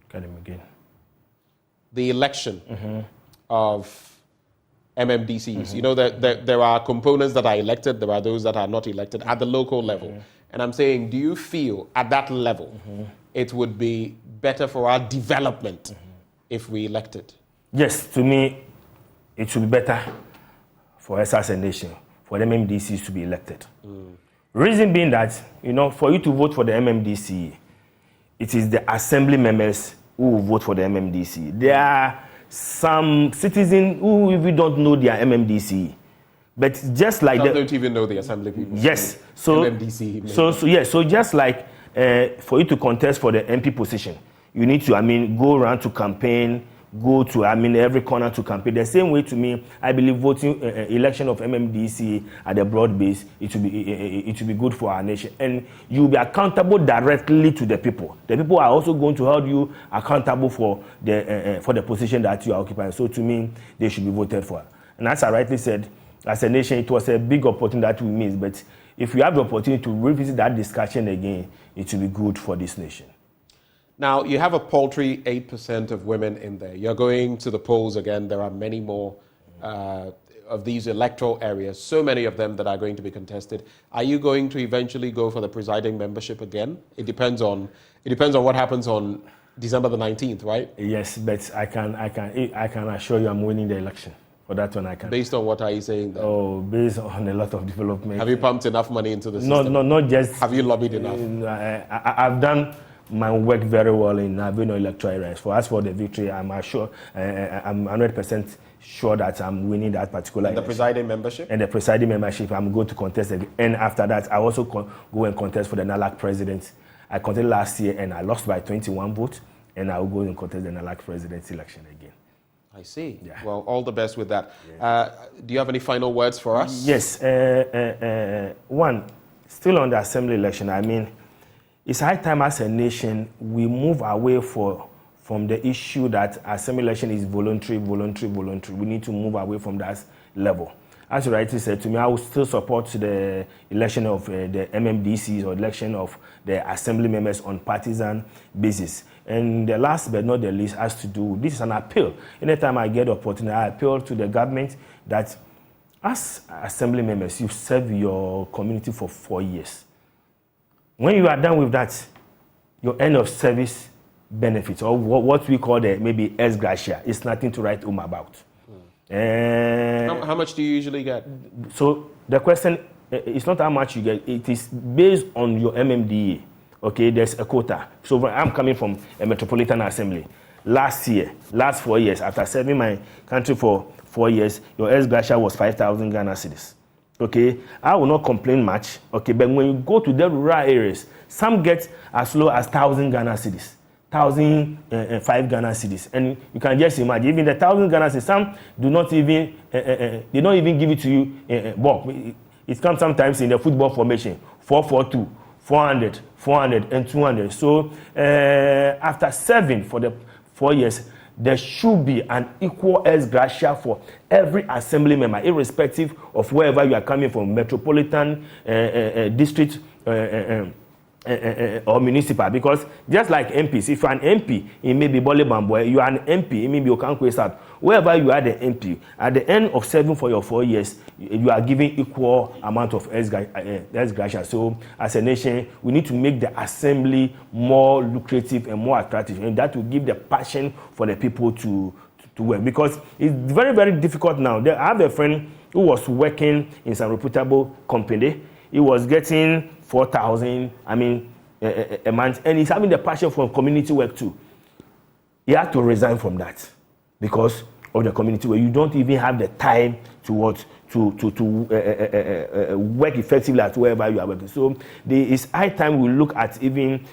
Can you again? The election of MMDCs. You know, there are components that are elected, there are those that are not elected at the local level. And I'm saying, do you feel at that level it would be better for our development if we elected? Yes, to me, it should be better for us as a nation, for the MMDCs to be elected. Reason being that, you know, for you to vote for the MMDC, it is the assembly members who will vote for the MMDC. There are some citizens who even don't know their MMDC. But just like some don't even know the assembly people. Yes. So MMDC. So just like for you to contest for the MP position, you need to, go around to campaign, go to, every corner to campaign. The same way, to me, I believe voting election of MMDC at the broad base, it will be good for our nation. And you will be accountable directly to the people. The people are also going to hold you accountable for the position that you are occupying. So to me, they should be voted for. And as I rightly said, as a nation, it was a big opportunity that we missed. But if we have the opportunity to revisit that discussion again, it will be good for this nation. Now, you have a paltry 8% of women in there. You're going to the polls again. There are many more of these electoral areas, so many of them that are going to be contested. Are you going to eventually go for the presiding membership again? It depends on what happens on December the 19th, right? Yes, but I can assure you I'm winning the election. For that one, I can. Based on what are you saying then? Oh, based on a lot of development. Have you pumped enough money into the system? No, not just. Have you lobbied enough? I've done my work very well in having electoral areas. As for the victory, I'm 100% sure that I'm winning that particular election. The presiding membership? And the presiding membership, I'm going to contest again. And after that, I also go and contest for the NALAC president. I contested last year and I lost by 21 votes. And I will go and contest the NALAC president's election again. I see. Yeah. Well, all the best with that. Yeah. Do you have any final words for us? Yes. One, still on the assembly election, it's high time as a nation we move away from the issue that assembly election is voluntary. We need to move away from that level. As you rightly said to me, I will still support the election of the MMDCs or election of the assembly members on partisan basis. And the last but not the least has to do, this is an appeal. Anytime I get the opportunity, I appeal to the government that as assembly members, you've served your community for 4 years. When you are done with that, your end of service benefits, or what we call the maybe ex gratia, is nothing to write home about. How much do you usually get? So the question is not how much you get, it is based on your MMDA. Okay, there's a quota. So I'm coming from a Metropolitan Assembly. Last 4 years, after serving my country for 4 years, your ex gratia was 5,000 Ghana cedis. Okay, I will not complain much. Okay, but when you go to the rural areas, some get as low as 1,000 Ghana cedis, 1,005 Ghana cedis, and you can just imagine even the 1,000 Ghana cedis. Some do not even they don't even give it to you bulk. It comes sometimes in the football formation 442, 400, 400, and 200. So after serving for the 4 years, there should be an equal ex gratia for every assembly member, irrespective of wherever you are coming from, metropolitan, district, or municipal. Because just like MPs, if you are an MP in maybe Bole Bamboe, you are an MP in maybe Okankwe South, wherever you are the MP, at the end of serving for your 4 years, you are given equal amount of ex gratia. So as a nation, we need to make the assembly more lucrative and more attractive, and that will give the passion for the people to work. Because it's very, very difficult now. I have a friend who was working in some reputable company. He was getting 4,000, a month, and he's having the passion for community work too. He had to resign from that because of the community work. You don't even have the time to work effectively at wherever you are working. So it's high time we look at even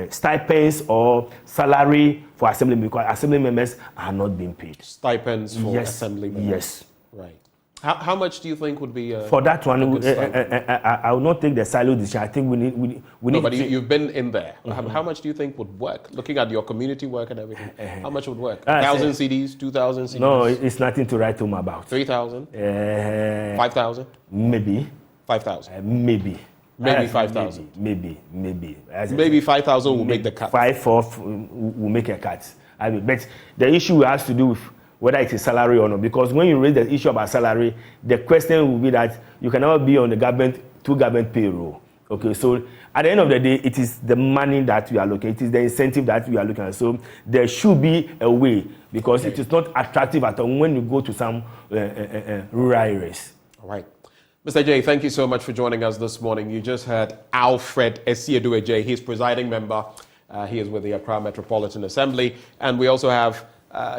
stipends or salary for assembly, because assembly members are not being paid. Stipends for assembly members? Yes. Right. How much do you think would be for that one? I will not take the silo decision. I think we need. No, but you've been in there. Mm-hmm. How much do you think would work? Looking at your community work and everything, how much would work? 1,000 CDs, 2,000 CDs? No, it's nothing to write home about. 3,000? 5,000? Maybe. 5,000? Maybe. Maybe 5,000? Maybe. Maybe 5,000 will make the cut. 5,000 will make a cut. But the issue has to do with whether it is salary or not, because when you raise the issue about salary, the question will be that you cannot be on the government payroll. Okay, so at the end of the day, it is the money that we are looking, it is the incentive that we are looking at. So there should be a way, because it is not attractive at all when you go to some rural areas. All right. Mr. J, thank you so much for joining us this morning. You just heard Alfred Esiedu J. He's presiding member. He is with the Accra Metropolitan Assembly. And we also have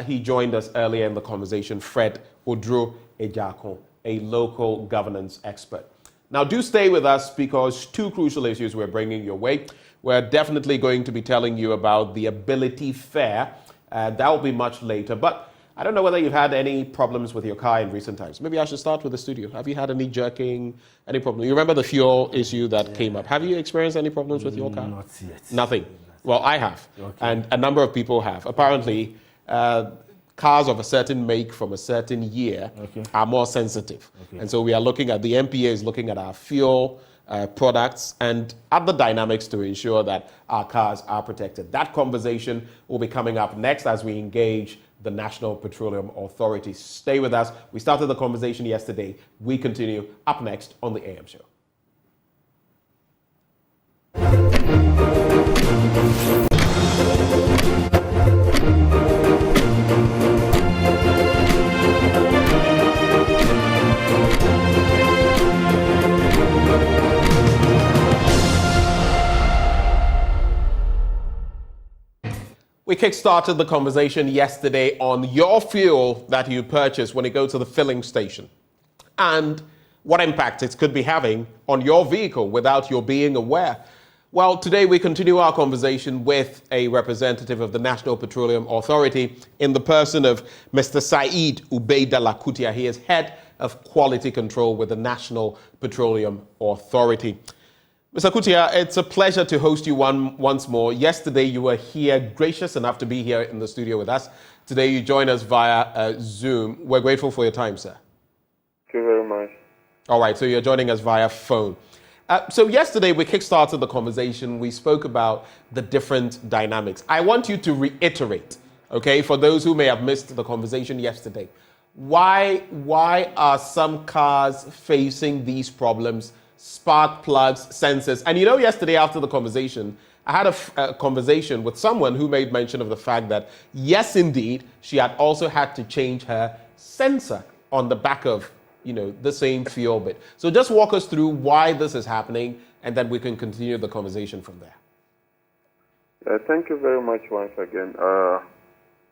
he joined us earlier in the conversation, Fred Odro Ejako, a local governance expert. Now, do stay with us, because two crucial issues we're bringing your way. We're definitely going to be telling you about the Ability Fair. That will be much later. But I don't know whether you've had any problems with your car in recent times. Maybe I should start with the studio. Have you had any jerking, any problem? You remember the fuel issue that came up. Have you experienced any problems with your car? Not yet. Nothing. Well, I have. Okay. And a number of people have. Apparently, cars of a certain make from a certain year are more sensitive. Okay. And so we are looking at, the MPA is looking at our fuel products and other dynamics to ensure that our cars are protected. That conversation will be coming up next as we engage the National Petroleum Authority. Stay with us. We started the conversation yesterday. We continue up next on the AM Show. We kick-started the conversation yesterday on your fuel that you purchase when you go to the filling station and what impact it could be having on your vehicle without your being aware. Well, today we continue our conversation with a representative of the National Petroleum Authority in the person of Mr. Saeed Ubeida Lakutia. He is head of quality control with the National Petroleum Authority. Mr. Kutia, it's a pleasure to host you once more. Yesterday, you were here, gracious enough to be here in the studio with us. Today, you join us via Zoom. We're grateful for your time, sir. Thank you very much. All right, so you're joining us via phone. So yesterday, we kickstarted the conversation. We spoke about the different dynamics. I want you to reiterate, okay, for those who may have missed the conversation yesterday. Why are some cars facing these problems? spark plugs, sensors. And you know, yesterday after the conversation, I had a conversation with someone who made mention of the fact that, yes, indeed, she had also had to change her sensor on the back of, you know, the same fuel bit. So just walk us through why this is happening, and then we can continue the conversation from there. Thank you very much once again.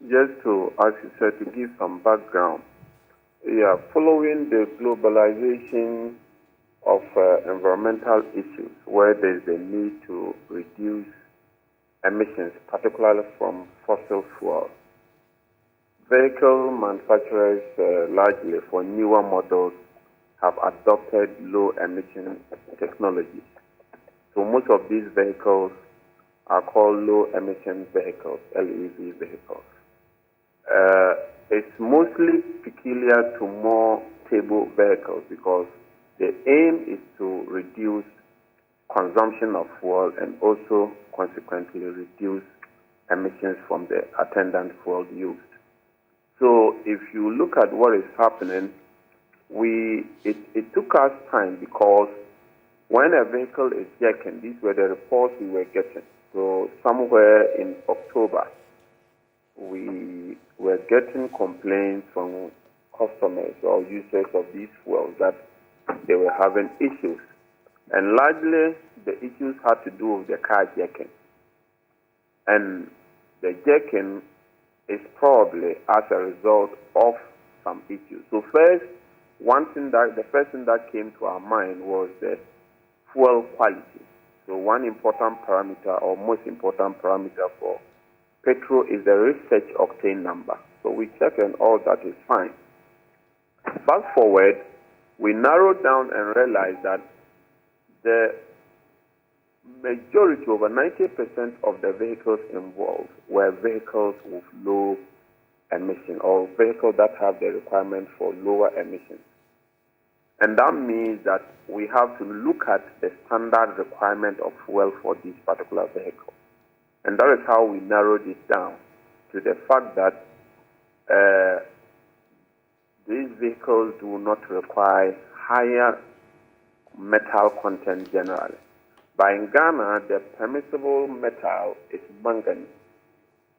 Just to, as you said, to give some background. Yeah, following the globalization of environmental issues, where there's a need to reduce emissions, particularly from fossil fuels, vehicle manufacturers, largely for newer models, have adopted low emission technologies. So most of these vehicles are called low emission vehicles, LEV vehicles. It's mostly peculiar to more stable vehicles because the aim is to reduce consumption of fuel and also consequently reduce emissions from the attendant fuel used. So if you look at what is happening, it took us time because when a vehicle is jacking, these were the reports we were getting. So somewhere in October, we were getting complaints from customers or users of these fuels that they were having issues. And largely, the issues had to do with the car jacking. And the jacking is probably as a result of some issues. So first, the first thing that came to our mind was the fuel quality. So one important parameter, or most important parameter for petrol, is the research octane number. So we check and all that is fine. Fast forward, we narrowed down and realized that the majority, over 90% of the vehicles involved were vehicles with low emission, or vehicles that have the requirement for lower emissions. And that means that we have to look at the standard requirement of fuel for this particular vehicle. And that is how we narrowed it down to the fact that these vehicles do not require higher metal content generally. But in Ghana, the permissible metal is manganese.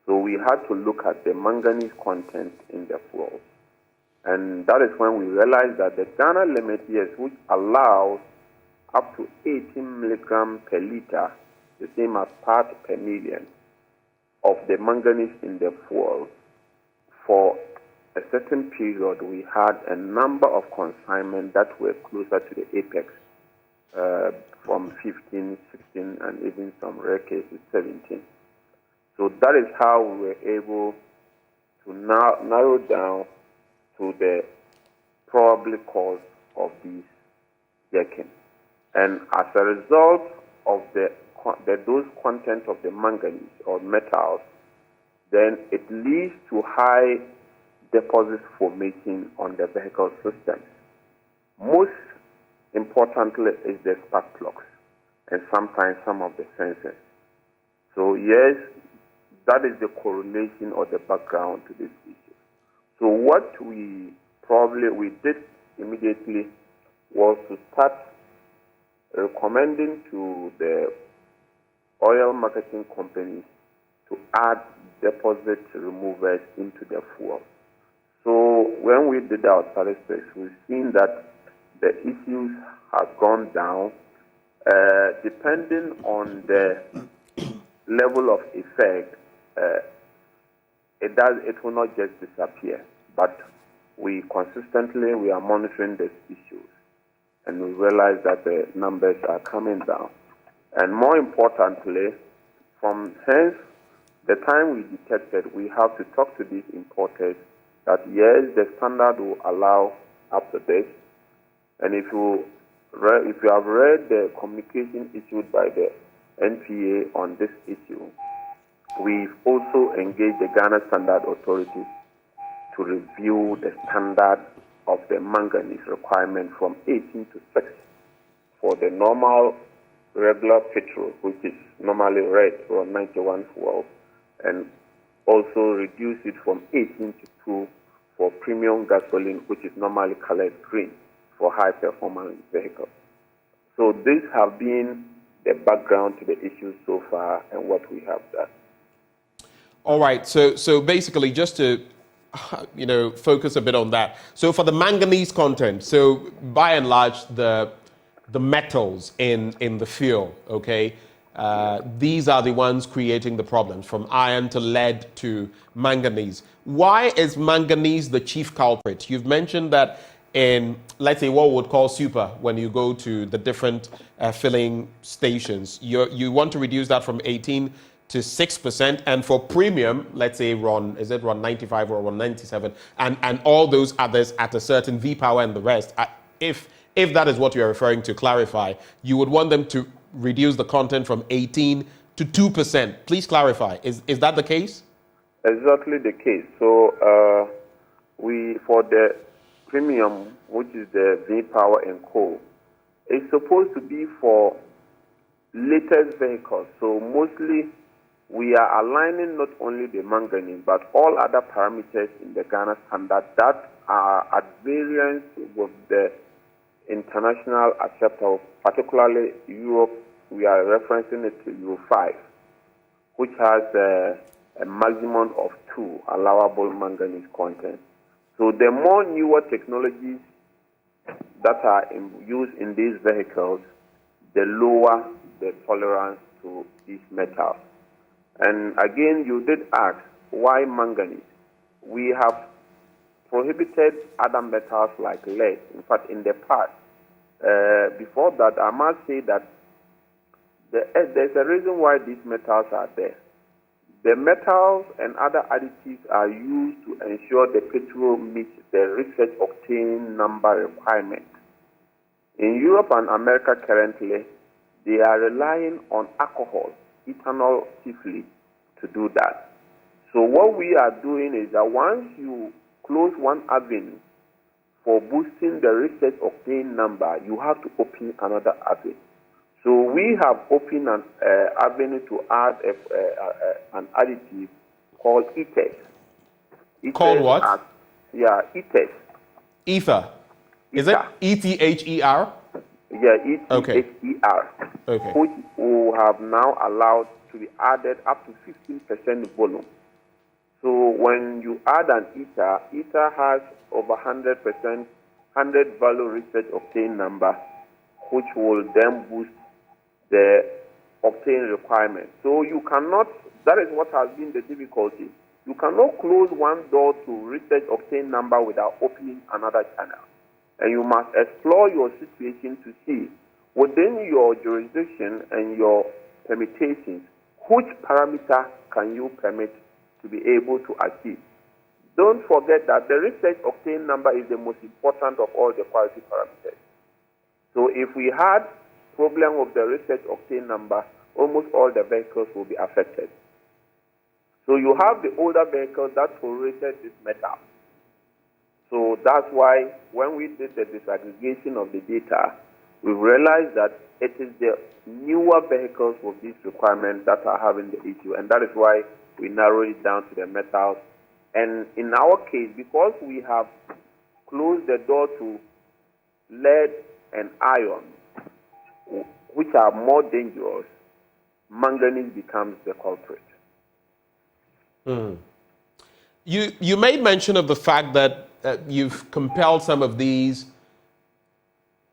So we had to look at the manganese content in the fuel. And that is when we realized that the Ghana limit, yes, which allows up to 18 milligrams per liter, the same as part per million, of the manganese in the fuel, for a certain period, we had a number of consignments that were closer to the apex, from 15, 16, and even some rare cases, 17. So that is how we were able to narrow down to the probable cause of this jacking. And as a result of those content of the manganese or metals, then it leads to high deposit formation on the vehicle systems. Most importantly is the spark plugs and sometimes some of the sensors. So yes, that is the correlation or the background to this issue. So what we did immediately was to start recommending to the oil marketing companies to add deposit removers into the fuel. So when we did our statistics, we've seen that the issues have gone down depending on the level of effect. It will not just disappear, but we are monitoring these issues, and we realize that the numbers are coming down. And more importantly, from hence the time we detected, we have to talk to these importers that yes, the standard will allow up to this. And if you have read the communication issued by the NPA on this issue, we've also engaged the Ghana Standard Authority to review the standard of the manganese requirement from 18 to 6 for the normal regular petrol, which is normally red or 91 fuel, and also reduce it from 18 to 2 for premium gasoline, which is normally colored green for high performance vehicles. So these have been the background to the issue so far and what we have done. All right. So basically, just to focus a bit on that. So for the manganese content, so by and large, the metals in the fuel, okay, these are the ones creating the problems, from iron to lead to manganese. Why is manganese the chief culprit? You've mentioned that in, let's say, what we would call super, when you go to the different filling stations, you want to reduce that from 18 to 6%, and for premium, let's say is it RON 95 or RON 97, and all those others at a certain V power and the rest. If that is what you're referring to, clarify. You would want them to reduce the content from 18 to 2%. Please clarify. Is that the case? Exactly the case. So for the premium, which is the V power and coal, it's supposed to be for latest vehicles. So mostly we are aligning not only the manganese, but all other parameters in the Ghana standard that are at variance with the international acceptable, particularly Europe. We are referencing it to Euro 5, which has a maximum of 2 allowable manganese content. So the more newer technologies that are used in these vehicles, the lower the tolerance to these metals. And again, you did ask, why manganese? We have prohibited other metals like lead. In fact, in the past, before that, I must say that there's a reason why these metals are there. The metals and other additives are used to ensure the petrol meets the research octane number requirement. In Europe and America currently, they are relying on alcohol, ethanol chiefly, to do that. So what we are doing is that once you close one avenue for boosting the research octane number, you have to open another avenue. So we have opened an avenue to add an additive called ethers. Called what? Ethers. Ether. Is it E-T-H-E-R? Yeah, E-T-H-E-R. Okay. Which we have now allowed to be added up to 15% volume. So when you add an ether has over 100%, 100 value research octane number, which will then boost the octane requirement. So you cannot, that is what has been the difficulty. You cannot close one door to research octane number without opening another channel. And you must explore your situation to see within your jurisdiction and your permutations, which parameter can you permit to be able to achieve. Don't forget that the research octane number is the most important of all the quality parameters. So if we had problem with the research octane number, almost all the vehicles will be affected. So you have the older vehicles that tolerated this metal. So that's why when we did the disaggregation of the data, we realized that it is the newer vehicles with these requirements that are having the issue, and that is why we narrowed it down to the metals. And in our case, because we have closed the door to lead and iron, which are more dangerous, manganese becomes the culprit. You made mention of the fact that you've compelled some of these,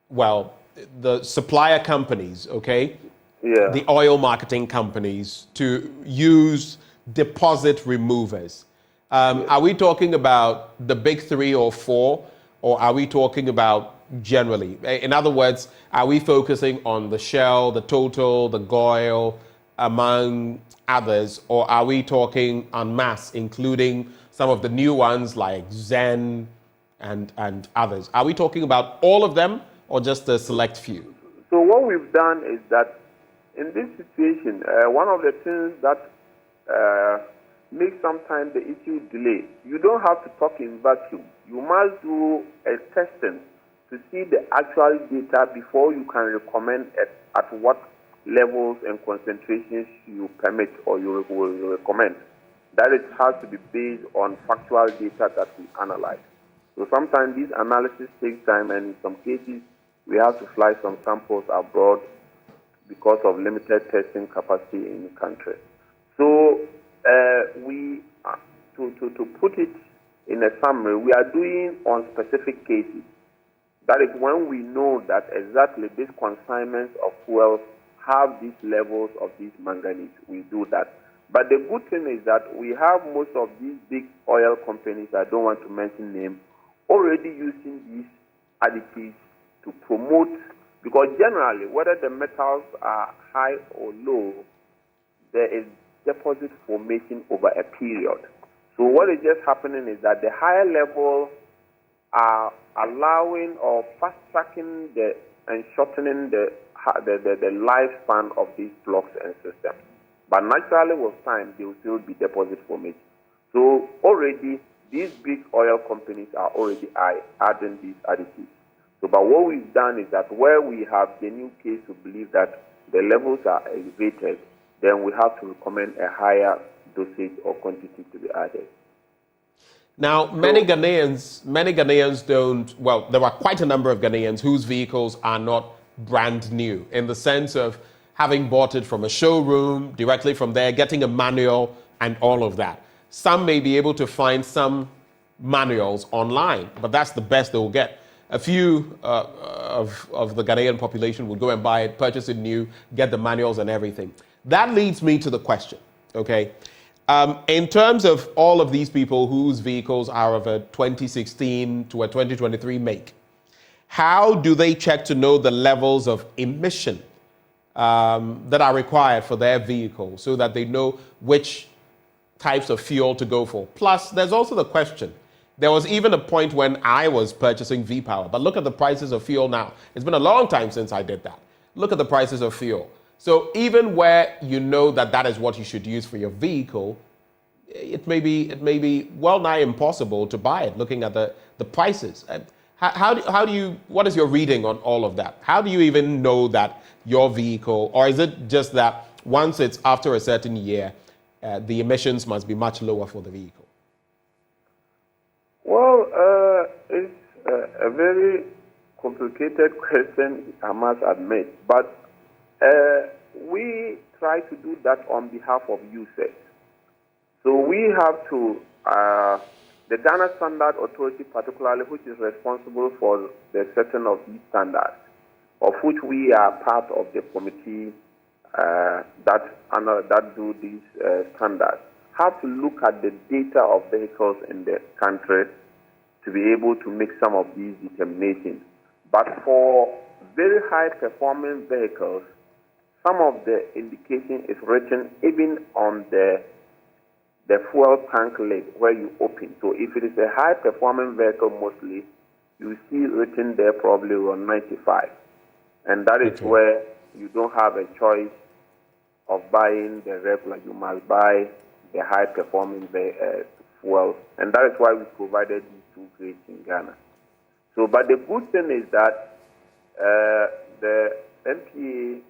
the supplier companies, okay? Yeah. The oil marketing companies to use deposit removers. Are we talking about the big 3 or 4, or are we talking about generally? In other words, are we focusing on the Shell, the Total, the Goil, among others, or are we talking en masse, including some of the new ones like Zen and others? Are we talking about all of them or just a select few? So what we've done is that in this situation, one of the things that makes sometimes the issue delay, you don't have to talk in vacuum. You must do a testing to see the actual data before you can recommend at what levels and concentrations you permit or you will recommend. That it has to be based on factual data that we analyze. So sometimes this analysis takes time, and in some cases we have to fly some samples abroad because of limited testing capacity in the country. So to put it in a summary, we are doing on specific cases. That is when we know that exactly these consignments of fuel have these levels of these manganese, we do that. But the good thing is that we have most of these big oil companies, I don't want to mention names, already using these additives to promote, because generally, whether the metals are high or low, there is deposit formation over a period. So what is just happening is that the higher level are allowing or fast-tracking and shortening the lifespan of these blocks and systems. But naturally, with time, there will still be deposit formation. So already, these big oil companies are already adding these additives. So, but what we've done is that where we have the new case to believe that the levels are elevated, then we have to recommend a higher dosage or quantity to be added. Now, many Ghanaians don't, well, there are quite a number of Ghanaians whose vehicles are not brand new, in the sense of having bought it from a showroom, directly from there, getting a manual and all of that. Some may be able to find some manuals online, but that's the best they will get. A few of the Ghanaian population will go and buy it, purchase it new, get the manuals and everything. That leads me to the question, okay? In terms of all of these people whose vehicles are of a 2016 to a 2023 make, how do they check to know the levels of emission that are required for their vehicle so that they know which types of fuel to go for? Plus, there's also the question, there was even a point when I was purchasing V-Power, but look at the prices of fuel now. It's been a long time since I did that. Look at the prices of fuel. So even where you know that that is what you should use for your vehicle, it may be well nigh impossible to buy it looking at the prices. How do you, what is your reading on all of that? How do you even know that your vehicle, or is it just that once it's after a certain year, the emissions must be much lower for the vehicle? Well, it's a very complicated question, I must admit, but we try to do that on behalf of users. So we have to, the Ghana Standard Authority particularly, which is responsible for the setting of these standards, of which we are part of the committee that do these standards, have to look at the data of vehicles in the country to be able to make some of these determinations. But for very high-performing vehicles, some of the indication is written even on the fuel tank lid where you open. So if it is a high-performing vehicle mostly, you see written there probably on 95. And that is where you don't have a choice of buying the regular. You must buy the high-performing fuel. And that is why we provided these two grades in Ghana. So, but the good thing is that the NPA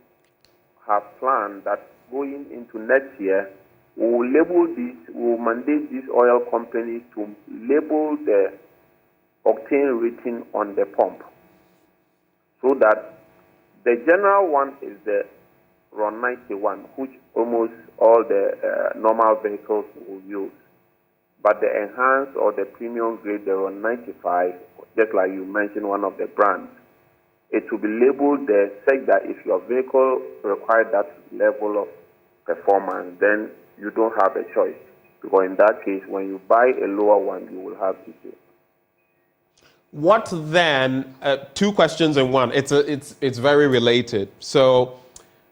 have planned that going into next year, we will label this, we will mandate these oil companies to label the octane rating on the pump, so that the general one is the RON 91, which almost all the normal vehicles will use. But the enhanced or the premium grade, the RON 95, just like you mentioned, one of the brands, it will be labeled there, saying that if your vehicle requires that level of performance, then you don't have a choice. Because in that case, when you buy a lower one, you will have to do. What then? Two questions in one. It's very related. So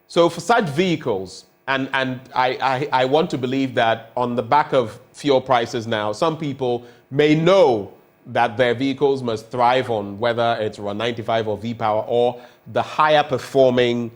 for such vehicles, and I want to believe that on the back of fuel prices now, some people may know that their vehicles must thrive on whether it's RON 95 or V-Power or the higher performing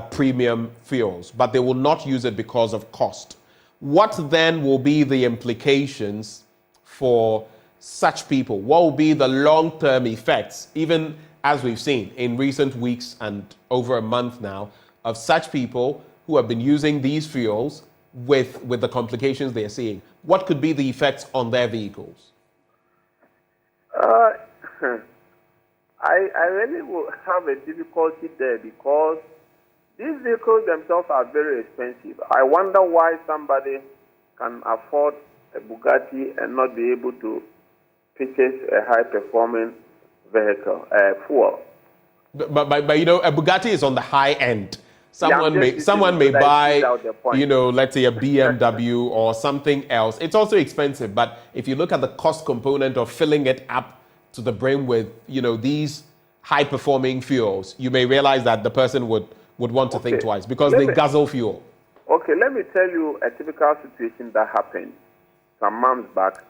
premium fuels, but they will not use it because of cost. What then will be the implications for such people? What will be the long-term effects, even as we've seen in recent weeks and over a month now, of such people who have been using these fuels with the complications they are seeing? What could be the effects on their vehicles? I really will have a difficulty there because these vehicles themselves are very expensive. I wonder why somebody can afford a Bugatti and not be able to purchase a high-performing vehicle, fuel. But you know, a Bugatti is on the high end. Someone may buy, you know, let's say a BMW or something else. It's also expensive, but if you look at the cost component of filling it up to the brim with, you know, these high-performing fuels, you may realize that the person would want to think twice because they guzzle fuel. Okay, let me tell you a typical situation that happened some months back.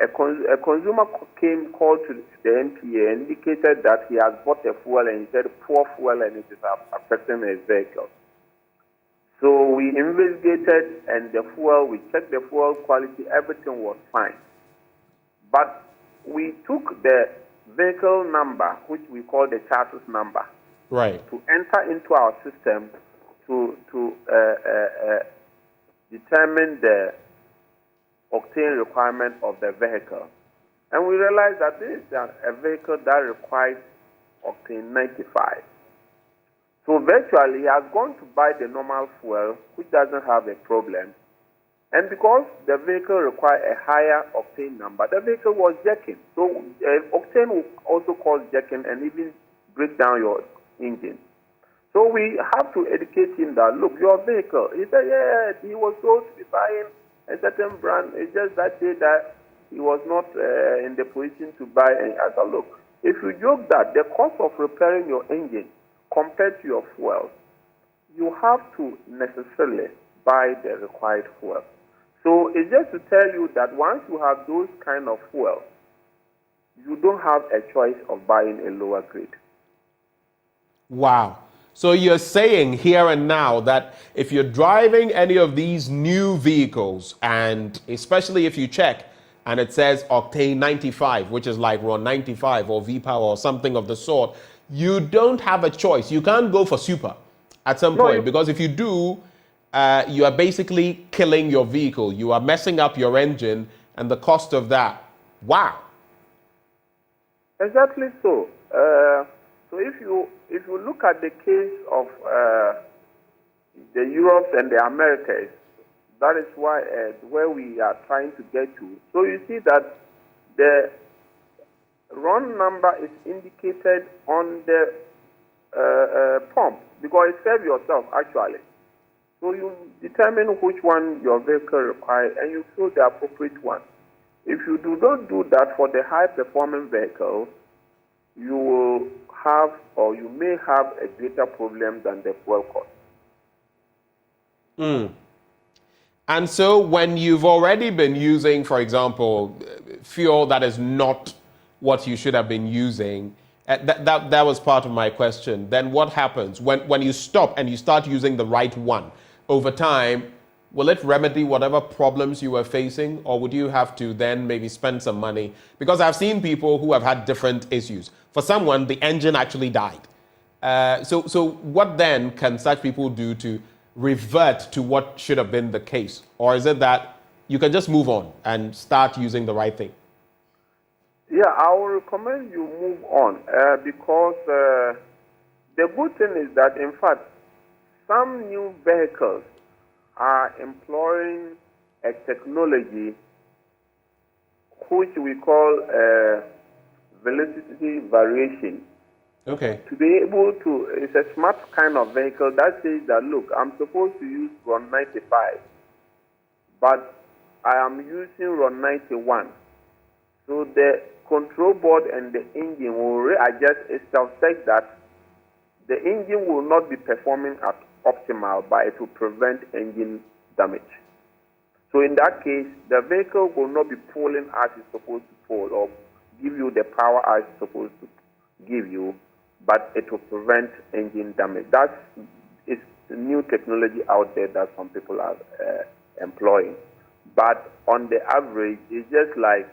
A consumer called to the NPA and indicated that he has bought a fuel and he said poor fuel and it is affecting his vehicle. So we investigated and we checked the fuel quality, everything was fine. But we took the vehicle number, which we call the chassis number, right, to enter into our system to determine the octane requirement of the vehicle. And we realized that this is a vehicle that requires octane 95. So virtually, he has gone to buy the normal fuel, which doesn't have a problem. And because the vehicle requires a higher octane number, the vehicle was jacking. So octane will also cause jacking and even break down your engine. So we have to educate him that, look, your vehicle, he said, yeah, he was told to be buying a certain brand. It's just that day that he was not in the position to buy. And I said, look, if you joke that the cost of repairing your engine compared to your fuel, you have to necessarily buy the required fuel. So it's just to tell you that once you have those kind of fuel, you don't have a choice of buying a lower grade. Wow. So you're saying here and now that if you're driving any of these new vehicles, and especially if you check and it says octane 95, which is like RON 95 or V-Power or something of the sort, you don't have a choice. You can't go for super at some point, because if you do, you are basically killing your vehicle. You are messing up your engine and the cost of that. Wow. Exactly so. So if you look at the case of the Europe and the Americas, that is where we are trying to get to. So you see that the RON number is indicated on the pump because it serves yourself actually. So you determine which one your vehicle requires and you fill the appropriate one. If you do not do that for the high-performing vehicle, you will have or you may have a greater problem than the fuel cost. And so when you've already been using, for example, fuel that is not what you should have been using, that was part of my question. Then what happens when you stop and you start using the right one? Over time, will it remedy whatever problems you were facing, or would you have to then maybe spend some money? Because I've seen people who have had different issues. For someone, the engine actually died. So what then can such people do to revert to what should have been the case? Or is it that you can just move on and start using the right thing? Yeah, I will recommend you move on because the good thing is that, in fact, some new vehicles are employing a technology which we call velocity variation. Okay. To be able to, it's a smart kind of vehicle that says that, look, I'm supposed to use RON 95, but I am using RON 91. So the control board and the engine will readjust itself such that the engine will not be performing at optimal, but it will prevent engine damage. So in that case, the vehicle will not be pulling as it's supposed to pull or give you the power as it's supposed to give you, but it will prevent engine damage. It's new technology out there that some people are employing. But on the average, it's just like,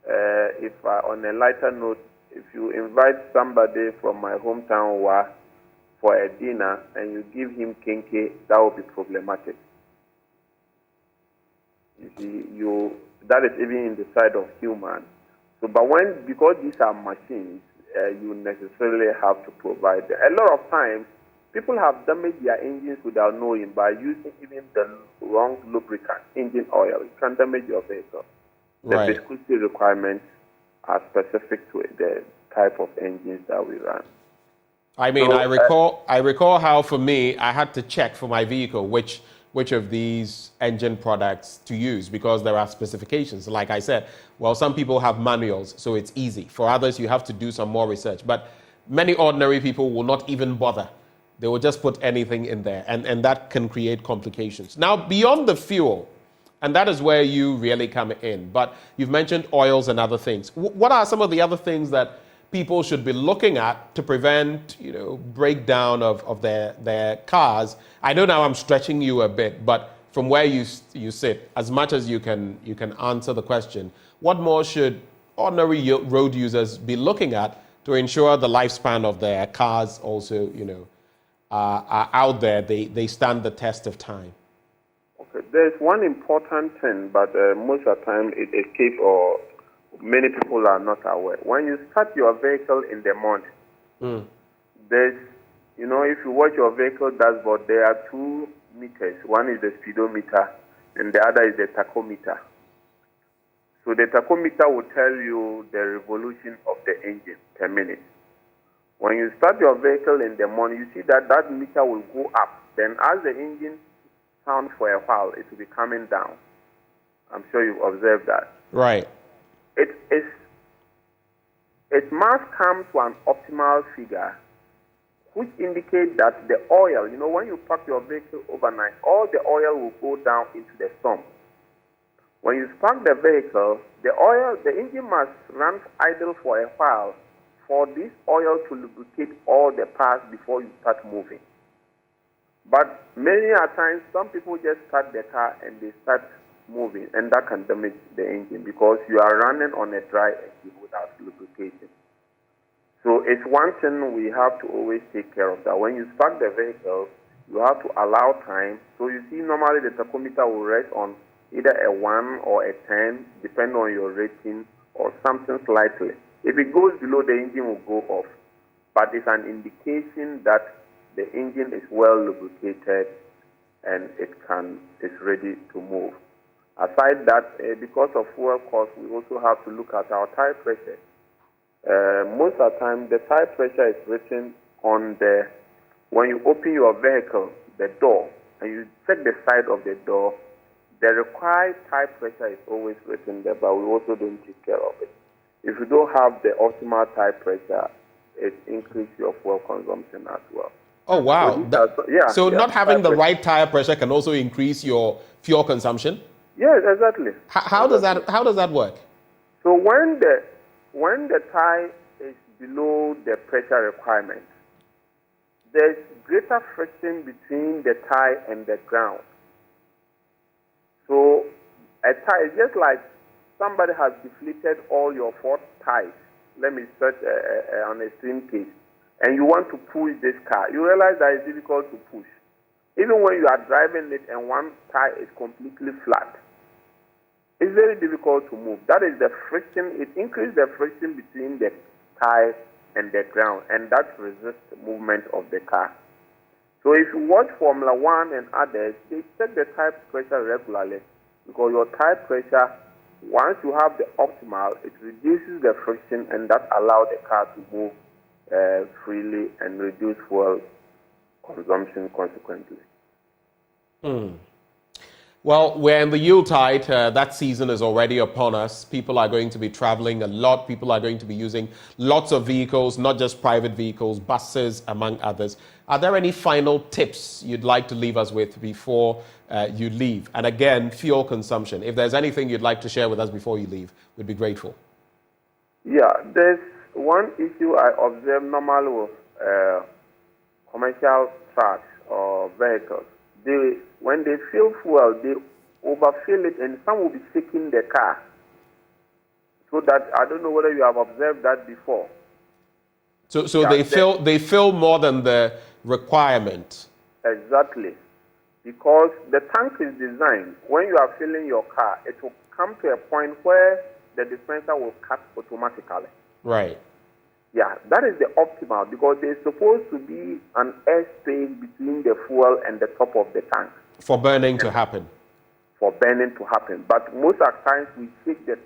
on a lighter note, if you invite somebody from my hometown for a dinner and you give him kinky, that will be problematic. You see, that is even in the side of human. So, but because these are machines, you necessarily have to provide them. A lot of times, people have damaged their engines without knowing by using even the wrong lubricant, engine oil. It can damage your vehicle. The Right. viscosity requirements are specific to the type of engines that we run. I mean, So, I recall how for me, I had to check for my vehicle which of these engine products to use because there are specifications. Like I said, well, some people have manuals, so it's easy. For others, you have to do some more research. But many ordinary people will not even bother. They will just put anything in there, and that can create complications. Now, beyond the fuel, and that is where you really come in, but you've mentioned oils and other things. What are some of the other things that people should be looking at to prevent, breakdown of their cars? I know now I'm stretching you a bit, but from where you sit, as much as you can answer the question, what more should ordinary road users be looking at to ensure the lifespan of their cars also, are out there, they stand the test of time? Okay, there's one important thing, but most of the time it escapes or many people are not aware. When you start your vehicle in the morning, there's, if you watch your vehicle dashboard, there are 2 meters. One is the speedometer, and the other is the tachometer. So the tachometer will tell you the revolution of the engine per minute. When you start your vehicle in the morning, you see that meter will go up. Then as the engine sounds for a while, it will be coming down. I'm sure you've observed that. Right. It must come to an optimal figure, which indicates that the oil, when you park your vehicle overnight, all the oil will go down into the sump. When you spark the vehicle, the engine must run idle for a while for this oil to lubricate all the parts before you start moving. But many a times, some people just start the car and they start moving, and that can damage the engine because you are running on a dry engine without lubrication. So it's one thing we have to always take care of, that when you start the vehicle, you have to allow time. So you see, normally the tachometer will rest on either a 1 or a 10, depending on your rating, or something slightly. If it goes below, the engine will go off. But it's an indication that the engine is well lubricated and it's ready to move. Aside that, because of fuel cost, we also have to look at our tire pressure. Most of the time, the tire pressure is written on when you open your vehicle, the door, and you check the side of the door, the required tire pressure is always written there, but we also don't take care of it. If you don't have the optimal tire pressure, it increases your fuel consumption as well. Oh, wow. So not having the right tire pressure can also increase your fuel consumption? Yes, exactly. How does that work? So when the tire is below the pressure requirement, there's greater friction between the tire and the ground. So a tire is just like somebody has deflated all your 4 tires. Let me search an extreme case. And you want to push this car. You realize that it's difficult to push. Even when you are driving it and one tire is completely flat, it's very difficult to move. That is the friction. It increases the friction between the tire and the ground, and that resists the movement of the car. So if you watch Formula 1 and others, they check the tire pressure regularly, because your tire pressure, once you have the optimal, it reduces the friction, and that allows the car to move freely and reduce fuel consumption consequently. Well, we're in the Yuletide. That season is already upon us. People are going to be traveling a lot. People are going to be using lots of vehicles, not just private vehicles, buses, among others. Are there any final tips you'd like to leave us with before you leave? And again, fuel consumption. If there's anything you'd like to share with us before you leave, we'd be grateful. Yeah, there's one issue I observe normally with commercial trucks or vehicles. When they fill fuel, they overfill it, and some will be shaking the car. So that, I don't know whether you have observed that before. So yeah, they fill more than the requirement. Exactly. Because the tank is designed, when you are filling your car, it will come to a point where the dispenser will cut automatically. Right. Yeah, that is the optimal, because there's supposed to be an airspace between the fuel and the top of the tank. For burning to happen. For burning to happen. But most of the times we take the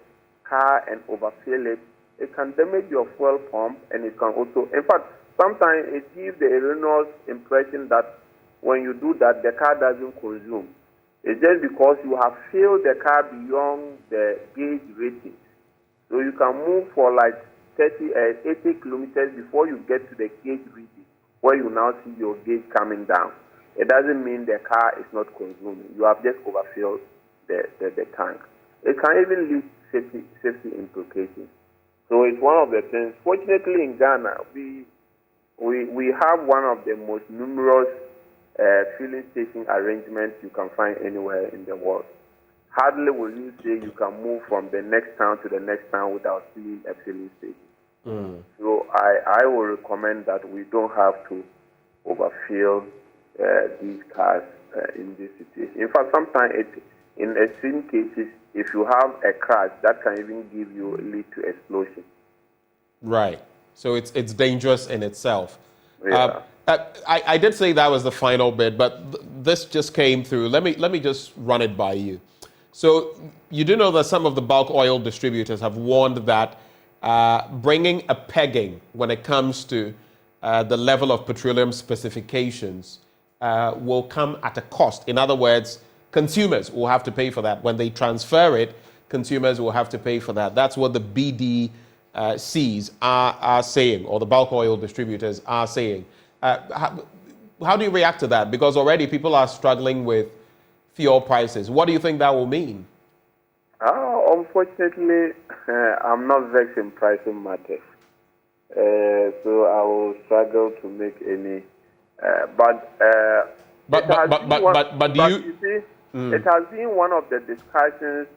car and overfill it. It can damage your fuel pump, and it can also, in fact, sometimes it gives the erroneous impression that when you do that, the car doesn't consume. It's just because you have filled the car beyond the gauge rating. So you can move for like 80 kilometers before you get to the gauge reading, where you now see your gauge coming down. It doesn't mean the car is not consuming. You have just overfilled the tank. It can even lead to safety implications. So it's one of the things. Fortunately, in Ghana, we have one of the most numerous filling station arrangements you can find anywhere in the world. Hardly will you say you can move from the next town to the next town without seeing a filling station. So I will recommend that we don't have to overfill these cars in this situation. In fact, sometimes in extreme cases, if you have a crash, that can even lead to explosion. Right. So it's dangerous in itself. Yeah. I did say that was the final bit, but this just came through. Let me just run it by you. So you do know that some of the bulk oil distributors have warned that bringing a pegging when it comes to the level of petroleum specifications will come at a cost. In other words, consumers will have to pay for that. When they transfer it, consumers will have to pay for that. That's what the BDCs are saying, or the bulk oil distributors are saying. How do you react to that? Because already people are struggling with fuel prices. What do you think that will mean? Unfortunately, I'm not vexed in pricing matters. So I will struggle to make any. It has been one of the discussions.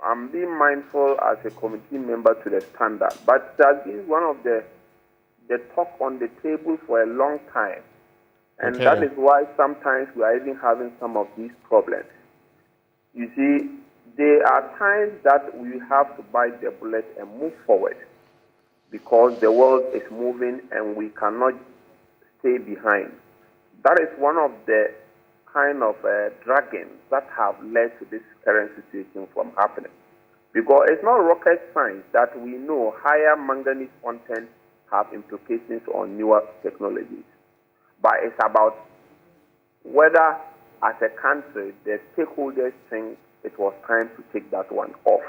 I'm being mindful as a committee member to the standard, but it has been one of the talk on the table for a long time. And that is why sometimes we are even having some of these problems. You see, there are times that we have to bite the bullet and move forward because the world is moving and we cannot stay behind. That is one of the kind of dragons that have led to this current situation from happening. Because it's not rocket science that we know higher manganese content have implications on newer technologies. But it's about whether, as a country, the stakeholders think it was time to take that one off.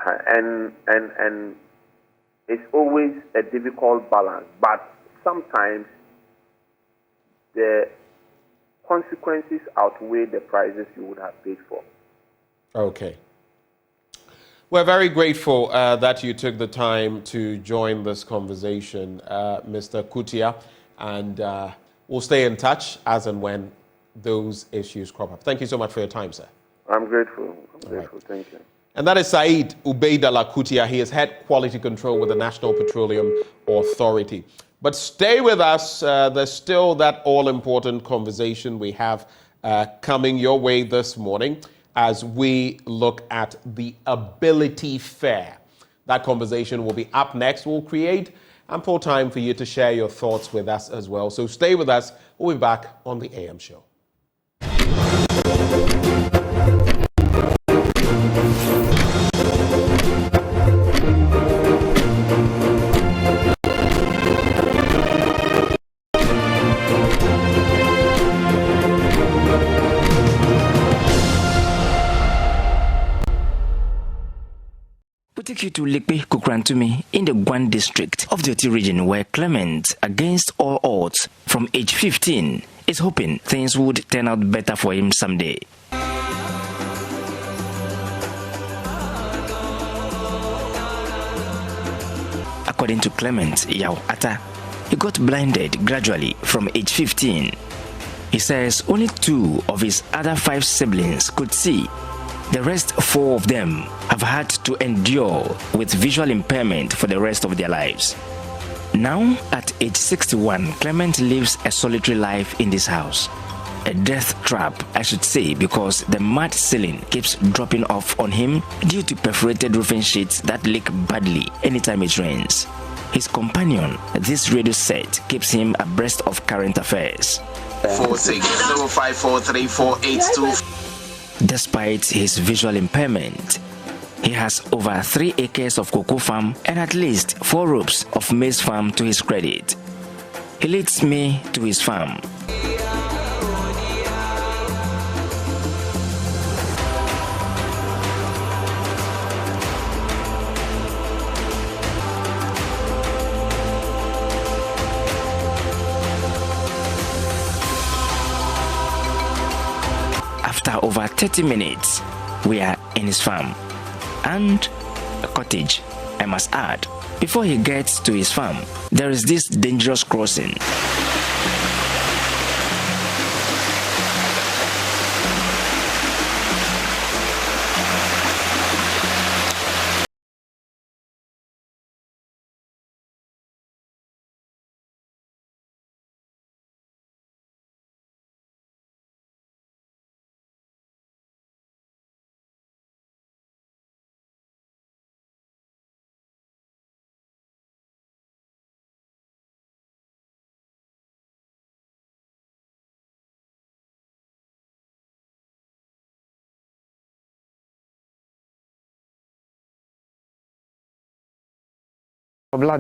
And it's always a difficult balance. But sometimes the consequences outweigh the prices you would have paid for. Okay. We're very grateful that you took the time to join this conversation, Mr. Kutia. And we'll stay in touch as and when those issues crop up. Thank you so much for your time, sir. I'm grateful. Right. Thank you. And that is Said Ubaidallah Kutia. He is head quality control with the National Petroleum Authority. But stay with us. There's still that all-important conversation we have coming your way this morning as we look at the Ability Fair. That conversation will be up next. We'll create ample time for you to share your thoughts with us as well. So stay with us. We'll be back on the AM show. Take you to Lekpe Kukrantumi in the Gwan district of the Oti region, where Clement, against all odds, from age 15, is hoping things would turn out better for him someday. According to Clement Yao Ata, he got blinded gradually from age 15. He says only 2 of his other 5 siblings could see. The rest 4 of them have had to endure with visual impairment for the rest of their lives. Now, at age 61, Clement lives a solitary life in this house. A death trap, I should say, because the mud ceiling keeps dropping off on him due to perforated roofing sheets that leak badly anytime it rains. His companion, this radio set, keeps him abreast of current affairs. 46054348. Despite his visual impairment, he has over 3 acres of cocoa farm and at least 4 ropes of maize farm to his credit. He leads me to his farm. After over 30 minutes, we are in his farm and a cottage, I must add. Before he gets to his farm, there is this dangerous crossing. My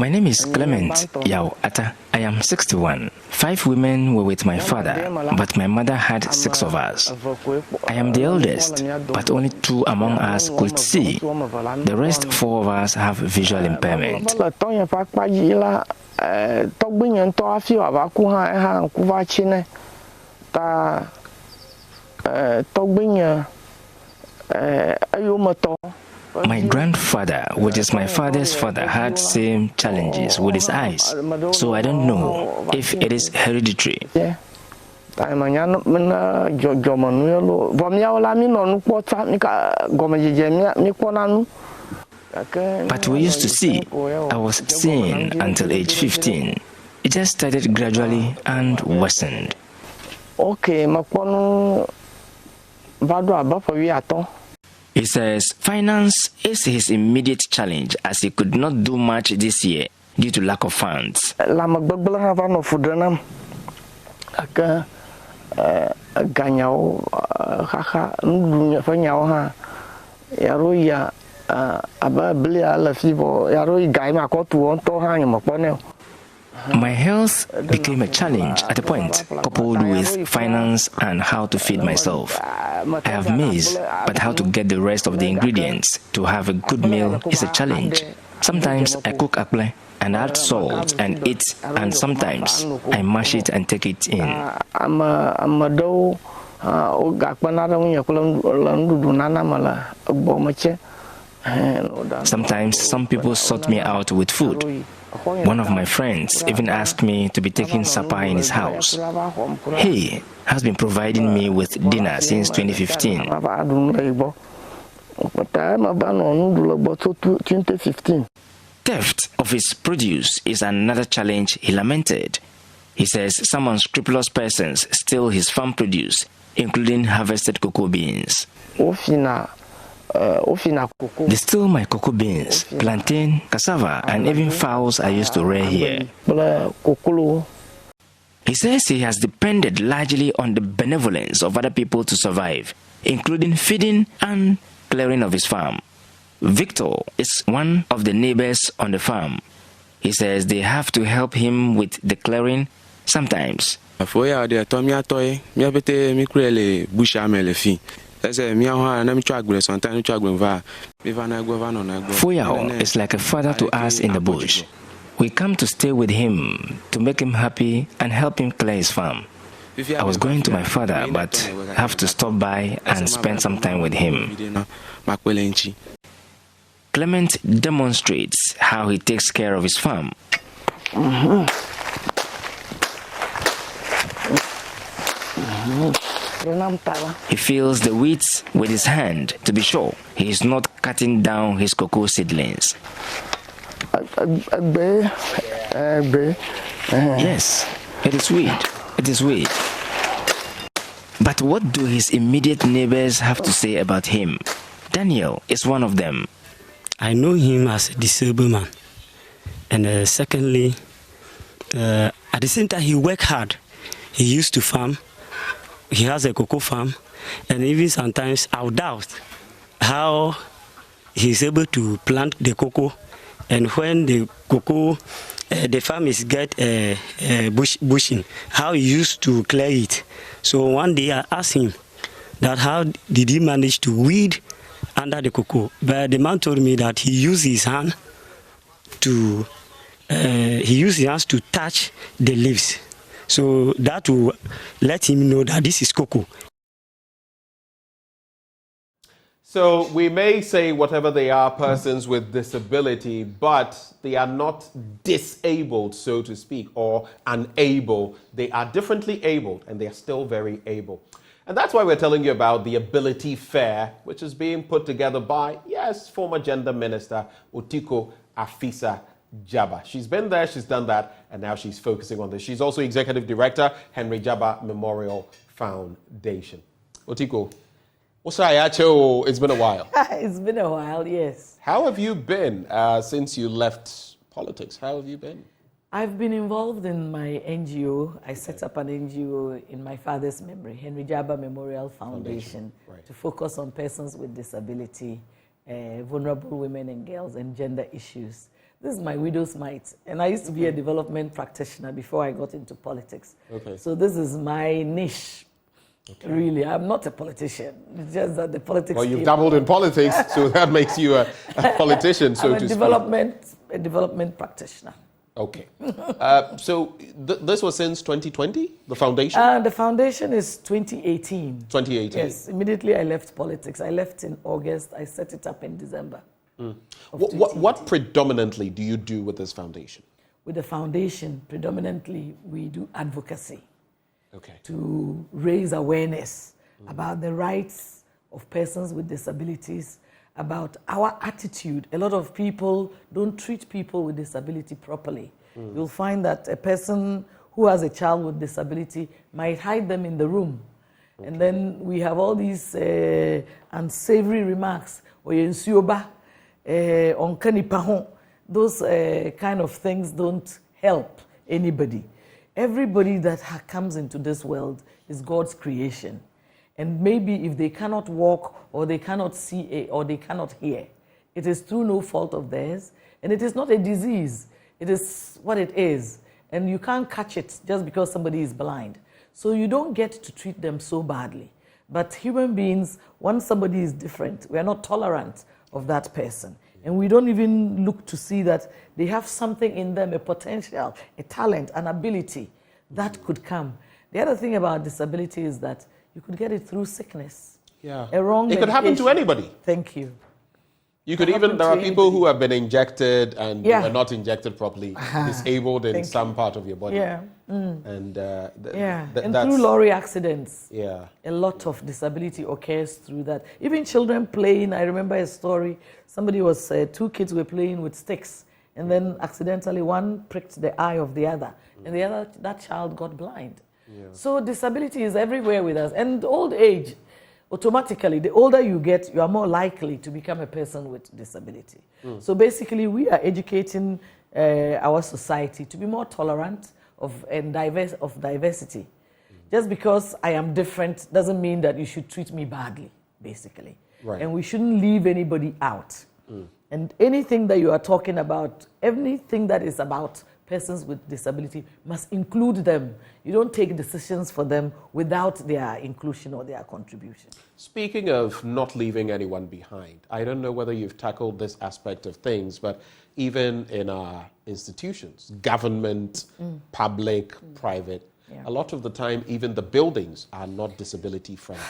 name is Clement Yao Ata. I am 61. 5 women were with my father, but my mother had 6 of us. I am the eldest, but only 2 among us could see. The rest 4 of us have visual impairment. My grandfather, which is my father's father, had same challenges with his eyes, so I don't know if it is hereditary. But we used to see. I was seeing until age 15. It just started gradually and worsened. He says finance is his immediate challenge as he could not do much this year due to lack of funds. My health became a challenge at a point, coupled with finance and how to feed myself. I have maize, but how to get the rest of the ingredients to have a good meal is a challenge. Sometimes I cook akple and add salt and eat, and sometimes I mash it and take it in. Sometimes some people sort me out with food. One of my friends even asked me to be taking supper in his house. He has been providing me with dinner since 2015. Theft of his produce is another challenge he lamented. He says some unscrupulous persons steal his farm produce, including harvested cocoa beans. They steal my cocoa beans, plantain, cassava, and even fowls I used to rear here. He says he has depended largely on the benevolence of other people to survive, including feeding and clearing of his farm. Victor is one of the neighbors on the farm. He says they have to help him with the clearing sometimes. 4 Foyao is like a father to us in the bush. We come to stay with him to make him happy and help him clear his farm. I was going to my father, but have to stop by and spend some time with him. Clement demonstrates how he takes care of his farm. He feels the weeds with his hand to be sure he is not cutting down his cocoa seedlings. Yes, it is weed. It is weed. But what do his immediate neighbors have to say about him? Daniel is one of them. I know him as a disabled man. And secondly, at the same time, he worked hard. He used to farm. He has a cocoa farm. And even sometimes I doubt how he's able to plant the cocoa. And when the cocoa, the farmers get bushing, how he used to clear it. So one day I asked him that how did he manage to weed under the cocoa? But the man told me that he used his hand to touch the leaves. So that will let him know that this is cocoa. So we may say whatever they are, persons with disability, but they are not disabled, so to speak, or unable. They are differently abled, and they are still very able. And that's why we're telling you about the Ability Fair, which is being put together by, yes, former Gender Minister Otiko Afisa Jaba. She's been there, she's done that, and now she's focusing on this. She's also Executive Director, Henry Jaba Memorial Foundation. Otiko, it's been a while. It's been a while, yes. How have you been since you left politics? How have you been? I've been involved in my NGO. I set up an NGO in my father's memory, Henry Jaba Memorial Foundation, to focus on persons with disability, vulnerable women and girls, and gender issues. This is my widow's mite, and I used to be a development practitioner before I got into politics. Okay. So this is my niche. Okay. Really, I'm not a politician. It's just that the politics. Well, you've dabbled in politics, so that makes you a politician, so to speak. A development practitioner. Okay. So this was since 2020, the foundation? The foundation is 2018. 2018. Yes, immediately I left politics. I left in August. I set it up in December. What predominantly do you do with this foundation? With the foundation, predominantly we do advocacy. Okay. To raise awareness about the rights of persons with disabilities, about our attitude. A lot of people don't treat people with disability properly. You'll find that a person who has a child with disability might hide them in the room. Okay. And then we have all these unsavory remarks. Those kind of things don't help anybody. Everybody that comes into this world is God's creation. And maybe if they cannot walk, or they cannot see, or they cannot hear, it is through no fault of theirs. And it is not a disease. It is what it is. And you can't catch it just because somebody is blind. So you don't get to treat them so badly. But human beings, once somebody is different, we are not tolerant of that person. And we don't even look to see that they have something in them, a potential, a talent, an ability that could come. The other thing about disability is that you could get it through sickness. Yeah. A wrong It could happen to anybody. Thank you. You could even, there are people who have been injected and were not injected properly, disabled in some part of your body. Yeah. And and through lorry accidents. Yeah. A lot of disability occurs through that. Even children playing, I remember a story, somebody was, two kids were playing with sticks, and then accidentally one pricked the eye of the other, and that child got blind. Yeah. So disability is everywhere with us. And old age, automatically, the older you get, you are more likely to become a person with disability. So basically, we are educating our society to be more tolerant of diversity. Just because I am different doesn't mean that you should treat me badly, basically. Right. And we shouldn't leave anybody out. And anything that you are talking about, anything that is about persons with disability must include them. You don't take decisions for them without their inclusion or their contribution. Speaking of not leaving anyone behind, I don't know whether you've tackled this aspect of things, but even in our institutions, government, public, private, a lot of the time, even the buildings are not disability friendly.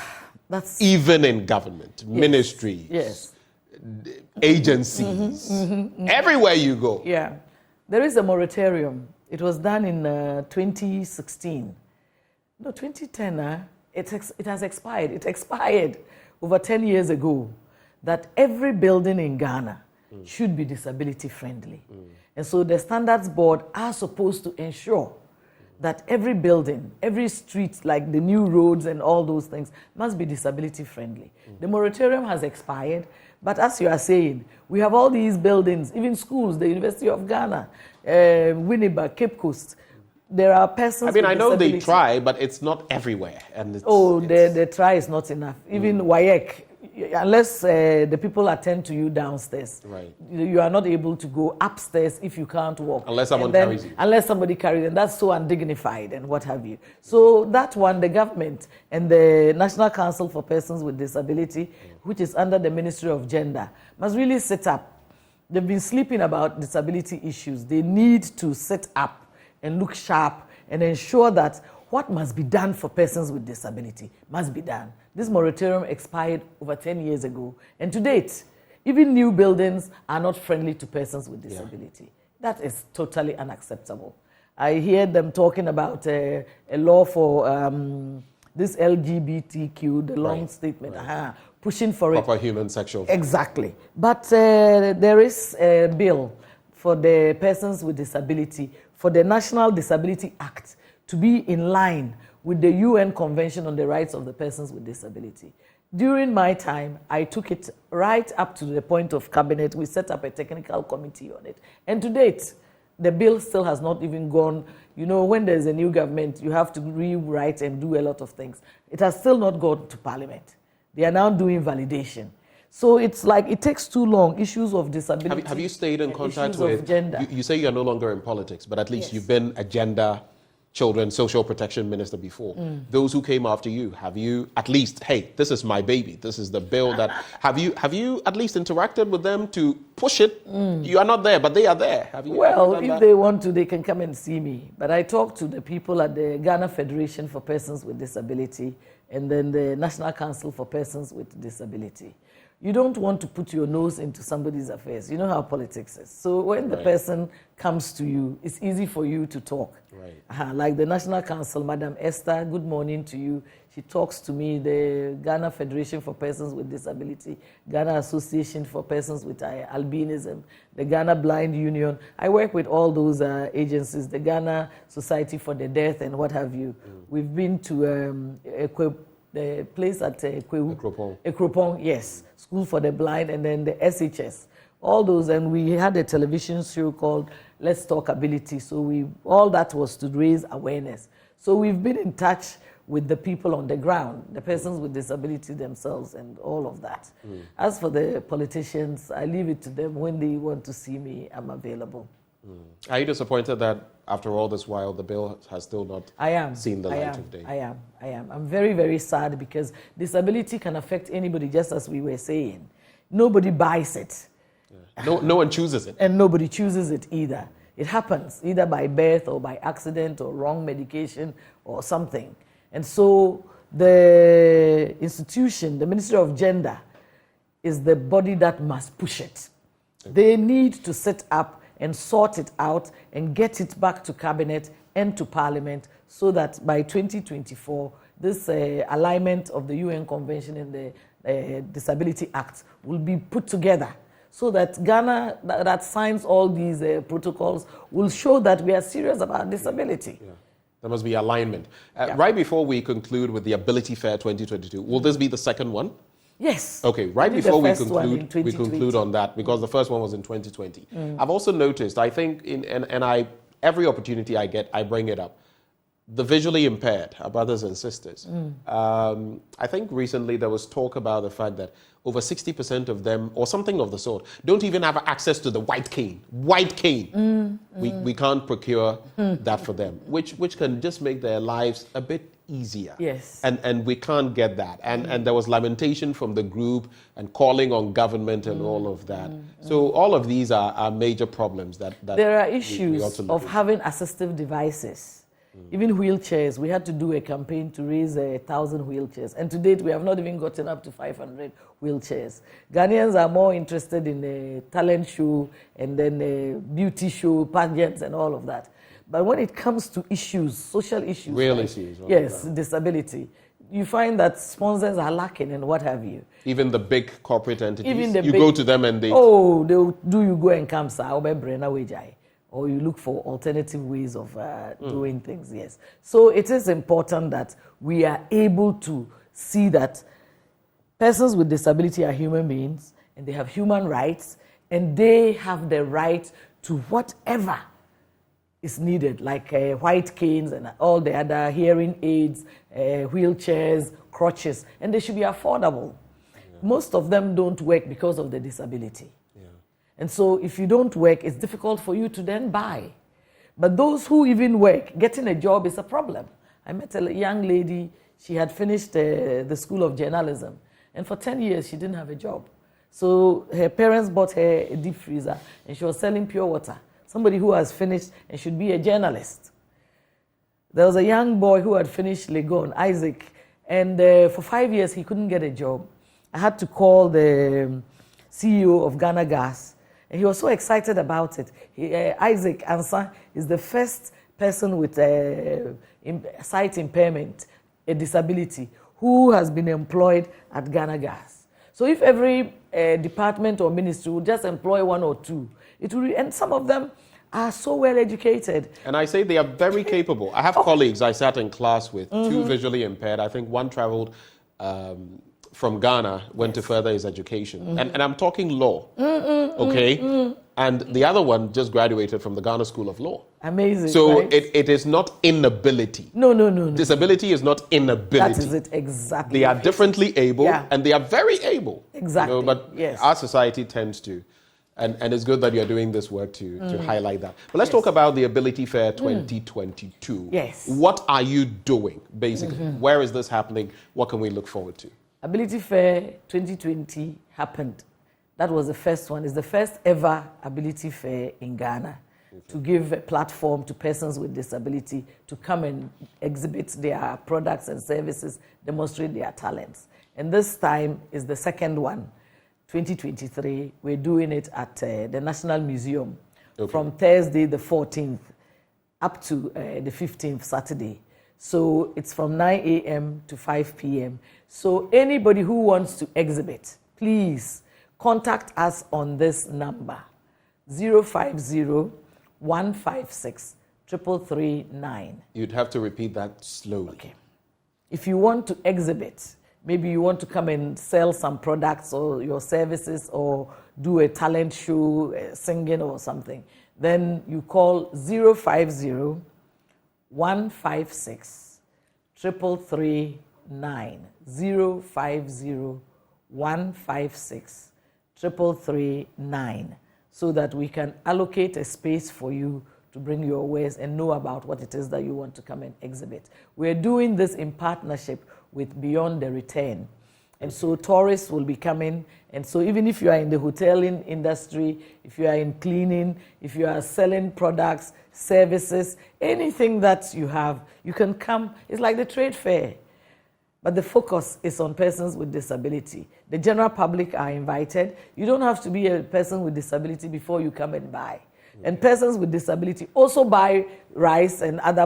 That's even in government, ministries, agencies, everywhere you go. Yeah. There is a moratorium. It was done in 2016. No, 2010. it has expired. It expired over 10 years ago that every building in Ghana should be disability friendly. And so the Standards Board are supposed to ensure that every building, every street, like the new roads and all those things, must be disability friendly. The moratorium has expired, but as you are saying, we have all these buildings, even schools, the University of Ghana, Winneba, Cape Coast. There are persons. I mean, with I know disability. they try, but it's not everywhere. And The try is not enough. Even WAEC, unless the people attend to you downstairs, right, you are not able to go upstairs if you can't walk. Unless someone carries you. Unless somebody carries you, and that's so undignified and what have you. So that one, the government and the National Council for Persons with Disability, which is under the Ministry of Gender, must really sit up. They've been sleeping about disability issues. They need to sit up and look sharp and ensure that what must be done for persons with disability must be done. This moratorium expired over 10 years ago, and to date, even new buildings are not friendly to persons with disability. That is totally unacceptable. I hear them talking about a law for this LGBTQ, the long statement, pushing for proper human sexual. Exactly. But there is a bill for the persons with disability, for the National Disability Act to be in line with the UN Convention on the Rights of the Persons with Disability. During my time, I took it right up to the point of cabinet. We set up a technical committee on it. And to date, the bill still has not even gone. You know, when there's a new government, you have to rewrite and do a lot of things. It has still not gone to Parliament. They are now doing validation. So it's like it takes too long. Issues of disability. Have you stayed in contact issues with of gender? You say you're no longer in politics, but at least you've been a gender, children, social protection minister before. Those who came after you, have you at least, hey, this is my baby, this is the bill that, have you at least interacted with them to push it? You are not there, but they are there. Have you? Well, if they want to, they can come and see me. But I talk to the people at the Ghana Federation for Persons with Disability and then the National Council for Persons with Disability. You don't want to put your nose into somebody's affairs. You know how politics is. So when the person comes to you, it's easy for you to talk. Right. Like the National Council, Madam Esther, good morning to you. She talks to me, the Ghana Federation for Persons with Disability, Ghana Association for Persons with Albinism, the Ghana Blind Union. I work with all those agencies, the Ghana Society for the Deaf and what have you. We've been to the place at Ekropong, yes, School for the Blind, and then the SHS, all those, and we had a television show called Let's Talk Ability. So all that was to raise awareness. So we've been in touch with the people on the ground, the persons with disability themselves, and all of that. As for the politicians, I leave it to them. When they want to see me, I'm available. Are you disappointed that after all this while the bill has still not seen the light of day? I am. I'm very, very sad because disability can affect anybody, just as we were saying. Nobody buys it. No one chooses it. And nobody chooses it either. It happens either by birth or by accident or wrong medication or something. And so the institution, the Ministry of Gender, is the body that must push it. They need to set up and sort it out and get it back to cabinet and to parliament so that by 2024, this alignment of the UN Convention and the Disability Act will be put together so that Ghana that signs all these protocols will show that we are serious about disability. There must be alignment. Right before we conclude with the Ability Fair 2022, will this be the second one? Yes. Okay, right before we conclude on that, because the first one was in 2020. I've also noticed, I think, every opportunity I get, I bring it up. The visually impaired, our brothers and sisters. I think recently there was talk about the fact that over 60% of them, or something of the sort, don't even have access to the white cane. White cane. We can't procure that for them, which can just make their lives a bit easier. Yes. And we can't get that. And there was lamentation from the group and calling on government and all of that. So all of these are major problems that there are issues of having assistive devices. Even wheelchairs, we had to do a campaign to raise 1,000 wheelchairs. And to date, we have not even gotten up to 500 wheelchairs. Ghanaians are more interested in a talent show and then a beauty show, pageants and all of that. But when it comes to issues, social issues, real issues, yes, disability, you find that sponsors are lacking and what have you. Even the big corporate entities, you go to them and they... Oh, they'll do you go and come, sir, or you look for alternative ways of doing things, yes. So it is important that we are able to see that persons with disability are human beings and they have human rights and they have the right to whatever is needed, like white canes and all the other hearing aids, wheelchairs, crutches, and they should be affordable. Yeah. Most of them don't work because of the disability. Yeah. And so if you don't work, it's difficult for you to then buy. But those who even work, getting a job is a problem. I met a young lady, she had finished the School of Journalism, and for 10 years she didn't have a job. So her parents bought her a deep freezer, and she was selling pure water. Somebody who has finished and should be a journalist. There was a young boy who had finished Legon, Isaac, and for 5 years he couldn't get a job. I had to call the CEO of Ghana Gas, and he was so excited about it. Isaac Ansa is the first person with sight impairment, a disability, who has been employed at Ghana Gas. So if every department or ministry would just employ one or two, it will, and some of them are so well educated. And I say they are very capable. I have colleagues I sat in class with, two visually impaired. I think one traveled from Ghana, went to further his education. And I'm talking law, okay? And the other one just graduated from the Ghana School of Law. Amazing, So right? it is not inability. No. Disability is not inability. That is it, exactly. They are differently able, and they are very able. Exactly, You know, but our society tends to. And it's good that you're doing this work to highlight that. But let's talk about the Ability Fair 2022. Yes. What are you doing, basically? Where is this happening? What can we look forward to? Ability Fair 2020 happened. That was the first one. It's the first ever Ability Fair in Ghana to give a platform to persons with disability to come and exhibit their products and services, demonstrate their talents. And this time is the second one. 2023, we're doing it at the National Museum from Thursday the 14th up to the 15th Saturday. So it's from 9 a.m. to 5 p.m. So anybody who wants to exhibit, please contact us on this number, 050-156-3339. You'd have to repeat that slowly. Okay. If you want to exhibit, maybe you want to come and sell some products or your services or do a talent show, singing or something, then you call 050-156-3339. 050-156-3339 so that we can allocate a space for you to bring your wares and know about what it is that you want to come and exhibit. We're doing this in partnership with Beyond the Return. And so tourists will be coming. And so even if you are in the hoteling industry, if you are in cleaning, if you are selling products, services, anything that you have, you can come. It's like the trade fair. But the focus is on persons with disability. The general public are invited. You don't have to be a person with disability before you come and buy. And persons with disability also buy rice and other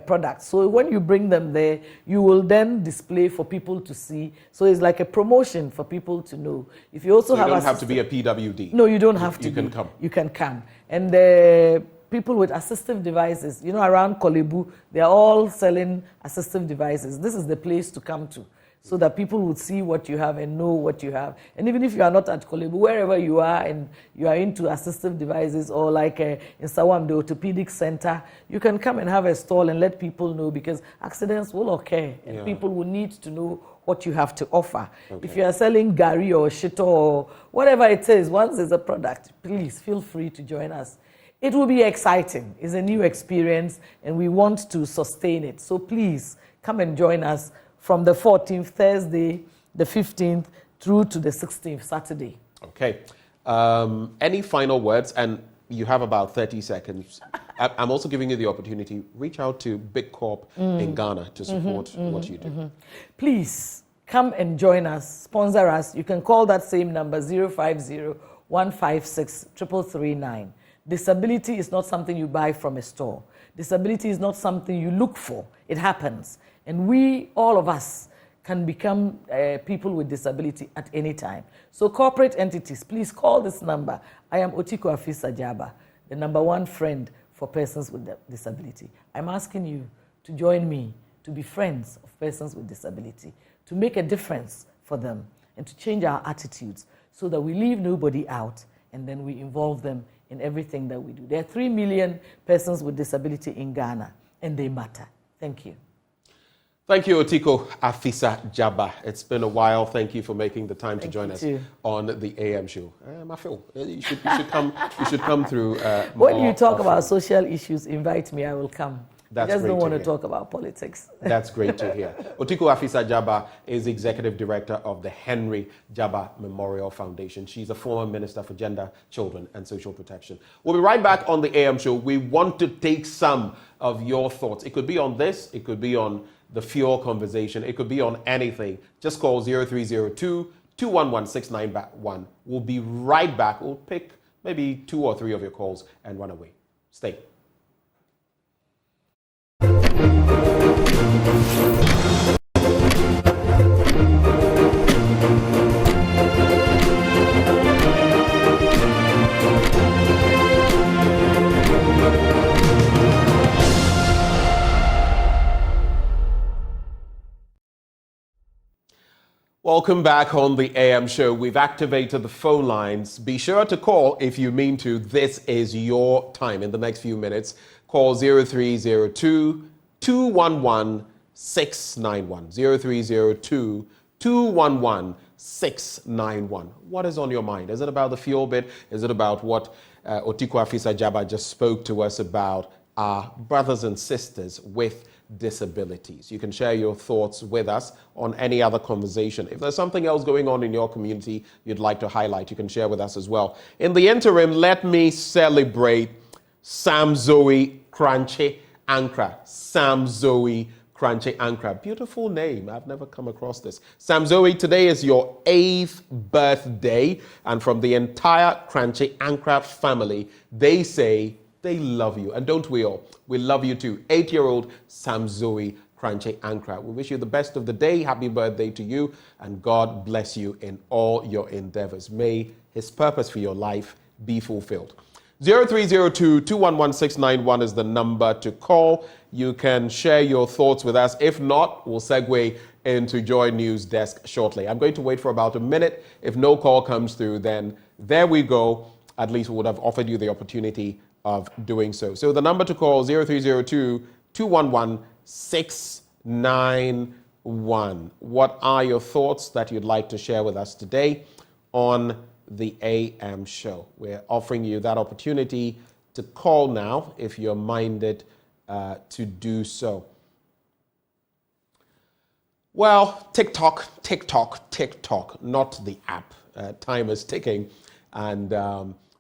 products. So when you bring them there, you will then display for people to see. So it's like a promotion for people to know. If you also you don't have to be a PWD. No, you don't have to. You can come. You can come. And people with assistive devices, you know, around Kolebu, they are all selling assistive devices. This is the place to come to, so that people would see what you have and know what you have. And even if you are not at Kolebu, wherever you are and you are into assistive devices, or like in Sawam, the orthopedic center, you can come and have a stall and let people know, because accidents will occur and people will need to know what you have to offer. Okay. If you are selling gari or shito or whatever it is, once there's a product, please feel free to join us. It will be exciting. It's a new experience and we want to sustain it. So please come and join us from the 14th, Thursday, the 15th, through to the 16th, Saturday. Okay. Any final words? And you have about 30 seconds. I'm also giving you the opportunity. Reach out to Big Corp in Ghana to support what you do. Please come and join us, sponsor us. You can call that same number, 050-156-3339. Disability is not something you buy from a store. Disability is not something you look for. It happens. And we, all of us, can become people with disability at any time. So corporate entities, please call this number. I am Otiko Afisa Jaba, the #1 friend for persons with disability. I'm asking you to join me to be friends of persons with disability, to make a difference for them and to change our attitudes so that we leave nobody out and then we involve them in everything that we do. There are 3 million persons with disability in Ghana and they matter. Thank you. Thank you, Otiko Afisa Jaba. It's been a while. Thank you for making the time to join us on the AM show. Mafil, you should come through. When you talk about social issues, invite me. I will come. That's I just don't want to hear. talk about politics. That's great to hear. Otiko Afisa Jaba is the Executive Director of the Henry Jaba Memorial Foundation. She's a former Minister for Gender, Children and Social Protection. We'll be right back on the AM show. We want to take some of your thoughts. It could be on this. It could be on the fuel conversation. It could be on anything. Just call 0302-211-6991. We'll be right back. We'll pick maybe 2 or 3 of your calls and run away. Stay. Welcome back on the AM show. We've activated the phone lines. Be sure to call if you mean to. This is your time. In the next few minutes, call 0302-211-691. 0302-211-691. What is on your mind? Is it about the fuel bit? Is it about what Otiko Afisa Jaba just spoke to us about, our brothers and sisters with disabilities? You can share your thoughts with us on any other conversation. If there's something else going on in your community you'd like to highlight, you can share with us as well. In the interim, let me celebrate Sam Zoe Kranche Ankra. Sam Zoe Kranche Ankra. Beautiful name. I've never come across this. Sam Zoe, today is your 8th birthday, and from the entire Kranche Ankra family, they say they love you. And don't we all? We love you too. 8-year-old Sam Zoe Kranche Ankra. We wish you the best of the day. Happy birthday to you. And God bless you in all your endeavors. May his purpose for your life be fulfilled. 0302-211-691 is the number to call. You can share your thoughts with us. If not, we'll segue into Joy News Desk shortly. I'm going to wait for about a minute. If no call comes through, then there we go. At least we would have offered you the opportunity of doing so. So the number to call, 0302-211-691. What are your thoughts that you'd like to share with us today on the AM show? We're offering you that opportunity to call now if you're minded to do so. Well, TikTok, not the app. Time is ticking, and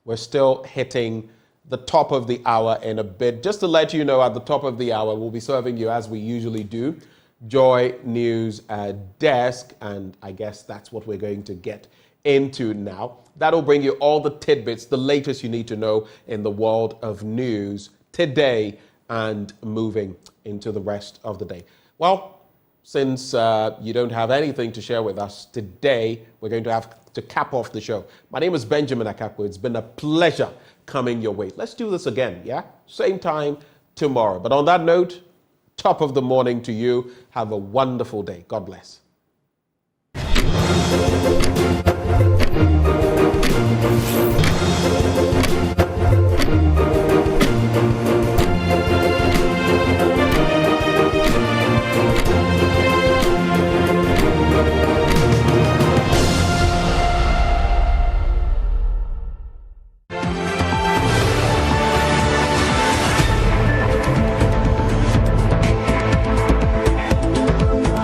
we're still hitting the top of the hour in a bit. Just to let you know, at the top of the hour, we'll be serving you, as we usually do, Joy News Desk, and I guess that's what we're going to get into now. That'll bring you all the tidbits, the latest you need to know in the world of news today and moving into the rest of the day. Well, since you don't have anything to share with us today, we're going to have to cap off the show. My name is Benjamin Akakpo. It's been a pleasure coming your way. Let's do this again, yeah? Same time tomorrow. But on that note, top of the morning to you. Have a wonderful day. God bless.